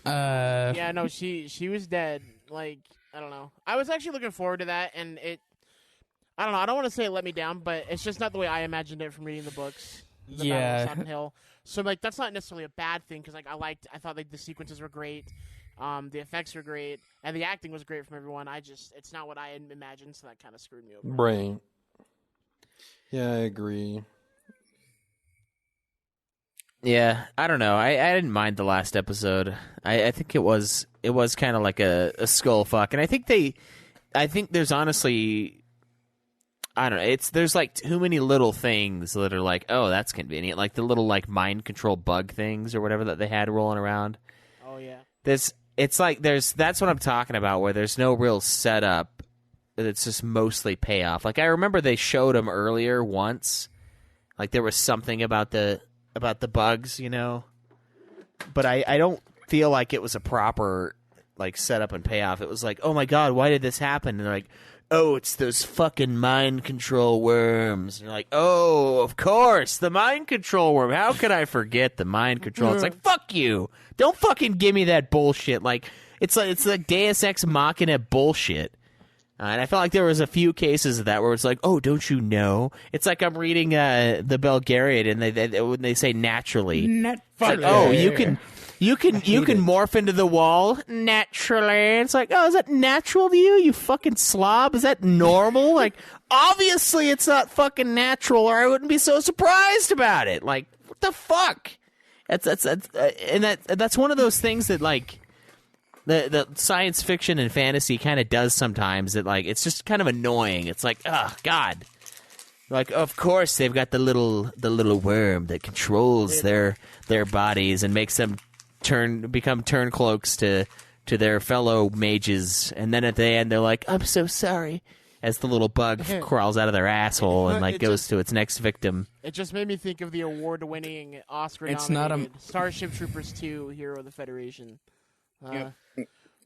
Hashtag. Yeah, no, she was dead. Like, I don't know. I was actually looking forward to that, and I don't know. I don't want to say it let me down, but it's just not the way I imagined it from reading the books. The Battle of Silent Hill. So like that's not necessarily a bad thing because like I thought like the sequences were great, the effects were great, and the acting was great from everyone. It's not what I had imagined, so that kind of screwed me over. Right. Yeah, I agree. Yeah, I don't know. I didn't mind the last episode. I think it was kind of like a skull fuck, and I think there's honestly, I don't know. There's like too many little things that are like, oh, that's convenient. Like the little like mind control bug things or whatever that they had rolling around. Oh yeah. That's what I'm talking about, where there's no real setup. It's just mostly payoff. Like I remember they showed them earlier once, like there was something about the bugs, you know. But I don't feel like it was a proper like setup and payoff. It was like, oh my god, why did this happen? And they're like, oh, it's those fucking mind control worms. And you're like, oh, of course, the mind control worm. How could I forget the mind control? It's like, fuck you. Don't fucking give me that bullshit. Like it's like Deus Ex Machina bullshit. And I felt like there was a few cases of that where it's like, oh, don't you know? It's like I'm reading the Belgariad, and when they say naturally. It's like, oh, You can morph into the wall naturally. It's like, oh, is that natural to you? You fucking slob. Is that normal? Like, obviously it's not fucking natural, or I wouldn't be so surprised about it. Like, what the fuck? That's one of those things that like the science fiction and fantasy kind of does sometimes. That like it's just kind of annoying. It's like, oh god. Like, of course they've got the little worm that controls their bodies and makes them become turncloaks to their fellow mages, and then at the end they're like, I'm so sorry, as the little bug crawls out of their asshole and like goes to its next victim. It just made me think of the award-winning Oscar-nominated Starship Troopers 2: Hero of the Federation.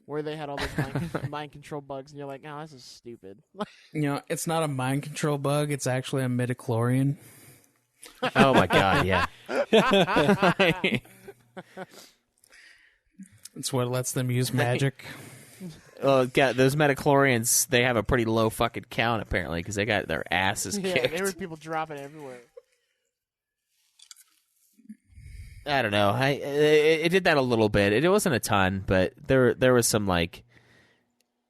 Where they had all those mind control bugs, and you're like, oh, this is stupid. It's not a mind control bug. It's actually a midichlorian. Oh, my God, yeah. It's what lets them use magic. Well, yeah, those midichlorians, they have a pretty low fucking count, apparently, because they got their asses kicked. Yeah, there were people dropping everywhere. I don't know. It did that a little bit. It wasn't a ton, but there was some like.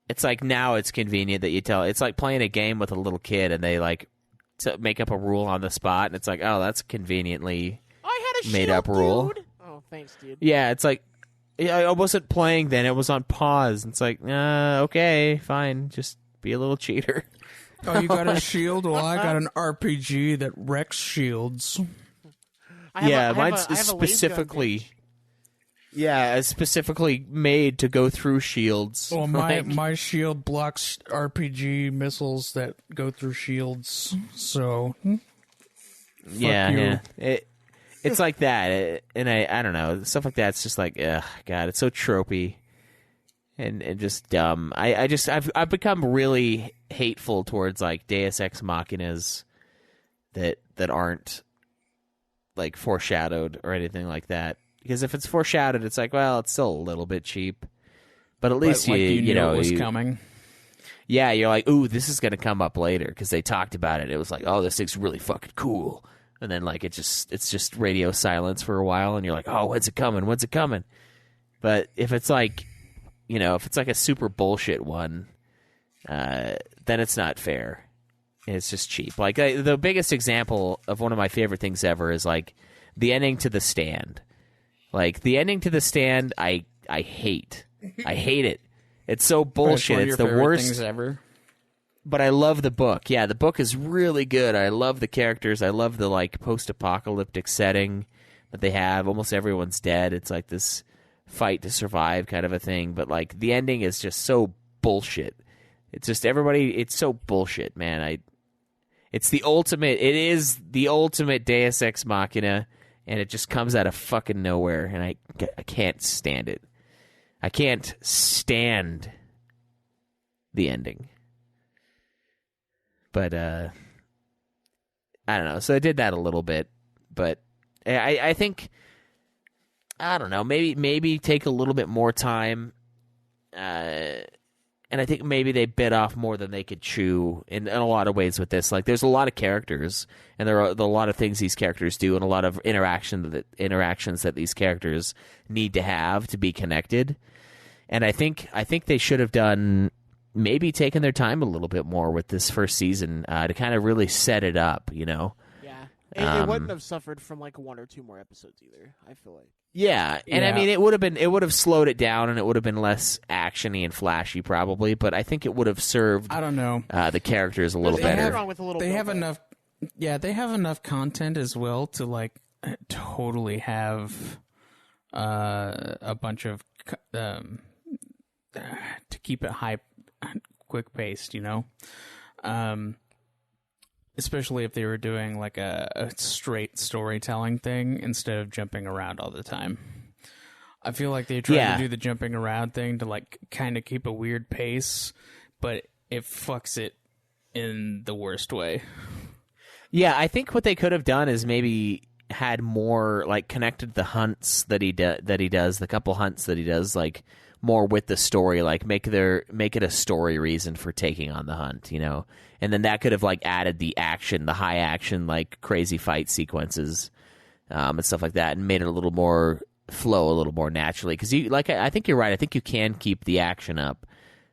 It's like now it's convenient that you tell. It's like playing a game with a little kid and they like make up a rule on the spot, and it's like, oh, that's conveniently made up rule. Dude. Oh, thanks, dude. Yeah, it's like I wasn't playing then. It was on pause. It's like, okay, fine, just be a little cheater. Oh, you got a shield? Well, I got an RPG that wrecks shields. Mine's specifically made to go through shields. Well, my shield blocks RPG missiles that go through shields. So, yeah. It's like that, and I don't know, stuff like that. It's just like, ugh, God, it's so tropey and just dumb. I've become really hateful towards like Deus Ex Machinas that aren't like foreshadowed or anything like that, because if it's foreshadowed, it's like, well, it's still a little bit cheap, but at least you know it was coming. Yeah, you're like, ooh, this is gonna come up later because they talked about it. It was like, oh, this thing's really fucking cool, and then like it's just radio silence for a while, and you're like, oh, when's it coming? When's it coming? But if it's like, if it's like a super bullshit one, then it's not fair. It's just cheap. Like the biggest example of one of my favorite things ever is like the ending to The Stand. Like the ending to The Stand, I hate. I hate it. It's so bullshit. It's the worst things ever. But I love the book. Yeah, the book is really good. I love the characters. I love the like post-apocalyptic setting that they have. Almost everyone's dead. It's like this fight to survive kind of a thing. But like the ending is just so bullshit. It's just it's so bullshit, man. It is the ultimate Deus Ex Machina, and it just comes out of fucking nowhere, and I can't stand it. I can't stand the ending. But, I don't know. So I did that a little bit, but I think, I don't know, maybe take a little bit more time, and I think maybe they bit off more than they could chew in a lot of ways with this. Like, there's a lot of characters, and there are a lot of things these characters do, and a lot of interactions that these characters need to have to be connected. And I think they should have maybe taken their time a little bit more with this first season to kind of really set it up, Yeah. It wouldn't have suffered from like one or two more episodes either, I feel like. Yeah, and I mean, it would have slowed it down, and it would have been less actiony and flashy, probably. But I think it would have served. I don't know, the characters a little better. They have enough. Yeah, they have enough content as well to like totally have a bunch of to keep it quick paced. Especially if they were doing like a straight storytelling thing instead of jumping around all the time. I feel like they tried to do the jumping around thing to like kind of keep a weird pace, but it fucks it in the worst way. Yeah, I think what they could have done is maybe had more like connected the hunts that he does, the couple hunts that he does, like more with the story, like make it a story reason for taking on the hunt, and then that could have like added the action, the high action, like crazy fight sequences, and stuff like that, and made it a little more flow a little more naturally. Because I think you're right. I think you can keep the action up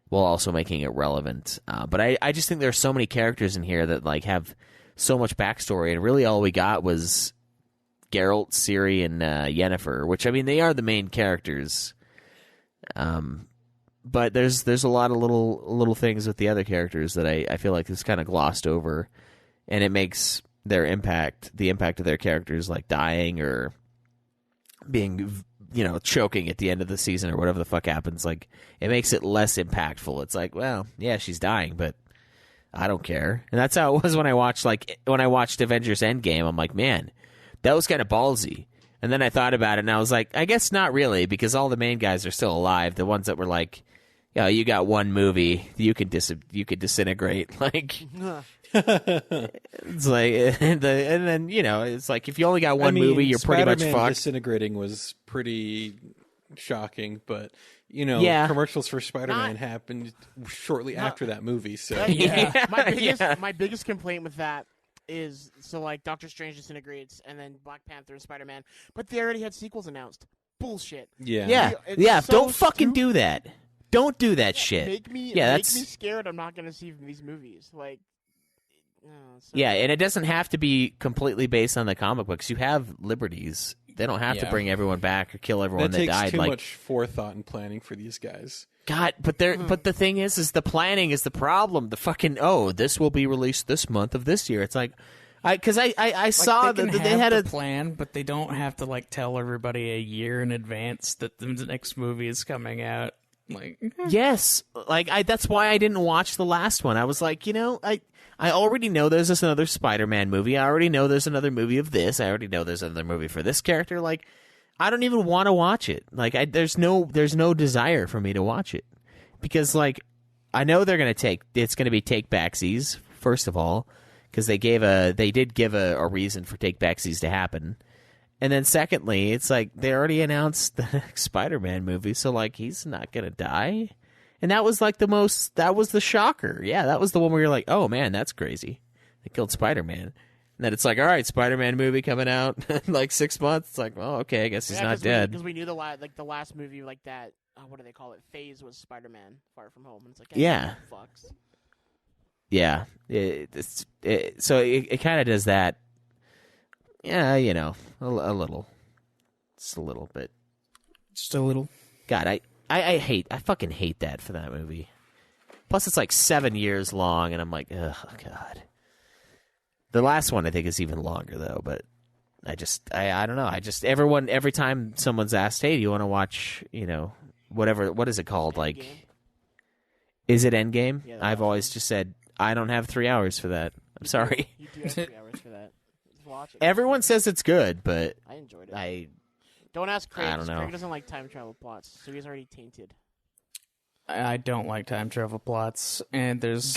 while also making it relevant. But I just think there's so many characters in here that like have so much backstory, and really all we got was Geralt, Ciri, and Yennefer, which, I mean, they are the main characters. But there's a lot of little things with the other characters that I feel like is kind of glossed over, and it makes the impact of their characters, like dying or being, choking at the end of the season or whatever the fuck happens, like, it makes it less impactful. It's like, well, yeah, she's dying, but I don't care. And that's how it was when I watched Avengers Endgame. I'm like, man, that was kind of ballsy. And then I thought about it, and I was like, I guess not really, because all the main guys are still alive. The ones that were like, you got one movie, you could disintegrate. Like, it's like, and then it's like if you only got one movie, you're pretty much fucked. Disintegrating was pretty shocking, but commercials for Spider-Man happened shortly after that movie. So my biggest complaint with that is, so like Doctor Strange disintegrates, and then Black Panther and Spider-Man, but they already had sequels announced. Bullshit. Yeah. So don't fucking do that. Don't do that shit. Make me scared. I'm not gonna see these movies. Like, and it doesn't have to be completely based on the comic books. You have liberties. They don't have to bring everyone back or kill everyone that died. That takes too much forethought and planning for these guys. God, but the thing is the planning is the problem. The fucking this will be released this month of this year. It's like, I saw that they had a plan, but they don't have to like tell everybody a year in advance that the next movie is coming out. Like, yes, like that's why I didn't watch the last one. I was like, I already know there's this another Spider-Man movie. I already know there's another movie of this. I already know there's another movie for this character. Like, I don't even want to watch it. Like, there's no desire for me to watch it, because like I know it's going to be take backsies first of all, because they did give a reason for take backsies to happen. And then secondly, it's like they already announced the next Spider-Man movie, so like he's not going to die. And that was like that was the shocker. Yeah, that was the one where you're like, oh man, that's crazy. They killed Spider-Man. And then it's like, all right, Spider-Man movie coming out in like 6 months. It's like, well, okay, I guess he's not dead. Because we knew the last movie like that, what do they call it? Phase was Spider-Man Far From Home. And it's like, fucks. Yeah. So it kind of does that. Yeah, a little. Just a little bit. Just a little. God, I fucking hate that for that movie. Plus, it's like 7 years long, and I'm like, oh, God. The last one, I think, is even longer, though, but I don't know. Every time someone's asked, hey, do you want to watch, what is it called? Like, Endgame? Is it Endgame? Yeah, I've always just said, I don't have 3 hours for that. I'm sorry. You do have 3 hours for that. Just watch it. Everyone says it's good, but I enjoyed it. Don't ask Craig. I don't know. Craig doesn't like time travel plots, so he's already tainted. I don't like time travel plots, and there's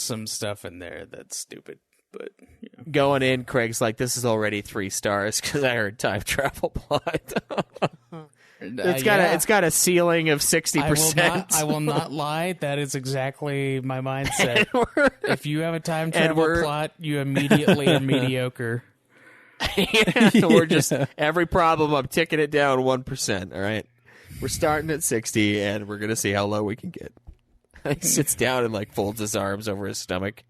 some stuff in there that's stupid. But going in, Craig's like, this is already 3 stars because I heard time travel plot. It's got a ceiling of 60%. I will not lie. That is exactly my mindset. If you have a time travel plot, you immediately are mediocre. We're just every problem. I'm ticking it down 1%. All right, we're starting at 60, and we're gonna see how low we can get. He sits down and like folds his arms over his stomach,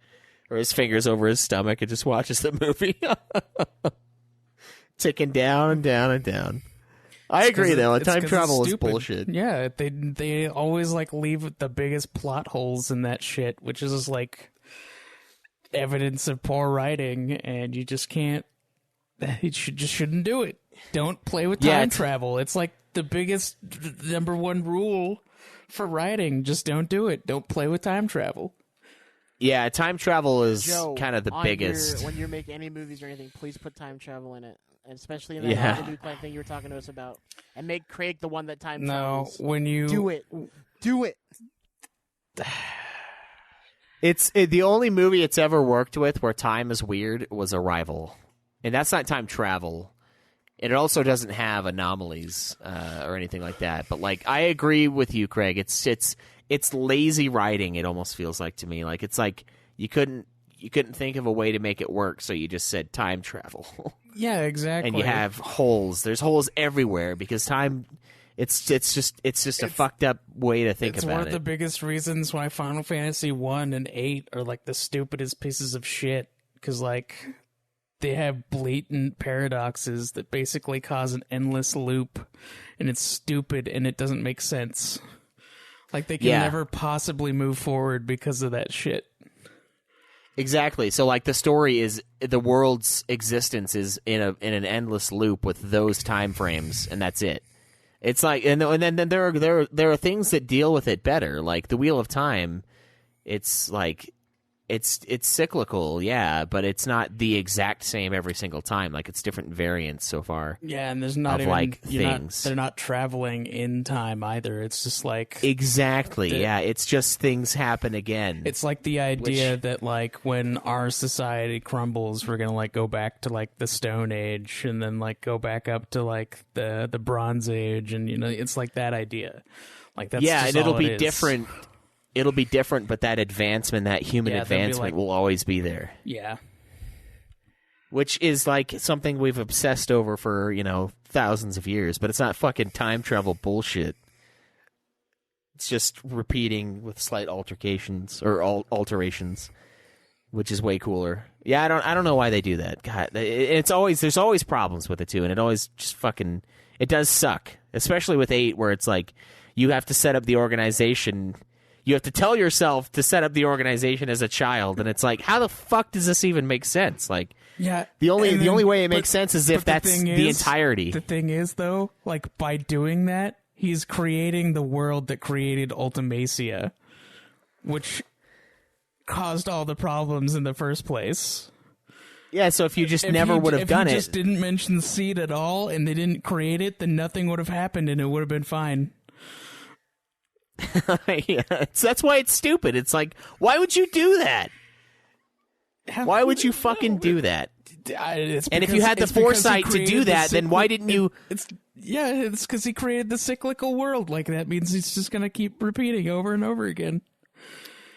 or his fingers over his stomach, and just watches the movie, ticking down and down and down. I agree, though. Time travel is bullshit. Yeah, they always like leave the biggest plot holes in that shit, which is like evidence of poor writing, and you just can't. You shouldn't do it. Don't play with time travel. It's like the biggest number one rule for writing. Just don't do it. Don't play with time travel. Yeah, time travel is Joe, kind of the biggest. When you make any movies or anything, please put time travel in it. And especially in that new plan thing you were talking to us about. And make Craig the one that time travels. No, when you... Do it. Do it. The only movie it's ever worked with where time is weird was Arrival. And that's not time travel. And it also doesn't have anomalies or anything like that. But like, I agree with you, Craig. It's lazy writing. It almost feels like to me. Like it's like you couldn't think of a way to make it work, so you just said time travel. Yeah, exactly. And you have holes. There's holes everywhere because time. It's just a fucked up way to think it's about it. one of the biggest reasons why Final Fantasy 1 and 8 are like the stupidest pieces of shit, because like they have blatant paradoxes that basically cause an endless loop, and it's stupid and it doesn't make sense. Like they can never possibly move forward because of that shit. Exactly. So like the story is the world's existence is in an endless loop with those time frames, and that's it. It's like, and then there are things that deal with it better, like the Wheel of Time. It's like it's cyclical, yeah, but it's not the exact same every single time. Like it's different variants so far. Yeah, and there's not of even like things. they're not traveling in time either. It's just like exactly, yeah. It's just things happen again. It's like the idea that like when our society crumbles, we're gonna like go back to like the Stone Age, and then like go back up to like the Bronze Age, and it's like that idea. Like that's just and it'll all be it is. different. It'll be different, but that advancement, that human advancement, will always be there. Yeah. Which is like something we've obsessed over for, thousands of years, but it's not fucking time travel bullshit. It's just repeating with slight alterations, which is way cooler. Yeah, I don't know why they do that. God, there's always problems with it too, and it always just fucking, it does suck. Especially with 8, where it's like, you have to set up the organization. You have to tell yourself to set up the organization as a child, and it's like, how the fuck does this even make sense? Like, the only way it makes sense is if that's the entirety. The thing is, though, like by doing that, he's creating the world that created Ultimacia, which caused all the problems in the first place. Yeah, so if you just never would have done it, if you just didn't mention seed at all, and they didn't create it, then nothing would have happened, and it would have been fine. Yeah, that's why it's stupid. It's like, why would you do that? Why would you fucking do that? And if you had the foresight to do that, then why didn't you? It's because he created the cyclical world. Like that means he's just gonna keep repeating over and over again.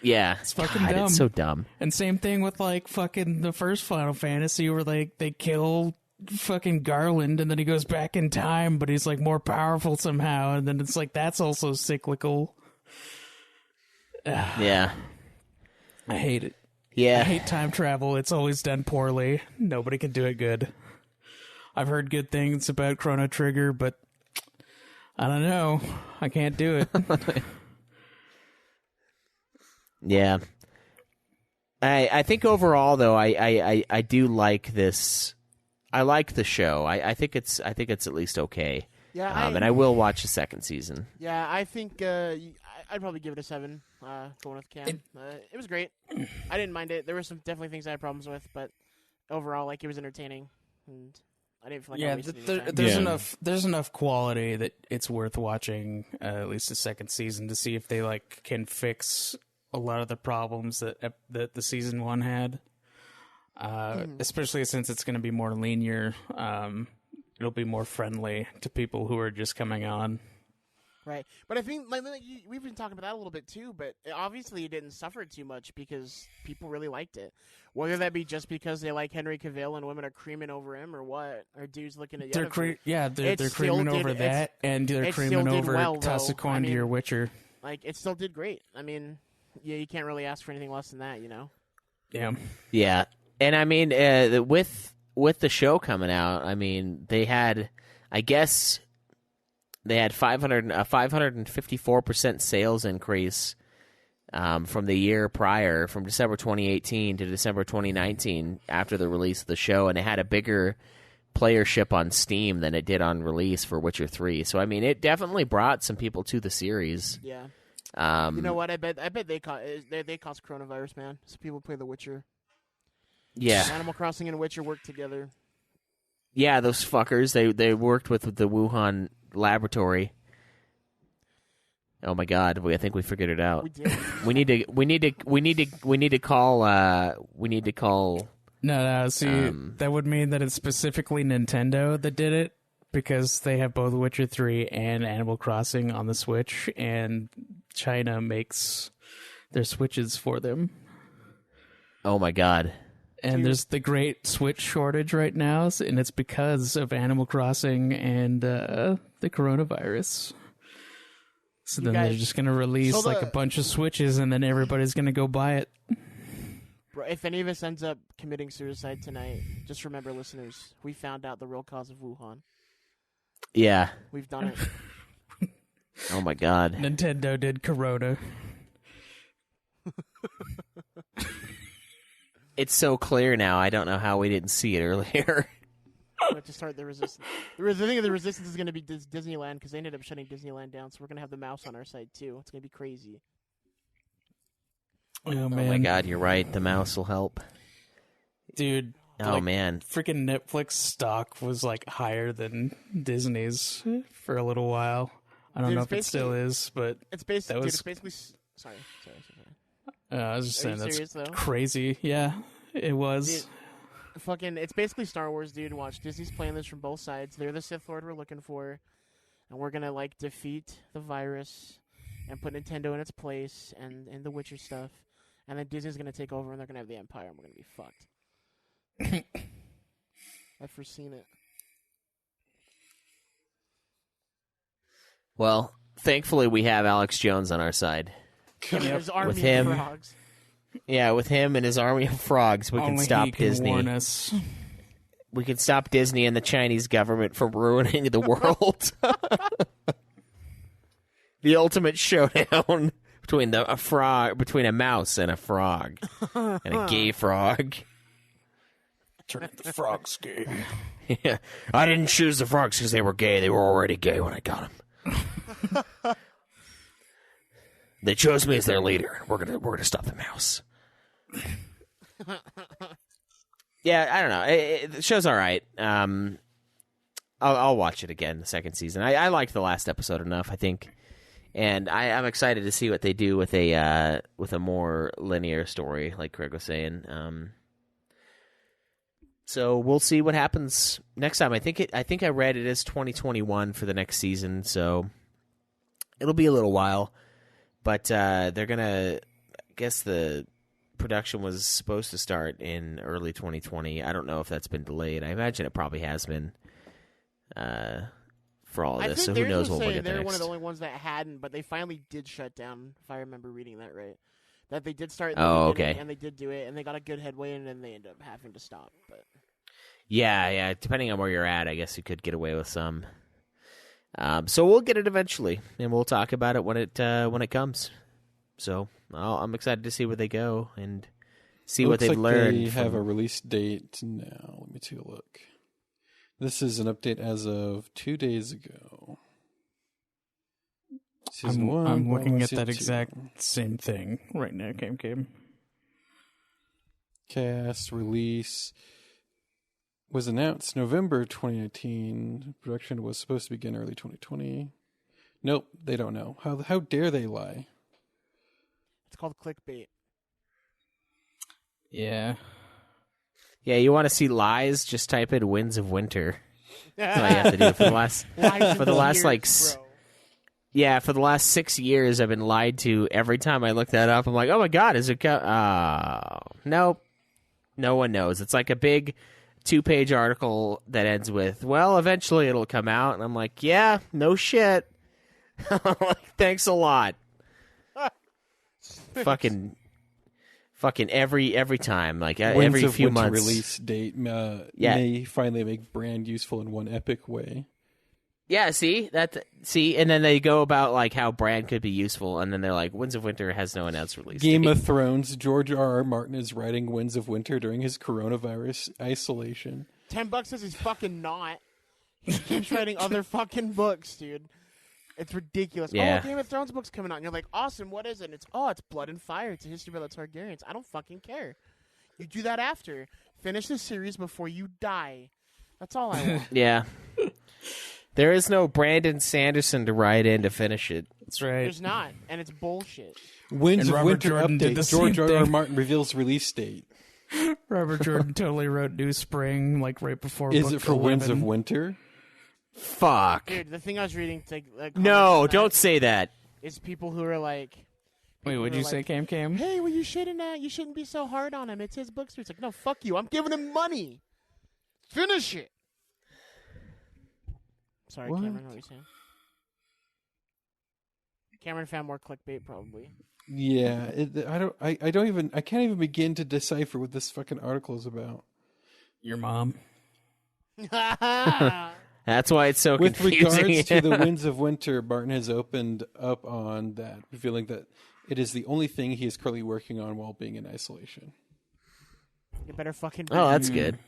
Yeah, it's fucking dumb. It's so dumb. And same thing with like fucking the first Final Fantasy, where like they kill fucking Garland, and then he goes back in time, but he's like more powerful somehow, and then it's like that's also cyclical. Yeah, I hate it. Yeah, I hate time travel. It's always done poorly. Nobody can do it good. I've heard good things about Chrono Trigger, but I don't know. I can't do it. Yeah. I think overall though, I do like this. I like the show. I think it's at least okay. Yeah, and I will watch the second season. Yeah, I think I'd probably give it a 7. Going with Cam, it was great. I didn't mind it. There were some definitely things I had problems with, but overall, like it was entertaining, and I didn't feel like I wasted any time. There's enough quality that it's worth watching at least the second season to see if they like can fix a lot of the problems that the season 1 had. Especially since it's going to be more linear, it'll be more friendly to people who are just coming on. Right, but I think we've been talking about that a little bit too. But obviously, it didn't suffer too much because people really liked it. Whether that be just because they like Henry Cavill and women are creaming over him, or what, or dudes looking at they're creaming over that, and they're creaming over toss a coin to your Witcher. Like it still did great. I mean, yeah, you can't really ask for anything less than that, Yeah. Yeah, and I mean, with the show coming out, I mean, they had, I guess. They had 554% sales increase from the year prior, from December 2018 to December 2019 after the release of the show, and it had a bigger playership on Steam than it did on release for Witcher 3. So, I mean, it definitely brought some people to the series. Yeah. You know what? I bet they caused coronavirus, man. So people play The Witcher. Yeah. Animal Crossing and Witcher work together. Yeah, those fuckers. They worked with the Wuhan laboratory. Oh my God! I think we figured it out. We did. We need to call. No. See, that would mean that it's specifically Nintendo that did it, because they have both Witcher 3 and Animal Crossing on the Switch, and China makes their Switches for them. Oh my God! And there's the great Switch shortage right now, and it's because of Animal Crossing and the coronavirus. So then they're just going to release like a bunch of Switches, and then everybody's going to go buy it. Bro, if any of us ends up committing suicide tonight, just remember, listeners, we found out the real cause of Wuhan. Yeah. We've done it. Oh my God. Nintendo did Corona. It's so clear now. I don't know how we didn't see it earlier. We have to start the resistance. The thing of the resistance is going to be Disneyland because they ended up shutting Disneyland down, so we're going to have the mouse on our side too. It's going to be crazy. Oh, man. Oh my God, you're right. The mouse will help. Dude. Oh, man. Freaking Netflix stock was like higher than Disney's for a little while. I don't know if it still is, but it's basically. Sorry. I was just saying that's serious, though? crazy. Yeah, it was. Dude, it's basically Star Wars, dude. Watch, Disney's playing this from both sides. They're the Sith Lord we're looking for, and we're gonna like defeat the virus and put Nintendo in its place and the Witcher stuff, and then Disney's gonna take over and they're gonna have the Empire and we're gonna be fucked. I've foreseen it. Well, thankfully we have Alex Jones on our side. His army With him, of frogs. Yeah, with him and his army of frogs, we can stop Disney. Warn us. We can stop Disney and the Chinese government from ruining the world. The ultimate showdown between between a mouse and a frog, and a gay frog. Turn the frogs gay. Yeah, I didn't choose the frogs because they were gay. They were already gay when I got them. They chose me as their leader. We're gonna stop the mouse. Yeah, I don't know. The show's all right. I'll watch it again the second season. I liked the last episode enough, I think, and I'm excited to see what they do with a more linear story, like Craig was saying. So we'll see what happens next time. I think I read it is 2021 for the next season, so it'll be a little while. But they're gonna. I guess the production was supposed to start in early 2020. I don't know if that's been delayed. I imagine it probably has been. For all of this, so who knows what we'll get they're next. one of the only ones that hadn't, but they finally did shut down. If I remember reading that right, that they did start. Okay. And they did do it, and they got a good headway, and then they ended up having to stop. But yeah. Depending on where you're at, I guess you could get away with some. So we'll get it eventually, and we'll talk about it when it comes. So I'm excited to see where they go and see what they've learned. They have a release date now. Let me take a look. This is an update as of 2 days ago. I'm looking at that exact same thing right now. Game. Cast release was announced November 2019. Production was supposed to begin early 2020. Nope, they don't know. How dare they lie? it's called clickbait. Yeah. Yeah, you want to see lies? Just type in "Winds of Winter." That's all you have to do for the last for the last 6 years. I've been lied to every time I look that up. I'm like, oh my god, is it? Nope. No one knows. It's like a big 2-page article that ends with, "Well, eventually it'll come out," and I'm like, yeah, no shit. Thanks a lot. Fucking every time, like Winds every of few Winter months. Release date may finally make brand useful in one epic way. Yeah, see, and then they go about like how brand could be useful, and then they're like, Winds of Winter has no announced release. Game of Thrones, George R.R. Martin is writing Winds of Winter during his coronavirus isolation. $10 says he's fucking not. He keeps writing other fucking books, dude. It's ridiculous. Yeah. Oh, Game of Thrones book's coming out, and you're like, awesome, what is it? And it's Blood and Fire. It's a history about the Targaryens. I don't fucking care. You do that after. Finish the series before you die. That's all I want. Yeah. There is no Brandon Sanderson to write in to finish it. That's right. There's not, and it's bullshit. Winds And of Robert Winter Jordan did the update. same George R.R. thing. Martin reveals release date. Robert Jordan totally wrote New Spring like right before. Is book it for 11. Winds of Winter? Fuck. Dude, the thing I was reading, No, comments on don't that say that. is people who are like, Wait, what'd you say, Cam? Hey, well, you shouldn't be so hard on him. It's his bookstore. It's like, no, fuck you. I'm giving him money. Finish it. Sorry, What? Cameron, what were you saying? Cameron found more clickbait, probably. Yeah, I can't even begin to decipher what this fucking article is about. Your mom. That's why it's so With confusing. regards to the Winds of Winter, Barton has opened up on that, revealing that it is the only thing he is currently working on while being in isolation. You better fucking. Oh, that's good.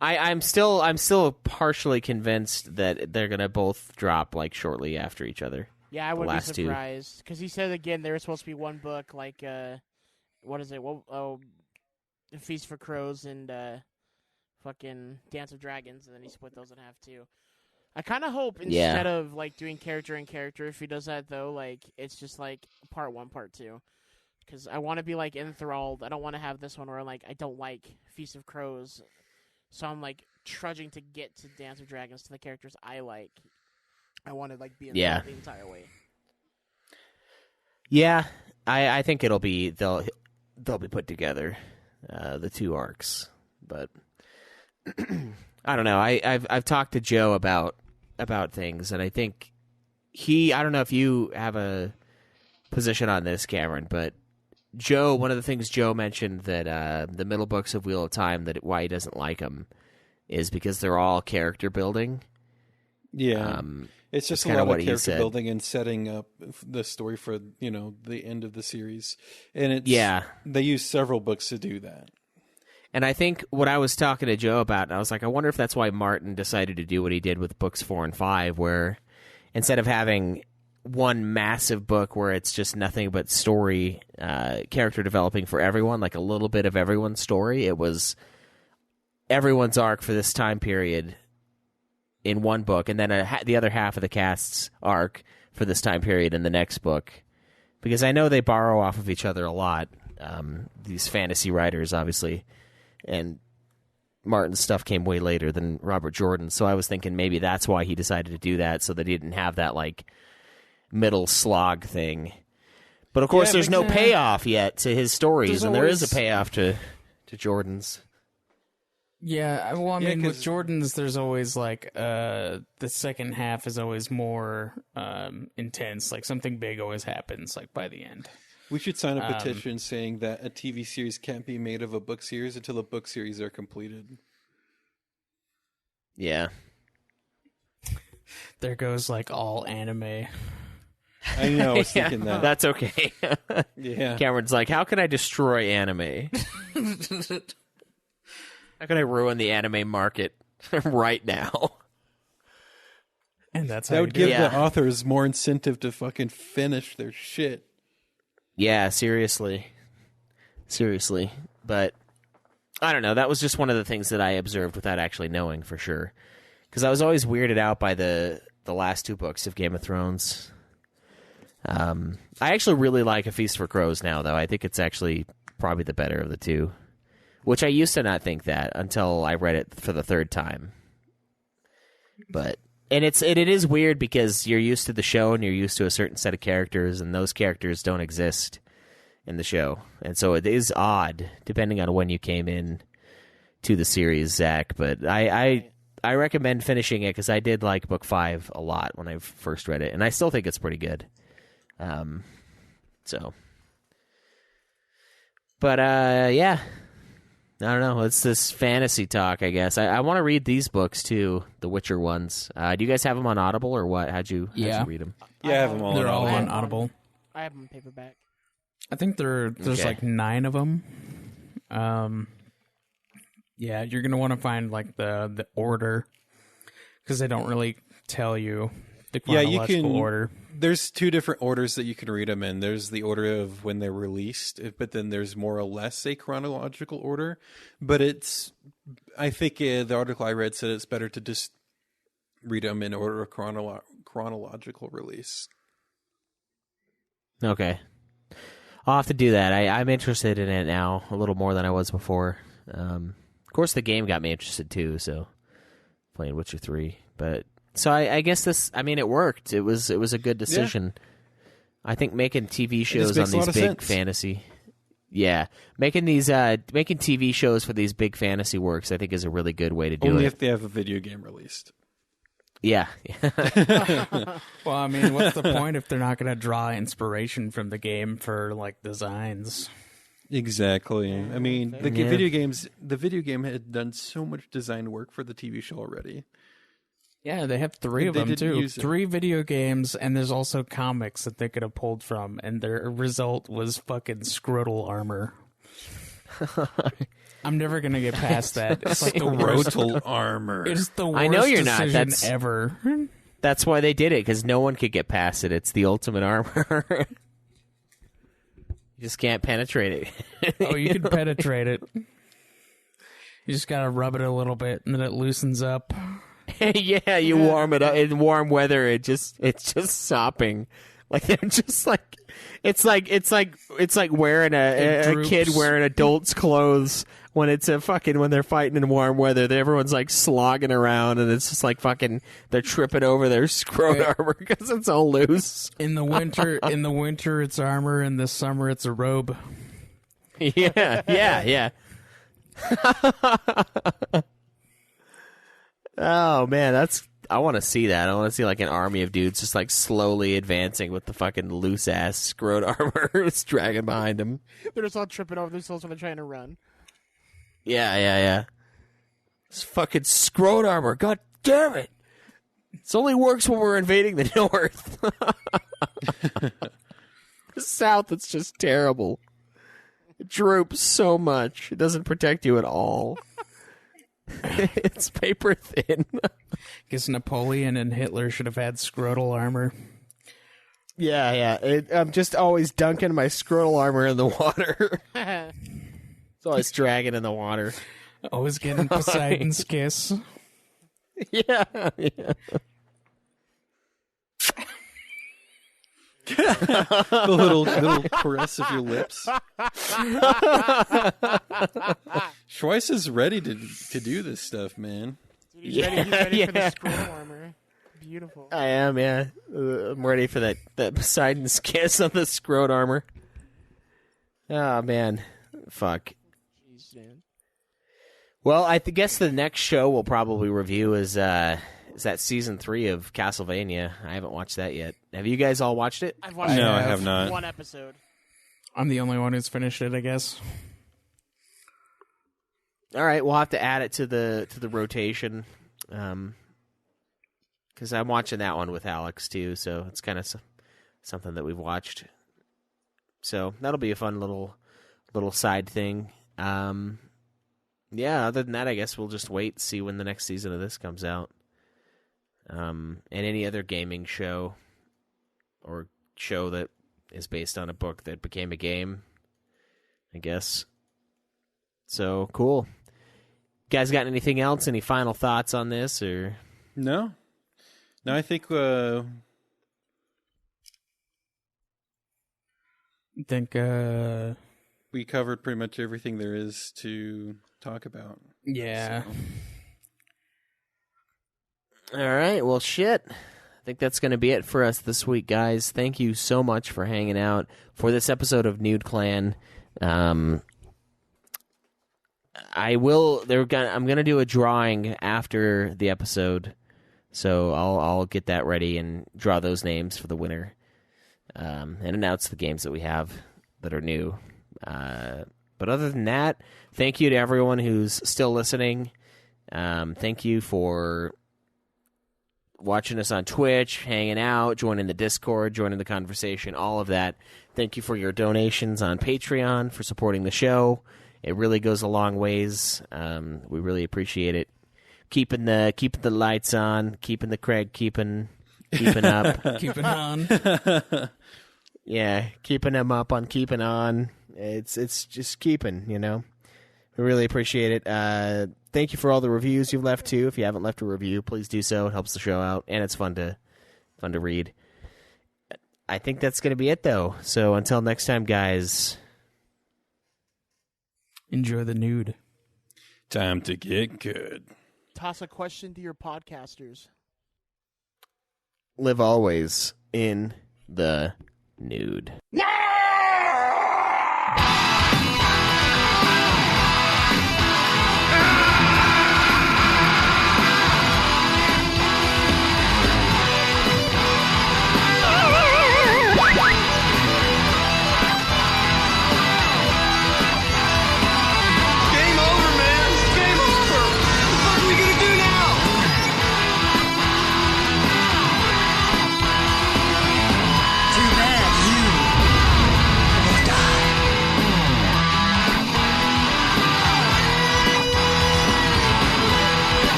I'm still partially convinced that they're gonna both drop like shortly after each other. Yeah, I wouldn't be last two. surprised because he said again there was supposed to be one book like what is it? Well, Feast for Crows and fucking Dance of Dragons, and then he split those in half too. I kind of hope instead of like doing character and character, if he does that though, like it's just like part 1, part 2. Because I want to be like enthralled. I don't want to have this one where like I don't like Feast of Crows, so I'm like trudging to get to Dance of Dragons to the characters I like. I want to like be in the entire way. Yeah, I think they'll be put together, the two arcs, but I don't know. I've talked to Joe about things, and I think I don't know if you have a position on this, Cameron, but Joe, one of the things Joe mentioned that the middle books of Wheel of Time, that why he doesn't like them is because they're all character building. Yeah. It's just a kinda lot what of he character said. building and setting up the story for, the end of the series. And they use several books to do that. And I think what I was talking to Joe about, I was like, I wonder if that's why Martin decided to do what he did with books 4 and 5, where instead of having one massive book where it's just nothing but story, character developing for everyone, like a little bit of everyone's story, it was everyone's arc for this time period in one book, and then the other half of the cast's arc for this time period in the next book. Because I know they borrow off of each other a lot, these fantasy writers, obviously. And Martin's stuff came way later than Robert Jordan, so I was thinking maybe that's why he decided to do that, so that he didn't have that, like, middle slog thing. But, of course, there's no payoff yet to his stories, and there is a payoff to Jordan's. Yeah, well, I mean, with Jordan's, there's always, like, the second half is always more intense. Like, something big always happens, like, by the end. We should sign a petition saying that a TV series can't be made of a book series until the book series are completed. Yeah. There goes, like, all anime. I know, I was thinking that. That's okay. Yeah. Cameron's like, how can I destroy anime? How can I ruin the anime market right now? And that's how That you would do give it. the authors more incentive to fucking finish their shit. Yeah, seriously. But I don't know. That was just one of the things that I observed without actually knowing for sure. Because I was always weirded out by the last 2 books of Game of Thrones. I actually really like A Feast for Crows now, though. I think it's actually probably the better of the 2. Which I used to not think that until I read it for the 3rd time. And it is weird because you're used to the show and you're used to a certain set of characters, and those characters don't exist in the show. And so it is odd, depending on when you came in to the series, Zach. But I recommend finishing it because I did like book 5 a lot when I first read it, and I still think it's pretty good. Yeah. I don't know. It's this fantasy talk, I guess. I want to read these books, too, the Witcher ones. Do you guys have them on Audible, or what? How'd you read them? Yeah, I have them all. They're all on I Audible. I have them in paperback. I think there's Okay. like 9 of them. Yeah, you're gonna want to find like the order because they don't really tell you the chronological order. There's 2 different orders that you can read them in. There's the order of when they're released, but then there's more or less a chronological order. But I think the article I read said it's better to just read them in order of chronological release. Okay. I'll have to do that. I'm interested in it now a little more than I was before. Of course, the game got me interested, too, so playing Witcher 3. But so I guess it worked. It was a good decision. I think making TV just shows makes a on lot these of big sense. fantasy, making TV shows for these big fantasy works, I think is a really good way to do Only it. if they have a video game released. Yeah, Well, I mean, what's the point if they're not going to draw inspiration from the game for like designs? Exactly. I mean, the Yeah. video game had done so much design work for the TV show already. Yeah, they have 3 of They them didn't too. use it. 3 video games, and there's also comics that they could have pulled from, and their result was fucking scrotal armor. I'm never gonna get past that. It's like the worst. Scrotal armor. It's the worst I know you're not. decision That's- ever. that's why they did it, because no one could get past it. It's the ultimate armor. You just can't penetrate it. Oh, you can penetrate it. You just gotta rub it a little bit, and then it loosens up. Yeah, you warm it up in warm weather. It's just sopping. Like they're just like it's like wearing It a droops. kid wearing adult's clothes when it's when they're fighting in warm weather. Everyone's like slogging around, and it's just like fucking they're tripping over their scrot Right. armor because it's all loose. In the winter, it's armor. In the summer, it's a robe. Yeah. Oh man, I want to see that. I want to see like an army of dudes just like slowly advancing with the fucking loose ass scrot armor it's dragging behind them. They're just all tripping over themselves when they're trying to run. Yeah. This fucking scrot armor. God damn it! This only works when we're invading the north. The south, it's just terrible. It droops so much. It doesn't protect you at all. It's paper thin. Guess Napoleon and Hitler should have had scrotal armor. Yeah. I'm just always dunking my scrotal armor in the water. It's always dragging in the water. Always getting Poseidon's kiss. Yeah. The little caress of your lips. Schweiss is ready to do this stuff, man. Dude, he's ready for the Yeah. scroll armor. Beautiful. I am, yeah. I'm ready for that Poseidon's kiss on the scrot armor. Oh, man. Fuck. Jeez, man. Well, I guess the next show we'll probably review is that season 3 of Castlevania. I haven't watched that yet. Have you guys all watched it? I've watched No, I have not. 1 episode. I'm the only one who's finished it, I guess. All right, we'll have to add it to the rotation, because I'm watching that one with Alex too. So it's kind of something that we've watched. So that'll be a fun little side thing. Yeah. Other than that, I guess we'll just wait and see when the next season of this comes out. And any other gaming show or show that is based on a book that became a game, I guess. So cool. Guys, got anything else? Any final thoughts on this? Or No, I think I think, we covered pretty much everything there is to talk about. yeah. all right. Well, shit. I think that's going to be it for us this week, guys. Thank you so much for hanging out for this episode of Nude Clan. I'm gonna do a drawing after the episode, so I'll get that ready and draw those names for the winner, and announce the games that we have that are new. But other than that, thank you to everyone who's still listening. Thank you for watching us on Twitch, hanging out, joining the Discord, joining the conversation, all of that. Thank you for your donations on Patreon, for supporting the show. It really goes a long ways. We really appreciate it. Keeping the lights on, keeping the Craig keeping up. Keep it on. Yeah, keeping him up on keeping on. It's just keeping, you know. We really appreciate it. Thank you for all the reviews you've left too. If you haven't left a review, please do so. It helps the show out, and it's fun to read. I think that's going to be it, though. So until next time, guys. Enjoy the nude. Time to get good. Toss a question to your podcasters. Live always in the nude. No!